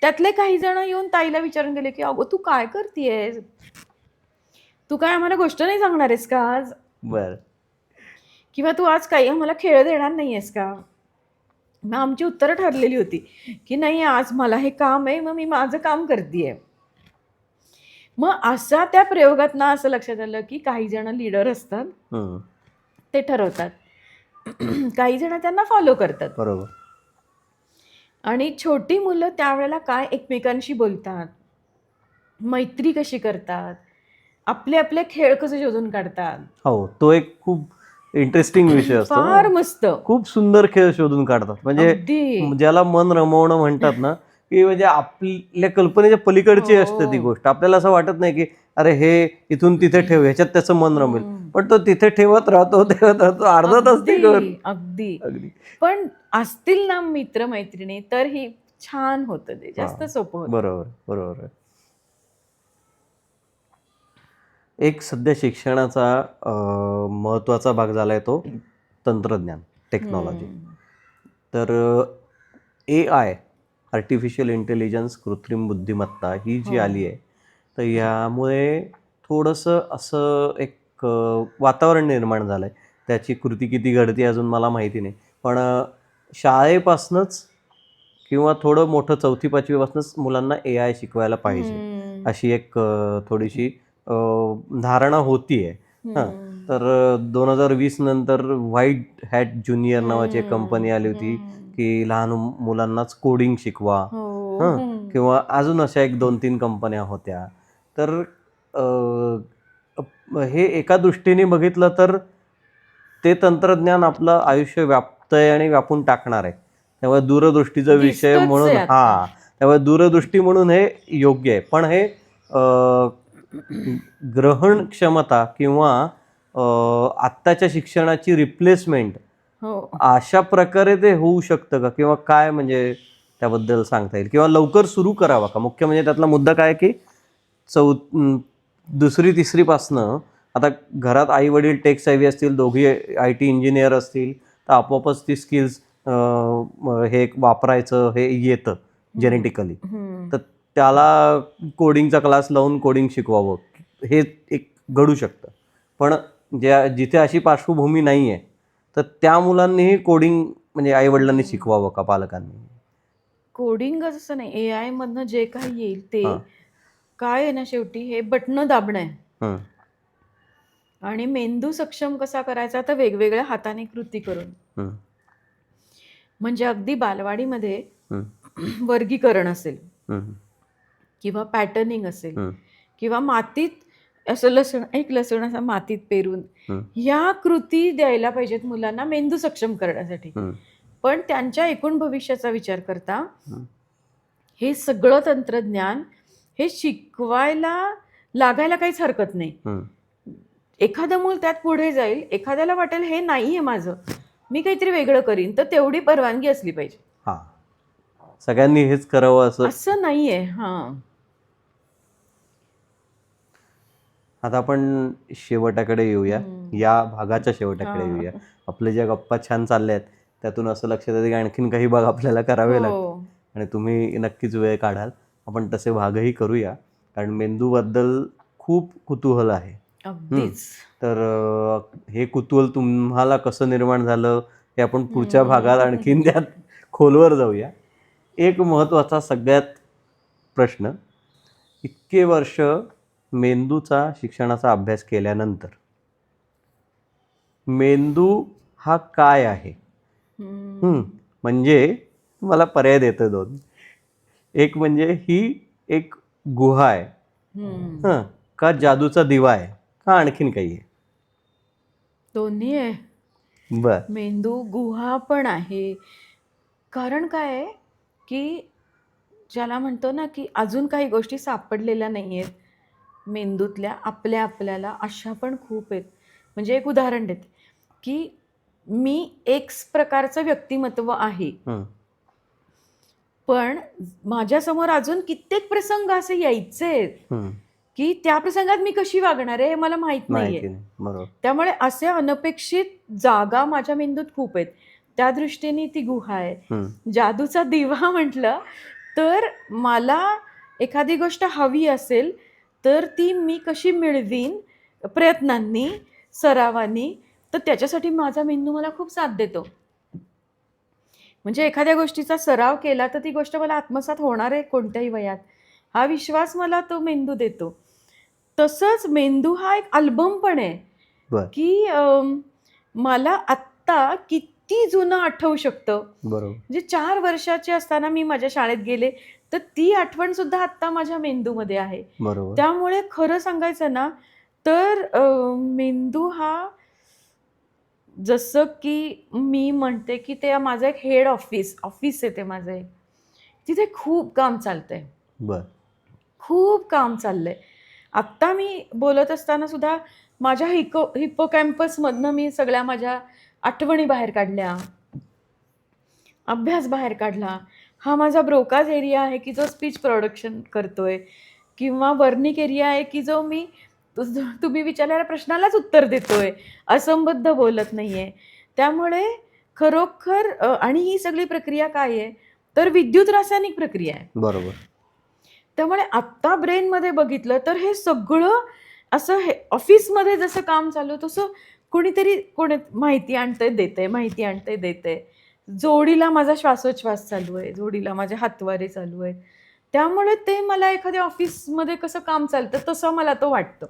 त्यातले काही जण येऊन ताईला विचारून गेले की अगो तू काय करतेयस, तू काय आम्हाला गोष्ट नाही सांगणार आहेस का आज, किंवा तू आज काही आम्हाला खेळ देणार नाहीयेस का. मग आमची उत्तरं ठरलेली होती की नाही, आज मला हे काम आहे, मग मी माझं काम करतेय. मग असा त्या प्रयोगात ना असं लक्षात आलं की काही जण लीडर असतात, ते ठरवतात, काही जण त्यांना फॉलो करतात.
बरोबर.
आणि छोटी मुलं त्यावेळेला काय एकमेकांशी बोलतात, मैत्री कशी करतात, आपले आपले खेळ कसे शोधून काढतात.
हो, तो एक खूप इंटरेस्टिंग विषय असतो.
फार मस्त,
खूप सुंदर खेळ शोधून काढतात. म्हणजे ज्याला मन रमवणं म्हणतात ना, की म्हणजे आपल्या कल्पनेच्या पलीकडची असते ती गोष्ट. आपल्याला असं वाटत नाही की अरे हे इथून तिथे ठेव, ह्याच्यात त्याचं मन रमेल, पण तो तिथे ठेवत राहतो अर्धा तास.
अगदी. पण असतील ना मित्र मैत्रिणी तर ही छान होतं, ते जास्त सोपं होतं.
बरोबर. एक सध्या शिक्षणाचा महत्वाचा भाग झालाय तो तंत्रज्ञान, टेक्नॉलॉजी. तर AI, आर्टिफिशियल इंटेलिजन्स, कृत्रिम बुद्धिमत्ता ही जी आली आहे, तर यामुळे थोडंसं असं एक वातावरण निर्माण झालंय. त्याची कृती किती घडते अजून मला माहिती नाही, पण शाळेपासूनच किंवा थोडं मोठं 4वी-5वीपासूनच मुलांना AI शिकवायला पाहिजे अशी एक थोडीशी धारणा होतीये. तर 2020 नंतर व्हाईट हॅट ज्युनियर नावाची एक कंपनी आली होती की लहान मुलांनाच कोडिंग शिकवा.
हो.
किंवा अजून अशा 1-2-3 कंपन्या होत्या. तर हे एका दृष्टीने बघितलं तर ते तंत्रज्ञान आपलं आयुष्य व्यापतंय आणि व्यापून टाकणार आहे. त्यामुळे दूरदृष्टीचा विषय
दिसतंच
म्हणून
आहे आता.
त्यामुळे दूरदृष्टी म्हणून हे योग्य आहे. पण हे ग्रहण क्षमता किंवा आत्ताच्या शिक्षणाची रिप्लेसमेंट
हो.
अशा प्रकारे ते होऊ शकतं का? किंवा काय म्हणजे त्याबद्दल सांगता येईल? किंवा लवकर सुरू करावा का? मुख्य म्हणजे त्यातला मुद्दा काय आहे की 2री-3री पासनं आता घरात आई वडील टेक सेव्ही असतील, दोघी IT इंजिनियर असतील, तर आपोआपच ती स्किल्स हे वापरायचं हे येतं जेनेटिकली. तर त्याला कोडिंगचा क्लास लावून कोडिंग शिकवावं हे एक घडू शकतं. पण जिथे अशी पार्श्वभूमी नाही आहे, तर त्या मुलांनीही कोडिंग म्हणजे आई वडिलांनी शिकवावं का पालकांनी?
कोडिंगच असं नाही, AI मधनं जे काही येईल ते
हां.
काय आहे ना, शेवटी हे बटणं दाबणं आहे.
हं.
आणि मेंदू सक्षम कसा करायचा, तर वेगवेगळ्या हाताने कृती करून.
हं.
म्हणजे अगदी बालवाडीमध्ये
हं.
वर्गीकरण असेल
हं.
किंवा पॅटर्निंग असेल
हं.
किंवा मातीत असं लसूण असा मातीत पेरून
हं.
ह्या कृती द्यायला पाहिजेत मुलांना मेंदू सक्षम करण्यासाठी.
हं.
पण त्यांच्या एकूण भविष्याचा विचार करता
हं.
हे सगळं तंत्रज्ञान हे शिकवायला लागायला काहीच हरकत नाही.
हं.
एखादं मूल त्यात पुढे जाईल, एखाद्याला वाटेल हे नाहीये माझं, मी काहीतरी वेगळं करीन, तर तेवढी परवानगी असली पाहिजे.
हां. सगळ्यांनी हेच करावं असं.
असं नाहीये. हां.
आता आपण शेवटाकडे येऊया. या भागाच्या शेवटाकडे
हां.
येऊया. आपल्या ज्या गप्पा छान चालल्या आहेत, त्यातून असं लक्षात येतं की आणखीन काही भाग आपल्याला करावे लागतील
हो.
आणि तुम्ही नक्कीच वेळ काढाल. आपण तसे भागही करूया. कारण मेंदूबद्दल खूप कुतूहल आहे.
अगदीच.
तर हे कुतूहल तुम्हाला कसं निर्माण झालं, हे आपण पुढच्या भागात आणखीन त्यात खोलवर जाऊया. एक महत्त्वाचा सगळ्यात प्रश्न, इतके वर्ष मेंदूचा शिक्षणाचा अभ्यास केल्यानंतर मेंदू हा काय आहे? म्हणजे मला पर्याय देतो 2. एक म्हणजे ही एक गुहा आहे, का जादूचा दिवा आहे, का आणखीन काही आहे?
दोन्ही आहे.
बर.
मेंदू गुहा पण आहे. कारण काय आहे, की ज्याला म्हणतो ना, की अजून काही गोष्टी सापडलेल्या नाहीयेत मेंदूतल्या आपल्याला अशा पण खूप आहेत. म्हणजे एक उदाहरण देते, की मी एक्स प्रकारचं व्यक्तिमत्व आहे. पण माझ्यासमोर अजून कित्येक प्रसंग असे यायचे आहेत, की त्या प्रसंगात मी कशी वागणार आहे हे मला माहीत नाहीये.
माहिती नाही. बरोबर.
त्यामुळे असे अनपेक्षित जागा माझ्या मेंदूत खूप आहेत. त्या दृष्टीने ती गुहा आहे. जादूचा दिवा म्हटलं तर मला एखादी गोष्ट हवी असेल, तर ती मी कशी मिळवीन प्रयत्नांनी, सरावानी, तर त्याच्यासाठी माझा मेंदू मला खूप साथ देतो. म्हणजे एखाद्या गोष्टीचा सराव केला तर ती गोष्ट मला आत्मसात होणार आहे कोणत्याही वयात, हा विश्वास मला तो मेंदू देतो. तसंच मेंदू हा एक अल्बम पण आहे,
बर.
की मला आत्ता किती जुनं आठवू शकतं.
बरोबर.
म्हणजे 4 वर्षाचे असताना मी माझ्या शाळेत गेले, तर ती आठवण सुद्धा आत्ता माझ्या मेंदूमध्ये आहे.
बरोबर.
त्यामुळे खरं सांगायचं ना, तर मेंदू हा जसं की मी म्हणते, की ते माझं एक हेड ऑफिस आहे ते माझं एक. तिथे खूप काम चालतंय.
बर.
खूप काम चाललंय. आत्ता मी बोलत असताना सुद्धा माझ्या हिप्पोकॅम्पसमधनं मी सगळ्या माझ्या आठवणी बाहेर काढल्या. अभ्यास बाहेर काढला. हा माझा ब्रोकाज एरिया आहे, की जो स्पीच प्रोडक्शन करतोय किंवा वर्निक एरिया आहे, की जो मी तुम्ही विचारलेल्या प्रश्नालाच उत्तर देतोय. असंबद्ध बोलत नाहीये. त्यामुळे खरोखर आणि ही सगळी प्रक्रिया काय आहे? तर विद्युत रासायनिक प्रक्रिया आहे.
बरोबर.
त्यामुळे आत्ता ब्रेनमध्ये बघितलं तर हे सगळं असं हे ऑफिसमध्ये जसं काम चालू तसं कोणीतरी माहिती आणतंय देतंय, माहिती आणतंय देतंय. जोडीला माझा श्वासोच्छ्वास चालू आहे, जोडीला माझे हातवारे चालू आहेत. त्यामुळे ते मला एखाद्या ऑफिसमध्ये कसं काम चालतं तसं मला तो वाटतं.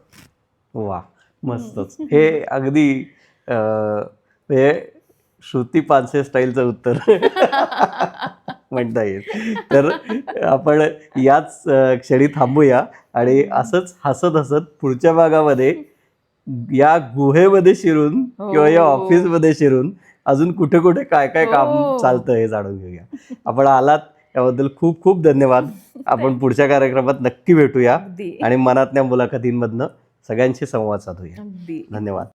वा. मस्तच. हे अगदी म्हणजे श्रुती पानसे स्टाईलचं उत्तर म्हणता येईल. तर आपण याच क्षणी थांबूया आणि असंच हसत हसत पुढच्या भागामध्ये या गुहेमध्ये शिरून किंवा या
हो.
ऑफिसमध्ये शिरून अजून कुठे कुठे काय काय काम
हो.
चालतं हे जाणून घेऊया. आपण आलात त्याबद्दल खूप खूप धन्यवाद. आपण पुढच्या कार्यक्रमात नक्की भेटूया
अगदी
आणि मनातल्या मुलाखतींमधनं सगळ्यांशी संवाद साधूया.
अगदी
धन्यवाद.